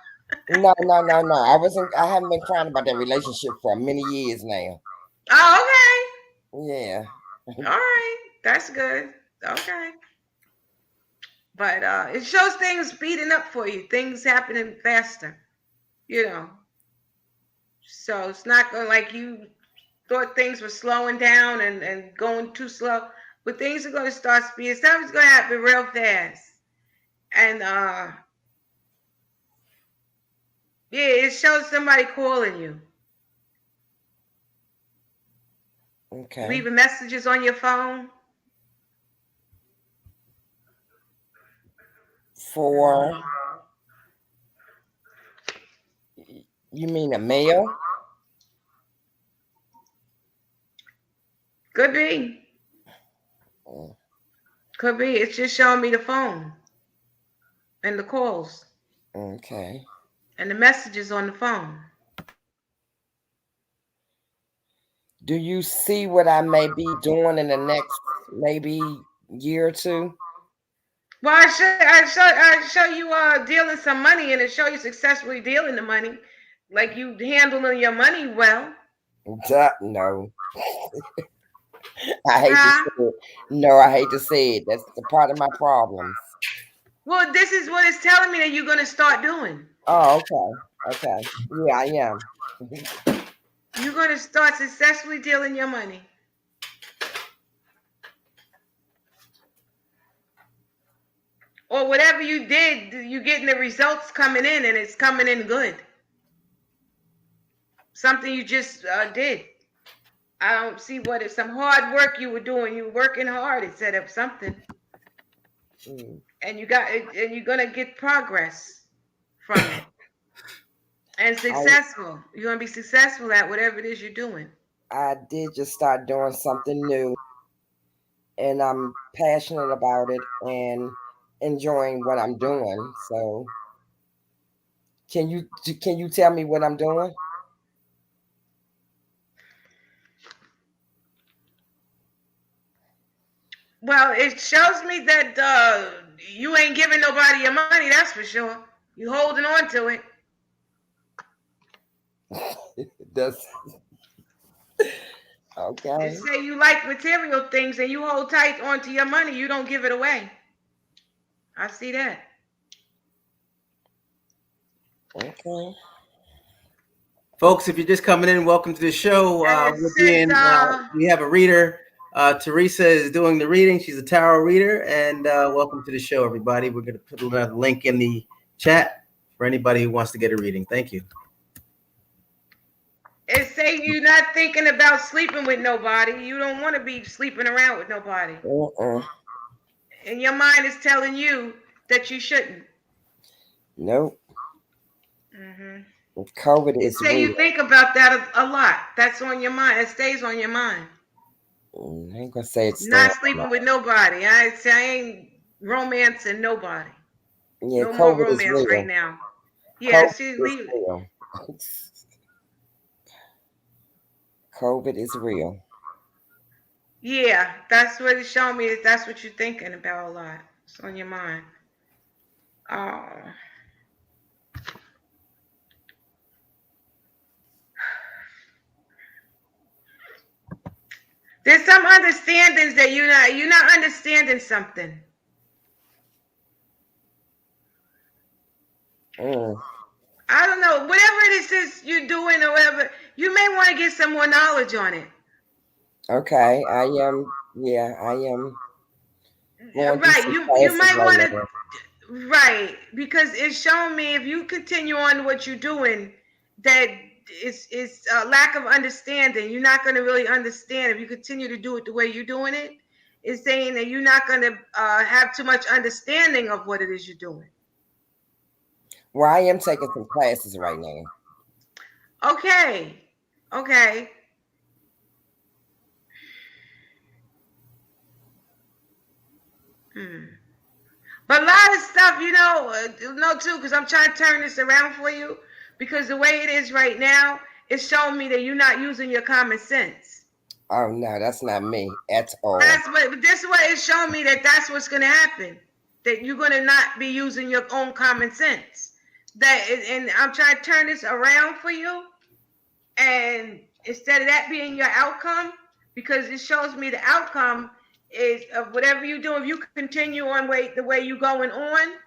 Speaker 5: No. I haven't been crying about that relationship for many years now.
Speaker 2: Oh,
Speaker 5: okay. Yeah.
Speaker 2: All right. That's good. Okay. But it shows things speeding up for you, things happening faster, So it's not going like you thought things were slowing down and going too slow, but things are going to start speeding. Something's going to happen real fast. And it shows somebody calling you.
Speaker 5: Okay.
Speaker 2: Leaving messages on your phone.
Speaker 5: For you mean a mail?
Speaker 2: Could be. Could be. It's just showing me the phone and the calls.
Speaker 5: Okay.
Speaker 2: And the messages on the phone.
Speaker 5: Do you see what I may be doing in the next maybe year or two?
Speaker 2: Well, I show you dealing some money, and it show you successfully dealing the money, like you handling your money well.
Speaker 5: No. I hate to say it. No, I hate to say it. That's the part of my problems.
Speaker 2: Well, this is what it's telling me that you're going to start doing.
Speaker 5: Oh, okay. Yeah, I am.
Speaker 2: You're going to start successfully dealing your money. Or whatever you did, you're getting the results coming in, and it's coming in good. Something you just did. I don't see what it's some hard work you were doing. You were working hard instead of something. And you're gonna get progress from it. And successful. You're gonna be successful at whatever it is you're doing.
Speaker 5: I did just start doing something new, and I'm passionate about it and enjoying what I'm doing. So can you tell me what I'm doing?
Speaker 2: Well, it shows me that you ain't giving nobody your money, that's for sure. You holding on to it.
Speaker 5: That's okay.
Speaker 2: You say you like material things and you hold tight onto your money, you don't give it away. I see that.
Speaker 5: Okay.
Speaker 1: Folks, if you're just coming in, welcome to the show. We have a reader. Theresa is doing the reading. She's a tarot reader. And welcome to the show, everybody. We're going to put a link in the chat for anybody who wants to get a reading. Thank you.
Speaker 2: It's saying you're not thinking about sleeping with nobody. You don't want to be sleeping around with nobody. And your mind is telling you that you shouldn't.
Speaker 5: Nope. COVID is real.
Speaker 2: You think about that a lot. That's on your mind. It stays on your mind.
Speaker 5: I ain't gonna say it's
Speaker 2: not sleeping with nobody. I ain't romancing nobody.
Speaker 5: Yeah,
Speaker 2: no
Speaker 5: COVID
Speaker 2: more romance
Speaker 5: is real.
Speaker 2: right now. Yeah, she's leaving.
Speaker 5: COVID is real.
Speaker 2: Yeah, that's what it's showing me. That's what you're thinking about a lot. It's on your mind. Oh. There's some understandings that you're not understanding something. I don't know. Whatever it is you're doing or whatever, you may want to get some more knowledge on it.
Speaker 5: Okay, I am. Yeah, I am.
Speaker 2: Right, you might want to. Right, because it's showing me if you continue on what you're doing, that it's a lack of understanding. You're not going to really understand if you continue to do it the way you're doing it. It's saying that you're not going to have too much understanding of what it is you're doing.
Speaker 5: Well, I am taking some classes right now.
Speaker 2: Okay. But a lot of stuff, too, because I'm trying to turn this around for you. Because the way it is right now, it's showing me that you're not using your common sense.
Speaker 5: Oh, no, that's not me at all.
Speaker 2: This is what it's showing me that's what's going to happen. That you're going to not be using your own common sense. And I'm trying to turn this around for you. And instead of that being your outcome, because it shows me the outcome is of whatever you do, if you continue on the way you're going on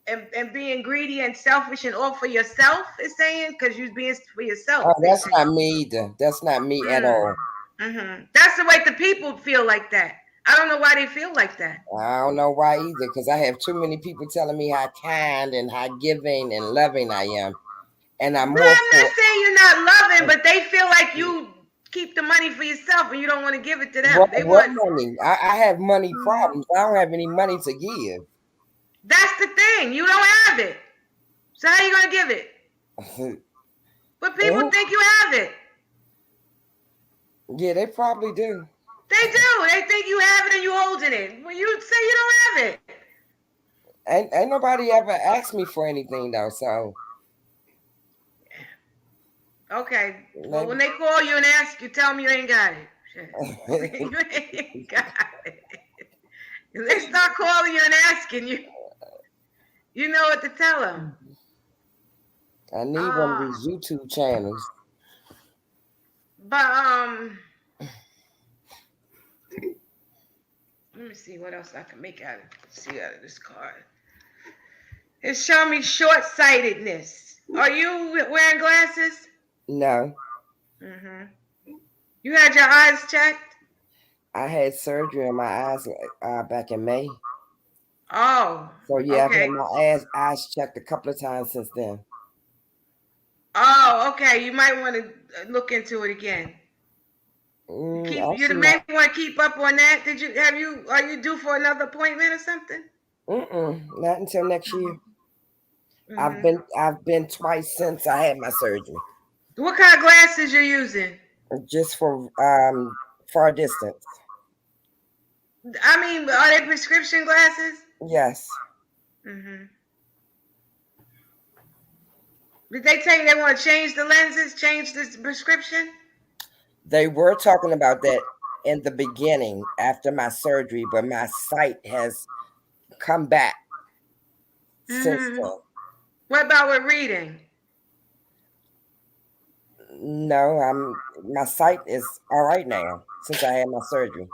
Speaker 2: and being greedy and selfish and all for yourself, is saying, because you're being for yourself.
Speaker 5: Oh, that's not me either. That's not me at all.
Speaker 2: That's the way the people feel like that. I don't know why they feel like that.
Speaker 5: I don't know why either, because I have too many people telling me how kind and how giving and loving I am. And I'm not
Speaker 2: saying you're not loving, but they feel like you keep the money for yourself and you don't want to give it to them.
Speaker 5: What money? I have money problems. I don't have any money to give.
Speaker 2: That's the thing. You don't have it. So how are you going to give it? But people think you have it.
Speaker 5: Yeah, they probably do.
Speaker 2: They do. They think you have it and you holding it. When you say you don't have
Speaker 5: it. Ain't nobody ever asked me for anything, though, so.
Speaker 2: Okay. Well, when they call you and ask you, tell them you ain't got it. You ain't got it. If they start calling you and asking you, you know what to tell them.
Speaker 5: I need one of these YouTube channels.
Speaker 2: But let me see what else I can make out of this card. It's showing me short-sightedness. Are you wearing glasses?
Speaker 5: No.
Speaker 2: You had your eyes checked?
Speaker 5: I had surgery on my eyes back in May.
Speaker 2: Oh.
Speaker 5: So yeah, okay. I've had my eyes checked a couple of times since then.
Speaker 2: Oh, okay. You might want to look into it again. You may want to keep up on that. Are you due for another appointment or something?
Speaker 5: Not until next year. I've been twice since I had my surgery.
Speaker 2: What kind of glasses you're using?
Speaker 5: Just for far distance.
Speaker 2: I mean, are they prescription glasses?
Speaker 5: Yes.
Speaker 2: Did they tell you they want to change the lenses, change this prescription?
Speaker 5: They were talking about that in the beginning after my surgery, but my sight has come back since then.
Speaker 2: What about with reading?
Speaker 5: No, my sight is all right now since I had my surgery.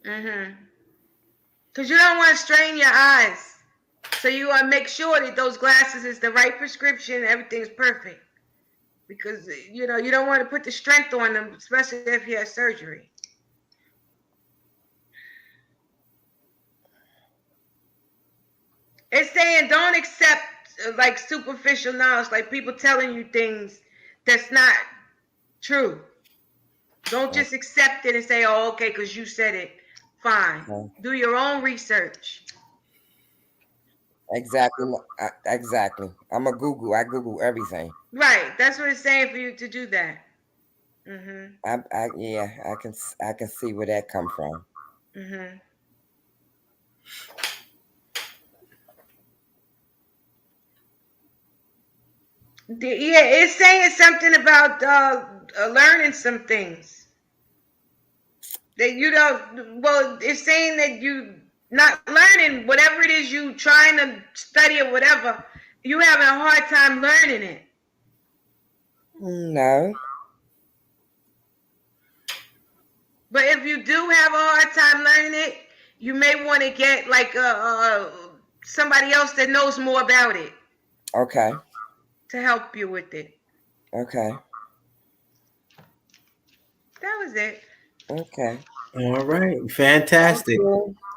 Speaker 2: Because you don't want to strain your eyes. So you want to make sure that those glasses is the right prescription, everything's perfect. Because, you don't want to put the strength on them, especially if you have surgery. It's saying don't accept like superficial knowledge, like people telling you things that's not true. Don't just accept it and say, oh, okay, because you said it. Fine. Do your own research.
Speaker 5: Exactly. I'm a Google. I Google everything.
Speaker 2: Right. That's what it's saying for you to do that.
Speaker 5: I can see where that come from.
Speaker 2: Yeah, it's saying something about learning some things that it's saying that you not learning whatever it is you trying to study or whatever, you having a hard time learning it.
Speaker 5: No.
Speaker 2: But if you do have a hard time learning it, you may want to get like somebody else that knows more about it.
Speaker 5: Okay.
Speaker 2: To help you with it.
Speaker 5: Okay.
Speaker 2: That was it.
Speaker 5: Okay.
Speaker 1: All right. Fantastic.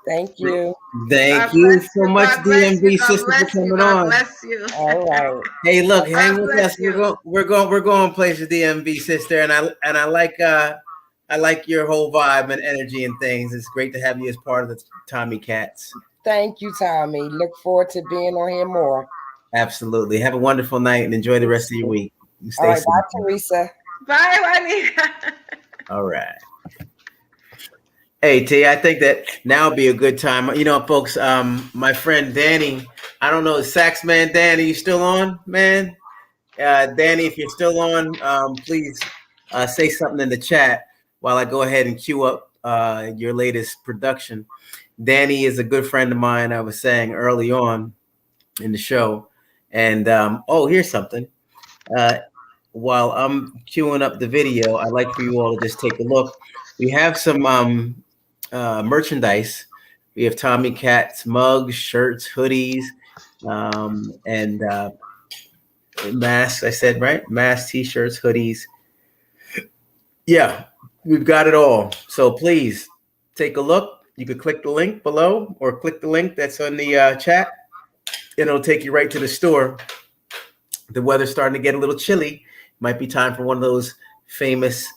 Speaker 5: Thank you.
Speaker 1: Thank you so much, DMV sister, for coming on.
Speaker 2: God bless you.
Speaker 5: All right.
Speaker 1: Hey, look, hang with us. We're going places, DMV sister, and I like your whole vibe and energy and things. It's great to have you as part of the Tommy Cats.
Speaker 5: Thank you, Tommy. Look forward to being on here more.
Speaker 1: Absolutely. Have a wonderful night and enjoy the rest of your week.
Speaker 5: All right, bye, Theresa.
Speaker 2: Bye, Juanita.
Speaker 1: All right. Hey, T, I think that now would be a good time. Folks, my friend Danny, I don't know, sax man Danny, you still on, man? Danny, if you're still on, please say something in the chat while I go ahead and cue up your latest production. Danny is a good friend of mine, I was saying early on in the show. And, here's something. While I'm queuing up the video, I'd like for you all to just take a look. We have some merchandise. We have Tommy Cat's mugs, shirts, hoodies, and masks. I said, right? Masks, t-shirts, hoodies. Yeah, we've got it all. So please take a look. You could click the link below or click the link that's on the chat. It'll take you right to the store. The weather's starting to get a little chilly. Might be time for one of those famous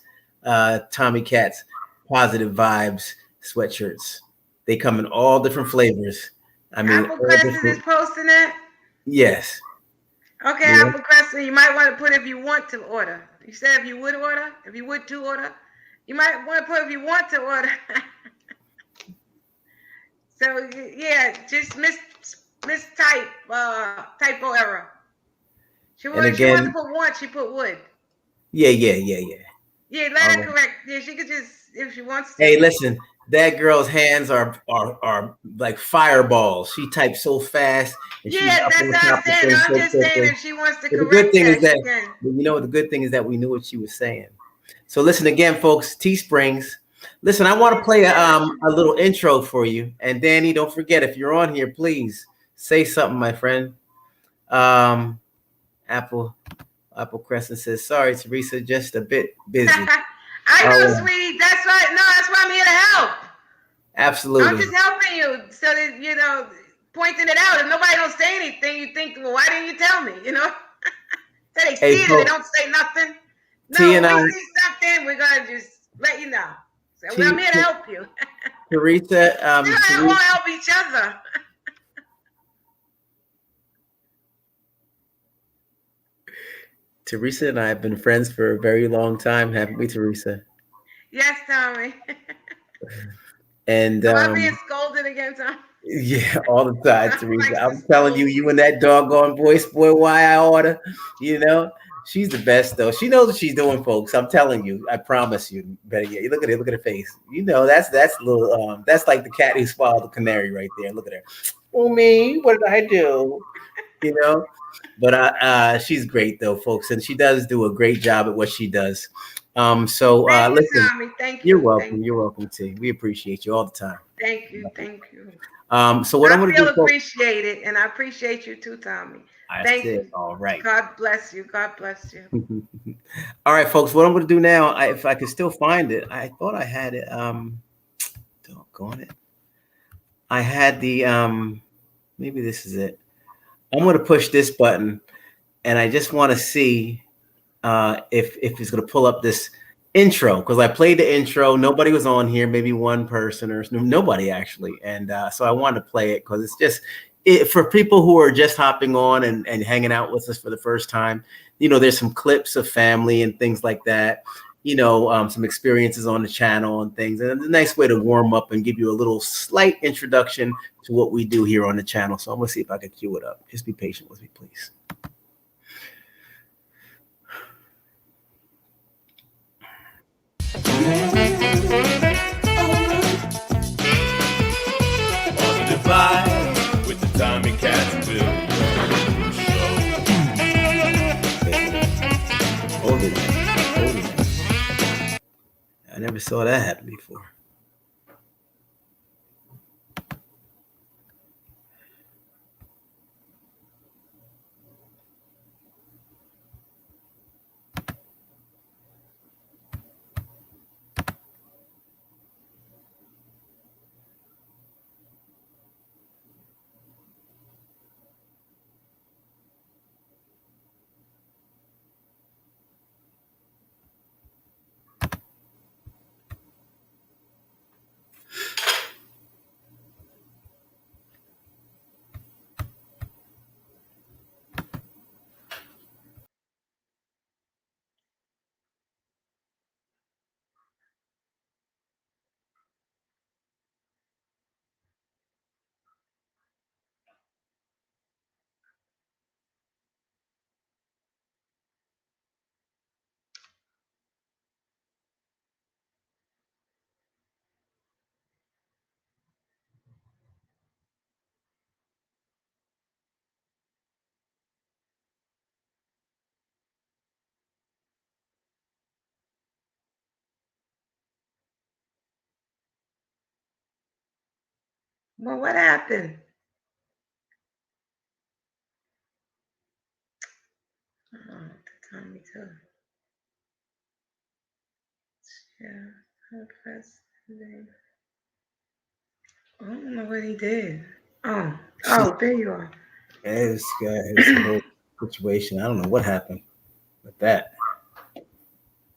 Speaker 1: Tommy Cat's Positive Vibes sweatshirts. They come in all different flavors. I mean,
Speaker 2: Apple Crescent is posting it?
Speaker 1: Yes.
Speaker 2: Okay, yeah. Apple Crescent, you might want to put if you want to order. You said if you would order, if you would to order. You might want to put if you want to order. So, yeah, just mistype, typo error. She wanted to put want, she put would.
Speaker 1: Yeah.
Speaker 2: Yeah, let her correct. Yeah, she could just if she wants to.
Speaker 1: Hey, listen, that girl's hands are like fireballs. She types so fast, and she's
Speaker 2: Yeah,
Speaker 1: up on
Speaker 2: that's
Speaker 1: the
Speaker 2: what I'm
Speaker 1: top of
Speaker 2: saying.
Speaker 1: things
Speaker 2: I'm
Speaker 1: so
Speaker 2: just saying
Speaker 1: quickly.
Speaker 2: if she wants to
Speaker 1: But the good
Speaker 2: correct
Speaker 1: thing is
Speaker 2: that, she
Speaker 1: that,
Speaker 2: can.
Speaker 1: you know, the good thing is that we knew what she was saying. So listen again, folks. Teesprings. Listen, I want to play a little intro for you. And Danny, don't forget, if you're on here, please say something, my friend. Apple Crescent says, sorry, Theresa, just a bit busy.
Speaker 2: I know, sweetie. That's right. No, that's why I'm here to help.
Speaker 1: Absolutely.
Speaker 2: I'm just helping you so that, you know, pointing it out. If nobody don't say anything, you think, well, why didn't you tell me? You know? So they see it and they don't say nothing. No, when we see something, we're going to just let you know. So I'm here to help you.
Speaker 1: Theresa,
Speaker 2: we won't help each other.
Speaker 1: Theresa and I have been friends for a very long time, haven't we, Theresa?
Speaker 2: Yes, Tommy.
Speaker 1: And
Speaker 2: am I being scolded again, Tommy?
Speaker 1: Yeah, all the time, Theresa. I'm telling you, you and that doggone voice, boy, why I order, you know? She's the best, though. She knows what she's doing, folks. I'm telling you. I promise you. Better yet, look at it. Look at her face. You know, that's little. That's like the cat who swallowed the canary right there. Look at her. Oh, me. What did I do? You know. But she's great, though, folks, and she does do a great job at what she does. So
Speaker 2: thank you,
Speaker 1: listen.
Speaker 2: Tommy. Thank you.
Speaker 1: You're welcome. You're welcome, T. We appreciate you all the time.
Speaker 2: Thank you. Thank you.
Speaker 1: So what I'm going to do?
Speaker 2: I feel appreciated, and I appreciate you too, Tommy. Thank you.
Speaker 1: All right.
Speaker 2: God bless you. God bless you.
Speaker 1: All right, folks. What I'm going to do now, if I can still find it, I thought I had it. Doggone it. I had the. Maybe this is it. I'm going to push this button, and I just want to see if it's going to pull up this intro, because I played the intro. Nobody was on here, maybe one person or nobody actually. And so I wanted to play it because it's just for people who are just hopping on and hanging out with us for the first time. You know, there's some clips of family and things like that. You know, some experiences on the channel and things. And it's a nice way to warm up and give you a little slight introduction to what we do here on the channel. So I'm going to see if I can cue it up. Just be patient with me, please.
Speaker 6: Positive vibe with the Tommy Cats Bill Show.
Speaker 1: Hold it. I never saw that happen before.
Speaker 2: Well, what happened? Tommy too. Yeah, I don't know what he did. Oh, there you are.
Speaker 1: It's a whole situation. I don't know what happened with that.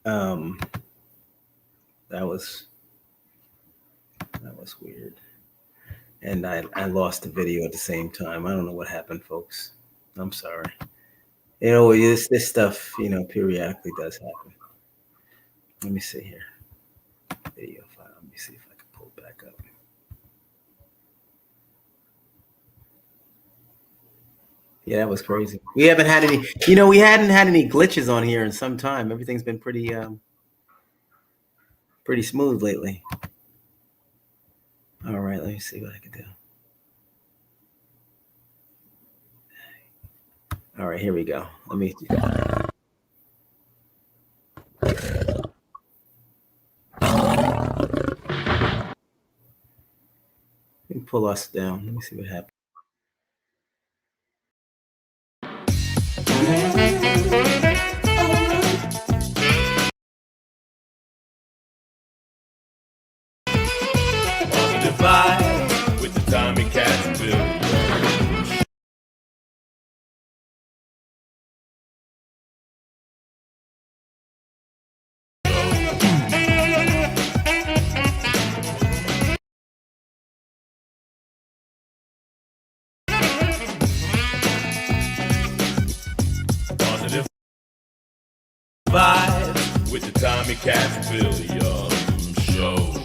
Speaker 1: That was weird. And I lost the video at the same time. I don't know what happened, folks. I'm sorry. You know, this stuff, you know, periodically does happen. Let me see here. Video file. Let me see if I can pull it back up. Yeah, that was crazy. We haven't had any, you know, we hadn't had any glitches on here in some time. Everything's been pretty smooth lately. All right, let me see what I can do. All right, here we go. Let me pull us down. Let me see what happens.
Speaker 6: Positive vibe with the Tommy Cats Bill. Positive vibe with the Tommy Cats Williams Show.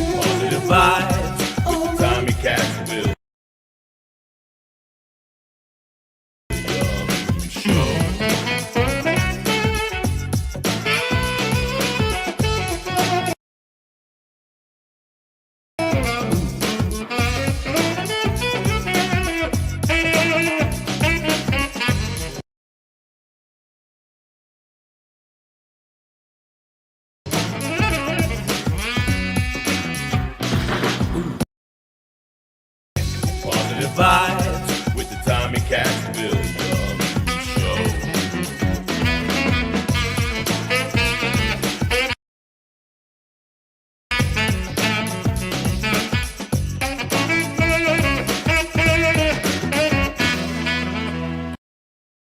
Speaker 6: Positive vibes with the Tommy Cats Williams Show. Positive vibes with the Tommy Cats Williams Show.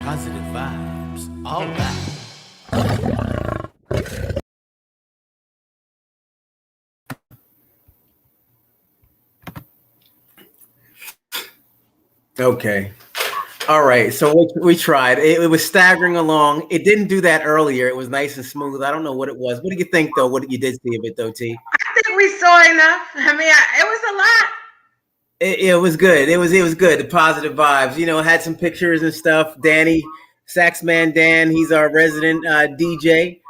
Speaker 6: Positive vibes, all right.
Speaker 1: Okay. All right. So we tried. It was staggering along. It didn't do that earlier. It was nice and smooth. I don't know what it was. What do you think, though? What you did see of it, though, T?
Speaker 2: I think we saw enough. I mean, it was a lot.
Speaker 1: It was good. It was good. The positive vibes. You know, had some pictures and stuff. Danny, Saxman Dan, he's our resident DJ.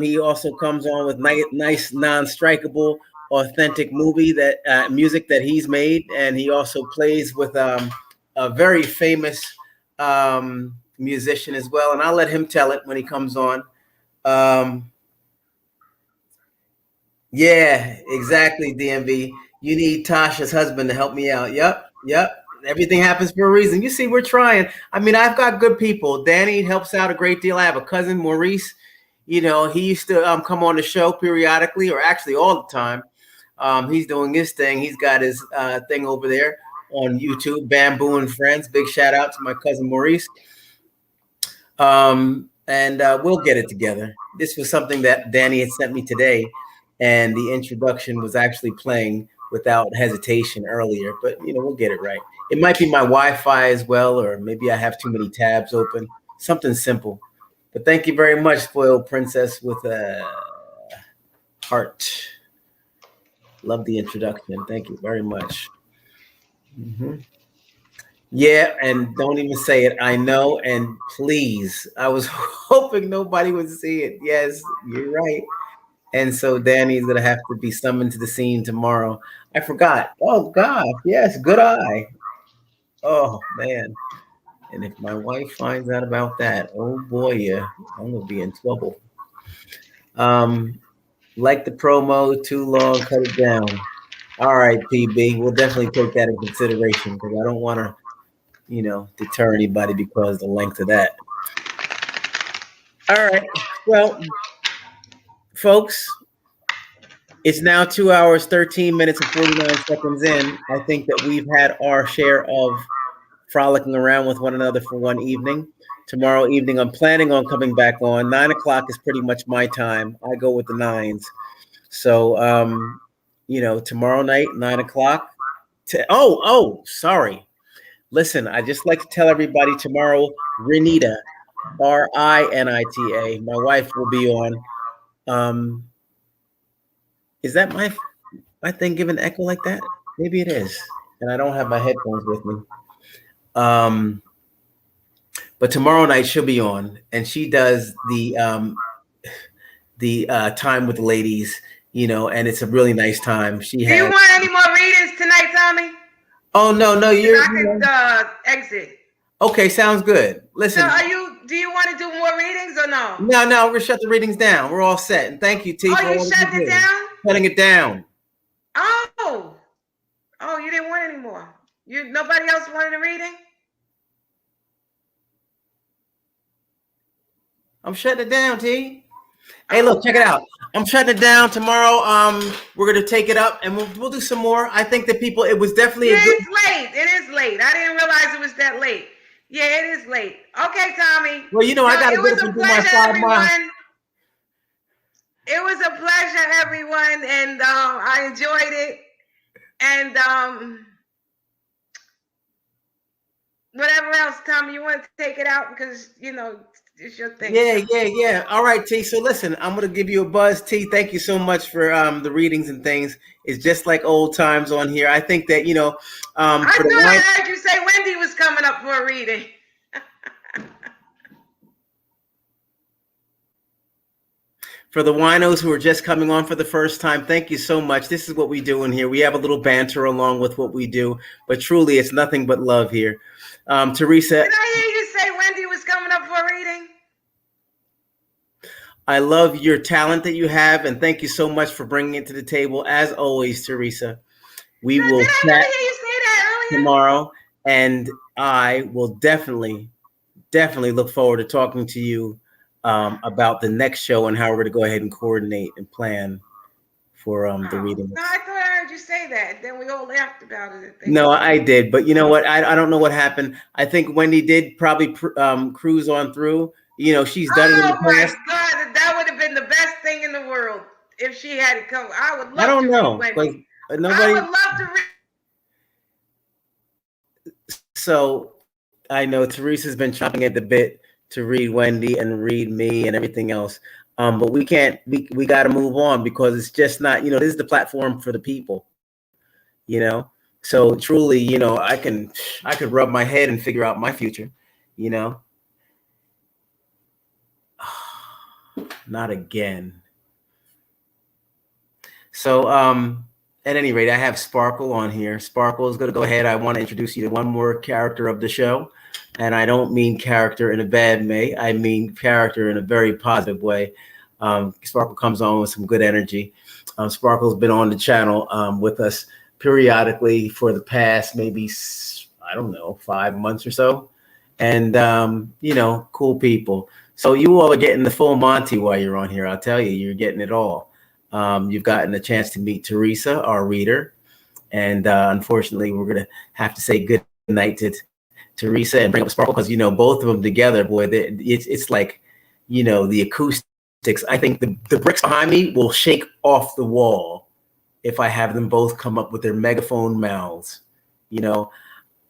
Speaker 1: He also comes on with nice, non-strikeable, authentic music that he's made, and he also plays with a very famous musician as well. And I'll let him tell it when he comes on. Yeah, exactly, DMV. You need Tasha's husband to help me out. Yep. Everything happens for a reason. You see, we're trying. I mean, I've got good people. Danny helps out a great deal. I have a cousin, Maurice. You know, he used to come on the show periodically, or actually all the time. He's doing his thing. He's got his thing over there on YouTube, Bamboo and Friends. Big shout out to my cousin Maurice. And we'll get it together. This was something that Danny had sent me today, and the introduction was actually playing without hesitation earlier, but you know, we'll get it right. It might be my Wi-Fi as well, or maybe I have too many tabs open, something simple. But thank you very much, Spoiled Princess with a heart. Love the introduction. Thank you very much. Mm-hmm. Yeah, and don't even say it. I know, and please, I was hoping nobody would see it. Yes, you're right. And so Danny's gonna have to be summoned to the scene tomorrow. I forgot. Oh God, yes, good eye. Oh man. And if my wife finds out about that, oh boy, yeah, I'm gonna be in trouble. Like the promo, too long, cut it down. All right, PB, we'll definitely take that in consideration because I don't want to, you know, deter anybody because of the length of that. All right, well, folks, it's now 2 hours, 13 minutes, and 49 seconds in. I think that we've had our share of frolicking around with one another for one evening. Tomorrow evening, I'm planning on coming back on. 9 o'clock is pretty much my time. I go with the 9s. So, you know, tomorrow night, 9 o'clock. Sorry. Listen, I just like to tell everybody tomorrow, Renita, Rinita, my wife will be on. Is that my my thing give an echo like that? Maybe it is. And I don't have my headphones with me. But tomorrow night she'll be on, and she does the time with the ladies, you know, and it's a really nice time. Do
Speaker 2: you want any more readings tonight, Tommy?
Speaker 1: Oh no, I
Speaker 2: can exit.
Speaker 1: Okay, sounds good. Listen,
Speaker 2: so do you want to do more readings or no?
Speaker 1: No, we're gonna shut the readings down. We're all set. And thank you, T.
Speaker 2: Oh, you shutting it down?
Speaker 1: Shutting it down.
Speaker 2: Oh, you didn't want any more. Nobody else wanted a reading?
Speaker 1: I'm shutting it down, T. Hey, look, check it out. I'm shutting it down tomorrow. We're gonna take it up and we'll do some more. I think that people, it was definitely
Speaker 2: it's late. It is late. I didn't realize it was that late. Yeah, it is late. Okay, Tommy.
Speaker 1: Well, you know, I gotta go to do my 5 miles.
Speaker 2: It was a pleasure, everyone, and I enjoyed it. And whatever else, Tommy, you want to take it out because it's your thing.
Speaker 1: Yeah. All right, T. So listen, I'm gonna give you a buzz, T. Thank you so much for the readings and things. It's just like old times on here. I think that I
Speaker 2: thought I heard you say Wendy was coming up for a reading.
Speaker 1: For the winos who are just coming on for the first time, thank you so much. This is what we do in here. We have a little banter along with what we do, but truly it's nothing but love here. Theresa.
Speaker 2: Did I hear you say Wendy was coming up for a reading?
Speaker 1: I love your talent that you have, and thank you so much for bringing it to the table. As always, Theresa, we will chat tomorrow, and I will definitely look forward to talking to you about the next show and how we're going to go ahead and coordinate and plan for the reading.
Speaker 2: No, I thought I heard you say that. Then we all laughed about it.
Speaker 1: No, I did, but you know what? I don't know what happened. I think Wendy did probably cruise on through. She's done it in the past.
Speaker 2: Oh my God, that would have been the best thing in the world if she had it come. I would love.
Speaker 1: I don't know.
Speaker 2: Wendy.
Speaker 1: Nobody.
Speaker 2: I would love to read.
Speaker 1: So I know Theresa's been chomping at the bit to read Wendy and read me and everything else. But we can't, we got to move on because it's just not, this is the platform for the people, so truly, I could rub my head and figure out my future, not again. So, at any rate, I have Sparkle on here. Sparkle is going to go ahead. I want to introduce you to one more character of the show. And I don't mean character in a bad way. I mean character in a very positive way. Sparkle comes on with some good energy. Sparkle's been on the channel with us periodically for the past maybe, 5 months or so. And, cool people. So you all are getting the full Monty while you're on here. I'll tell you, you're getting it all. You've gotten a chance to meet Theresa, our reader. And unfortunately, we're going to have to say good night to Theresa and bring up Sparkle because, both of them together, boy, it's like, the acoustics. I think the bricks behind me will shake off the wall if I have them both come up with their megaphone mouths.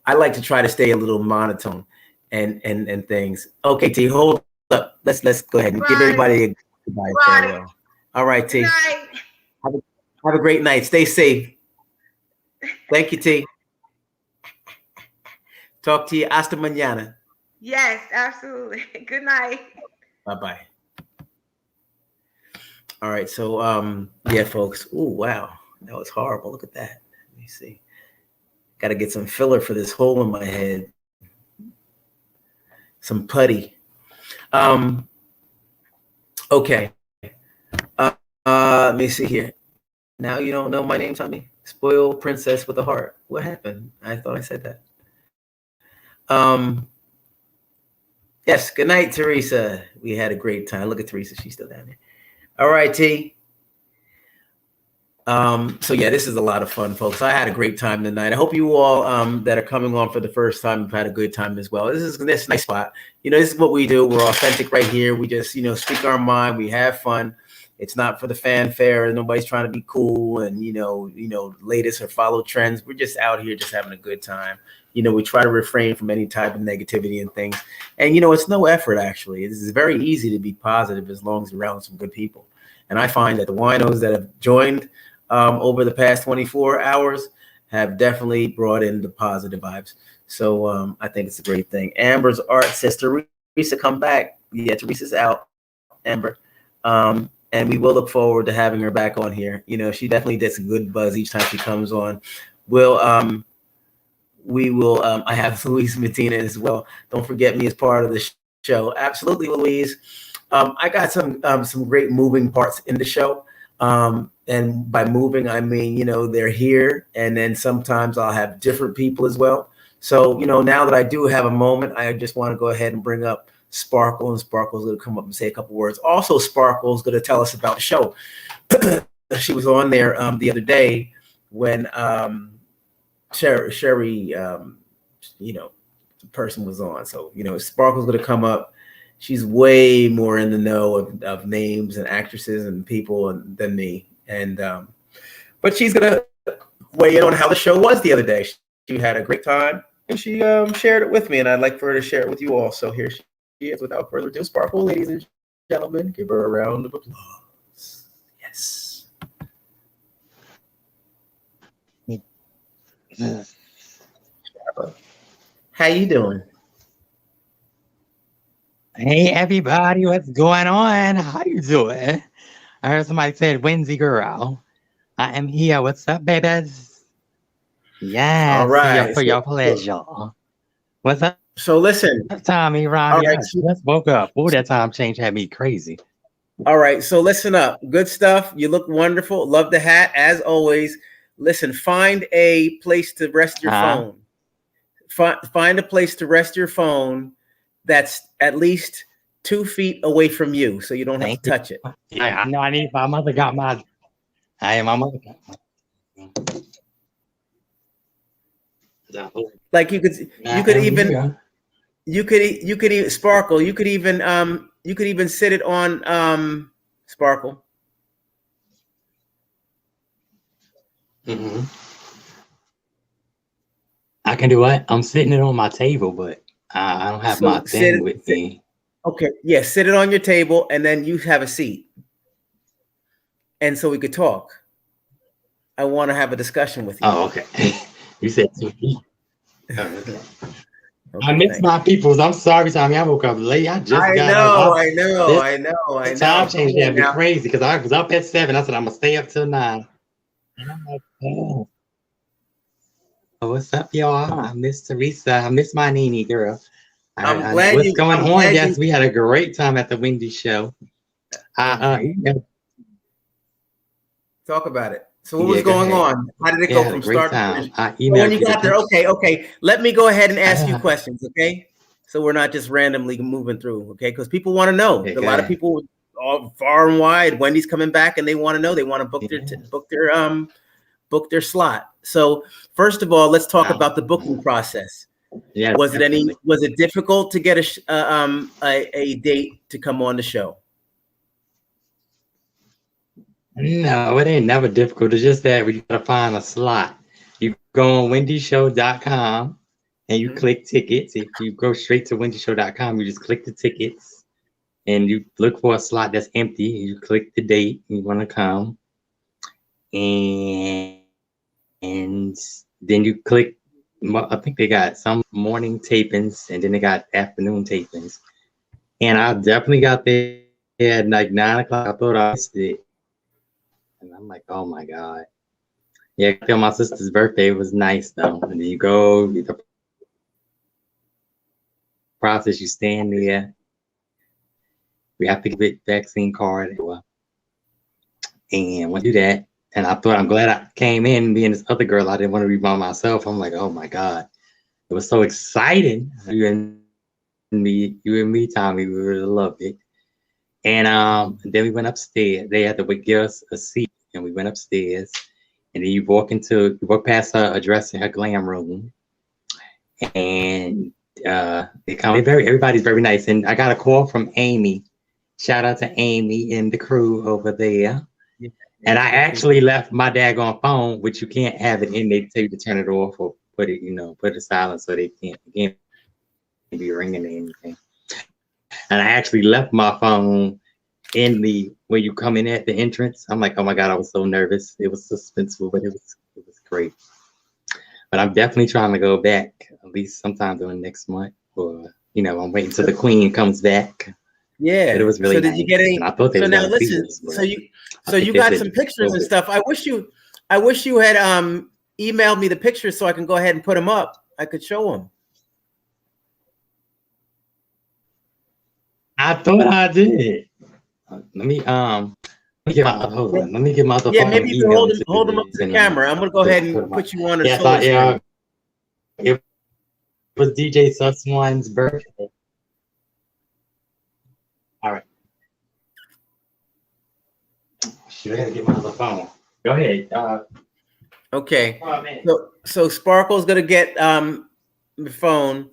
Speaker 1: I like to try to stay a little monotone and things. Okay, T, hold up. Let's go ahead and give everybody a goodbye farewell. All right, T. Have a great night. Stay safe. Thank you, T. Talk to you hasta mañana.
Speaker 2: Yes, absolutely. Good night.
Speaker 1: Bye-bye. All right, so yeah, folks. Oh, wow. That was horrible. Look at that. Let me see. Got to get some filler for this hole in my head. Some putty. Okay. Let me see here. Now you don't know my name, Tommy? Spoiled princess with a heart. What happened? I thought I said that. Yes, good night, Theresa. We had a great time. Look at Theresa, she's still down there. All right, T. So yeah, this is a lot of fun, folks. I had a great time tonight. I hope you all that are coming on for the first time have had a good time as well. This is a nice spot. This is what we do. We're authentic right here. We just, speak our mind. We have fun. It's not for the fanfare. Nobody's trying to be cool and, latest or follow trends. We're just out here just having a good time. We try to refrain from any type of negativity and things. And, it's no effort, actually. It is very easy to be positive as long as you're around some good people. And I find that the winos that have joined over the past 24 hours have definitely brought in the positive vibes. So I think it's a great thing. Amber's art says, Theresa, come back. Yeah, Theresa's out, Amber. And we will look forward to having her back on here. You know, she definitely gets a good buzz each time she comes on. We will. I have Louise Medina as well. Don't forget me as part of the show. Absolutely, Louise. I got some great moving parts in the show. And by moving, I mean, you know, they're here, and then sometimes I'll have different people as well. So, you know, now that I do have a moment, I just want to go ahead and bring up Sparkle, and Sparkle's going to come up and say a couple words. Also, Sparkle's going to tell us about the show. She was on there the other day when Sherry, you know, the person was on. So, you know, Sparkle's going to come up. She's way more in the know of names and actresses and people than me. And but she's going to weigh in on how the show was the other day. She had a great time, and she shared it with me, and I'd like for her to share it with you all. So here she is. Without further ado, Sparkle, ladies and gentlemen, give her a round of applause. Yes. How you doing?
Speaker 7: Hey everybody, what's going on? How you doing? I heard somebody said Wendy girl. I am here. What's up, babies? Yes,
Speaker 1: all right.
Speaker 7: Here for your pleasure. What's up?
Speaker 1: So listen,
Speaker 7: Tommy, Ron, right. Just woke up. Oh, that time change had me crazy.
Speaker 1: All right, so listen up. Good stuff. You look wonderful. Love the hat as always. Listen, find a place to rest your phone. Find a place to rest your phone that's at least 2 feet away from you, so you don't have to touch it.
Speaker 7: I know. I need. My mother got my. My mother got my.
Speaker 1: Like you could even Sparkle. You could even sit it on Sparkle.
Speaker 7: Mm-hmm. I can do what? I'm sitting it on my table, but I don't have my thing with me.
Speaker 1: Okay, yeah, sit it on your table, and then you have a seat, and so we could talk. I want to have a discussion with you.
Speaker 7: Oh, okay. You said 2 feet. Oh, okay. I miss my peoples. I'm sorry, Tommy. I woke up late. I know. Time change had me crazy because I was up at 7. I said I'm gonna stay up till 9. And I'm like, oh. What's up, y'all? I miss Theresa. I miss my Nene girl.
Speaker 1: I'm glad
Speaker 7: what's going on? Yes, we had a great time at the Wendy show.
Speaker 1: Talk about it. So what was going on? How did it go from start to finish? When you got there, okay. Let me go ahead and ask you questions, okay? So we're not just randomly moving through, okay? Because people want to know. A lot of people all far and wide. Wendy's coming back, and they want to know. They want to book their slot. So first of all, let's talk about the booking process.
Speaker 7: Yeah.
Speaker 1: Was it difficult to get a date to come on the show?
Speaker 7: No, it ain't never difficult. It's just that we gotta find a slot. You go on wendyshow.com and you click tickets. If you go straight to wendyshow.com, you just click the tickets and you look for a slot that's empty. You click the date you want to come, and then you click. I think they got some morning tapings and then they got afternoon tapings. And I definitely got there at like 9 o'clock. I thought I missed it. And I'm like, oh my God. Yeah, my sister's birthday was nice though. And then you go, the process, you stand there. We have to get vaccine card. And when you do that, and I thought, I'm glad I came in, me and this other girl, I didn't want to be by myself. I'm like, oh my God. It was so exciting. You and me, Tommy, we really loved it. And then we went upstairs. They had to give us a seat, and we went upstairs. And then you walk past her dressing, her glam room, and everybody's very nice. And I got a call from Amy. Shout out to Amy and the crew over there. Yeah. And I actually left my daggone phone, which you can't have it in. They tell you to turn it off or put it silent so they can't be ringing or anything. And I actually left my phone where you come in at the entrance. I'm like, oh my God, I was so nervous. It was suspenseful, but it was great. But I'm definitely trying to go back at least sometime during next month. Or I'm waiting till the Queen comes back.
Speaker 1: Yeah.
Speaker 7: But it was really
Speaker 1: did
Speaker 7: nice.
Speaker 1: you get any?
Speaker 7: And I thought they
Speaker 1: So
Speaker 7: was
Speaker 1: now
Speaker 7: gonna see
Speaker 1: listen.
Speaker 7: us,
Speaker 1: So you got some pictures and stuff. I wish you had emailed me the pictures so I can go ahead and put them up. I could show them.
Speaker 7: I thought I did. Let me get my hold on. Let me get my other phone.
Speaker 1: Yeah, maybe you can hold them up to the camera. I'm gonna go ahead and put you on the shoulder screen.
Speaker 7: It was DJ Sus1's birthday. All right. Shoot, I gotta get my other phone. Go ahead.
Speaker 1: Okay. So Sparkle's gonna get the phone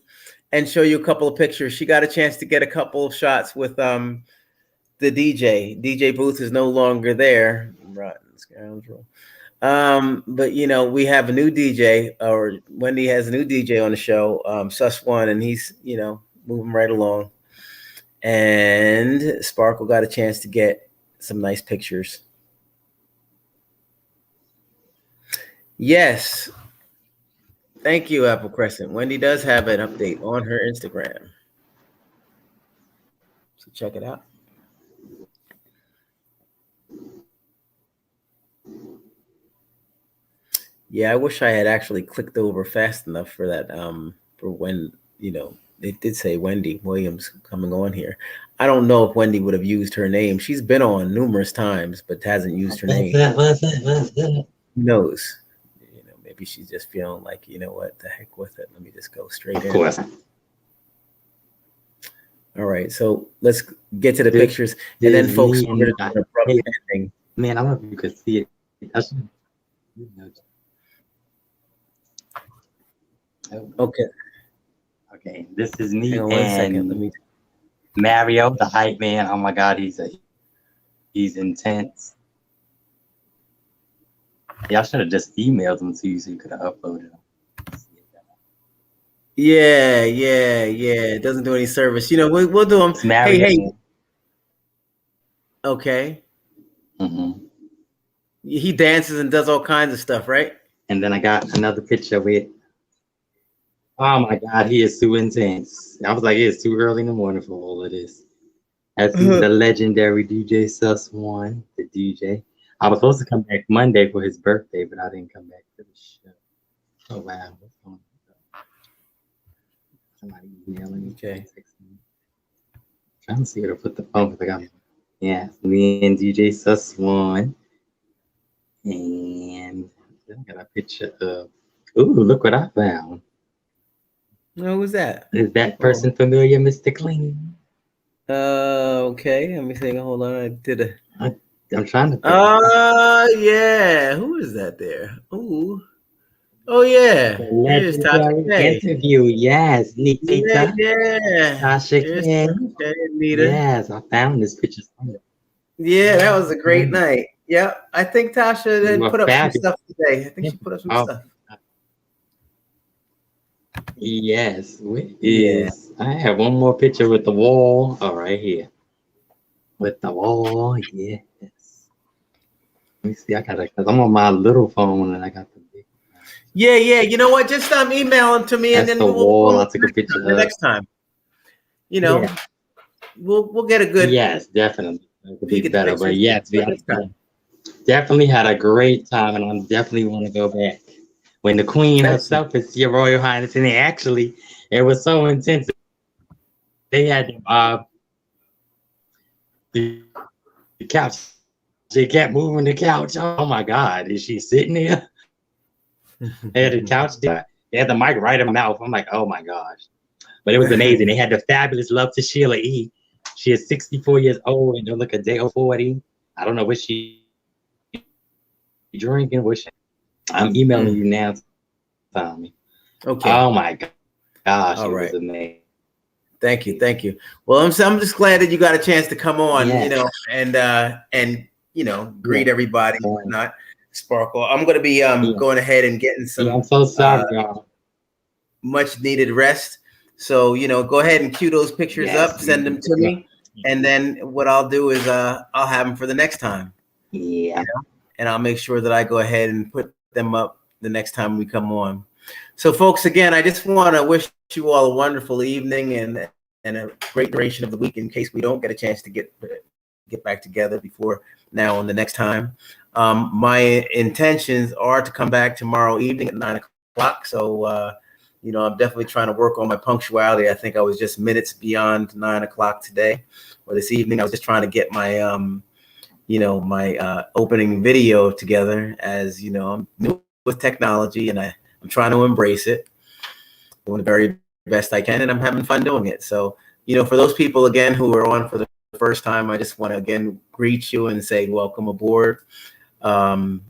Speaker 1: and show you a couple of pictures. She got a chance to get a couple of shots with the DJ. DJ Booth is no longer there. Rotten scoundrel. But we have a new DJ, or Wendy has a new DJ on the show, Sus1, and he's moving right along. And Sparkle got a chance to get some nice pictures. Yes. Thank you, Apple Crescent. Wendy does have an update on her Instagram. So check it out. Yeah, I wish I had actually clicked over fast enough for that. For when, they did say Wendy Williams coming on here. I don't know if Wendy would have used her name. She's been on numerous times, but hasn't used her name. Who knows? Maybe she's just feeling like, what the heck with it. Let me just go straight in. Of course. All right, so let's get to the pictures, and then folks, we're going to do a thing.
Speaker 7: Man, I don't know if you could see it.
Speaker 1: Okay.
Speaker 7: Okay, this is me.
Speaker 1: Hang on 1 second. Let me.
Speaker 7: Mario, the hype man. Oh my God, he's intense. Yeah, I should have just emailed them to you so you could have uploaded them.
Speaker 1: Yeah. It doesn't do any service. We'll do them. Hey. Okay. Mm-hmm. He dances and does all kinds of stuff, right?
Speaker 7: And then I got another picture with. Oh my God, he is too intense. I was like, it's too early in the morning for all of this. That's the legendary DJ Sus1, the DJ. I was supposed to come back Monday for his birthday, but I didn't come back to the show. Oh wow, what's going on? Somebody emailing me.
Speaker 1: Okay.
Speaker 7: Trying to see where to put the phone because I got me and DJ Sus1. And then I got a picture of look what I found.
Speaker 1: What was that?
Speaker 7: Is that person familiar, Mr. Clean?
Speaker 1: Okay. Let me think. Hold on.
Speaker 7: I'm trying to.
Speaker 1: Yeah. Who is that there? Ooh. Oh yeah. Here's
Speaker 7: Legendary interview. Yes, Nita.
Speaker 1: Yeah.
Speaker 7: Tasha K.
Speaker 1: Nita.
Speaker 7: Yes, I found this picture somewhere.
Speaker 1: Yeah, that was a great night. Yeah, I think Tasha had put up some stuff today. I think she put up some stuff.
Speaker 7: Yes, I have one more picture with the wall. Oh, right here. With the wall, yes. Let me see. Because I'm on my little phone and I got the big.
Speaker 1: Yeah. You know what? Just email them to me.
Speaker 7: That's
Speaker 1: and then
Speaker 7: we'll I took a picture
Speaker 1: the next time. We'll get a good.
Speaker 7: Yes, definitely. It could be better, but yes, definitely had a great time, and I definitely want to go back. When the Queen herself is Your Royal Highness, and it was so intense. They had the couch. She kept moving the couch. Oh my God, is she sitting there? They had the couch there. They had the mic right in her mouth. I'm like, oh my gosh. But it was amazing. They had the fabulous Love to Sheila E. She is 64 years old and don't look a day over 40. I don't know what she drinking. I'm emailing you now. Tommy.
Speaker 1: Okay.
Speaker 7: Oh my gosh.
Speaker 1: All right.
Speaker 7: It was amazing.
Speaker 1: Thank you. Well, I'm just glad that you got a chance to come on, and greet everybody and whatnot. Sparkle. I'm going to be going ahead and getting some.
Speaker 7: I'm so sorry, y'all.
Speaker 1: Much needed rest. So go ahead and cue those pictures up. Send them to me, And then what I'll do is I'll have them for the next time.
Speaker 7: Yeah.
Speaker 1: And I'll make sure that I go ahead and put them up the next time we come on. So, folks, again, I just want to wish you all a wonderful evening and a great duration of the week in case we don't get a chance to get back together before now and the next time. My intentions are to come back tomorrow evening at 9 o'clock. So, I'm definitely trying to work on my punctuality. I think I was just minutes beyond 9 o'clock today or this evening. I was just trying to get my, my opening video together. As you know, I'm new with technology and I'm trying to embrace it, doing the very best I can, and I'm having fun doing it. So, for those people, again, who are on for the first time, I just want to, again, greet you and say welcome aboard. I'm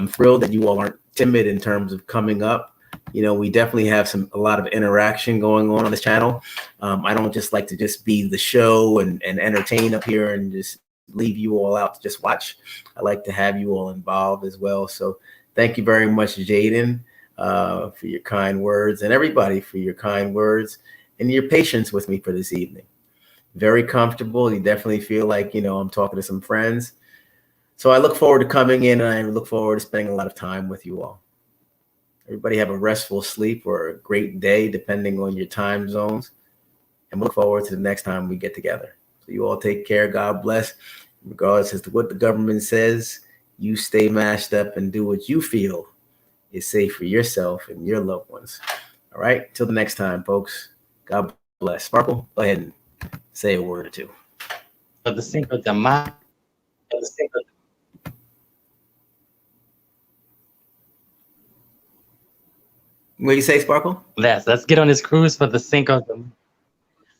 Speaker 1: thrilled that you all aren't timid in terms of coming up. We definitely have a lot of interaction going on this channel. I don't just like to just be the show and entertain up here and just leave you all out to just watch. I like to have you all involved as well. So thank you very much, Jaden, for your kind words, and everybody for your kind words and your patience with me for this evening. Very comfortable. You definitely feel like, I'm talking to some friends. So I look forward to coming in, and I look forward to spending a lot of time with you all. Everybody have a restful sleep or a great day, depending on your time zones. And look forward to the next time we get together. So you all take care. God bless. Regardless as to what the government says, you stay mashed up and do what you feel is safe for yourself and your loved ones. All right. Till the next time, folks. God bless. Sparkle, go ahead and say a word or two.
Speaker 7: For the sake of the mind.
Speaker 1: What do you say, Sparkle?
Speaker 7: Let's get on this cruise for the Cinco de.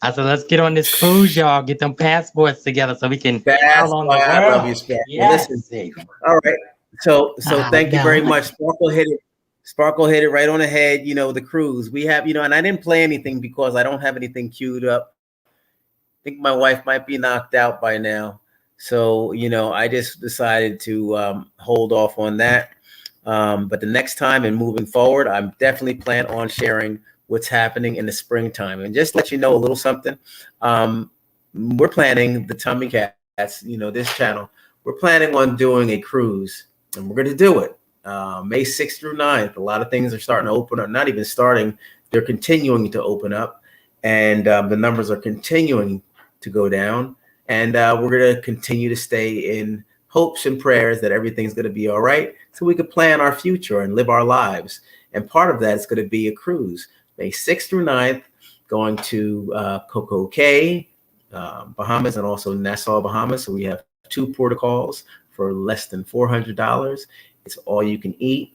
Speaker 7: I said, let's get on this cruise, y'all. Get them passports together so we can
Speaker 1: That's
Speaker 7: on
Speaker 1: why
Speaker 7: the
Speaker 1: I
Speaker 7: world.
Speaker 1: love you, Sparkle.
Speaker 7: Yes.
Speaker 1: Listen. All right. So thank you very much. Sparkle hit it right on the head. The cruise we have. And I didn't play anything because I don't have anything queued up. I think my wife might be knocked out by now. So I just decided to hold off on that. But the next time and moving forward, I'm definitely plan on sharing what's happening in the springtime. And just let you know a little something. We're planning the Tummy Cats, this channel. We're planning on doing a cruise, and we're going to do it May 6th through 9th. A lot of things are starting to open up, not even starting. They're continuing to open up, and the numbers are continuing to go down. And we're going to continue to stay in hopes and prayers that everything's going to be all right so we could plan our future and live our lives. And part of that is going to be a cruise, May 6th through 9th, going to Coco Cay, Bahamas, and also Nassau, Bahamas. So we have 2 protocols for less than $400. It's all you can eat,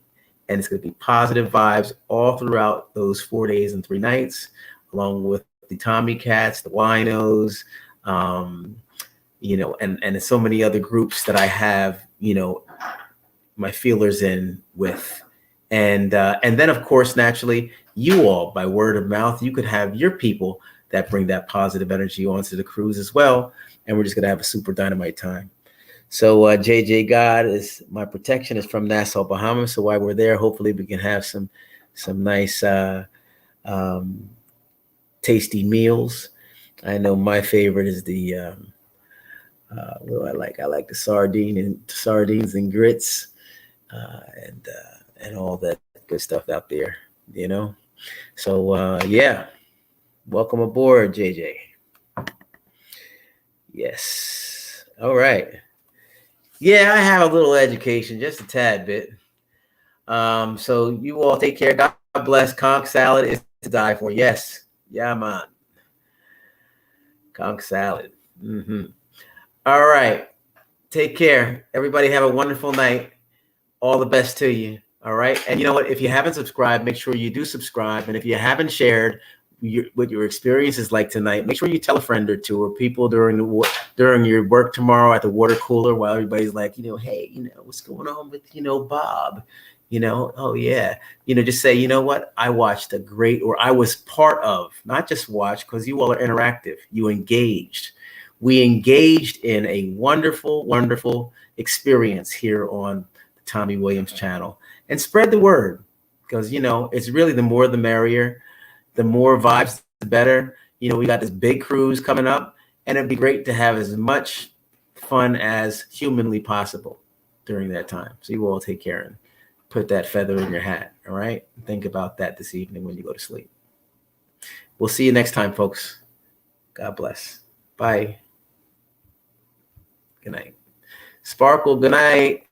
Speaker 1: and it's going to be positive vibes all throughout those 4 days and 3 nights, along with the Tommy Cats, the Winos, and so many other groups that I have, my feelers in with. And then, of course, naturally, you all, by word of mouth, you could have your people that bring that positive energy onto the cruise as well. And we're just going to have a super dynamite time. So JJ God is my protection is from Nassau, Bahamas. So while we're there, hopefully we can have some nice tasty meals. I know my favorite is the what do I like? I like the sardines and grits and all that good stuff out there, So yeah, welcome aboard, JJ. Yes. All right. Yeah, I have a little education, just a tad bit. So you all take care. God bless. Conch salad is to die for. Yes. Yeah, man. Conch salad. All right. Take care. Everybody have a wonderful night. All the best to you. All right. And you know what? If you haven't subscribed, make sure you do subscribe. And if you haven't shared what your experience is like tonight, make sure you tell a friend or two or people during your work tomorrow at the water cooler while everybody's like, hey, what's going on with, Bob? Oh yeah. Just say, you know what? I watched I was part of, not just watch, because you all are interactive. You engaged. We engaged in a wonderful, wonderful experience here on the Tommy Williams channel, and spread the word, because, it's really the more the merrier, the more vibes, the better. You know, we got this big cruise coming up, and it'd be great to have as much fun as humanly possible during that time. So you all take care and put that feather in your hat. All right. Think about that this evening when you go to sleep. We'll see you next time, folks. God bless. Bye. Good night. Sparkle, good night.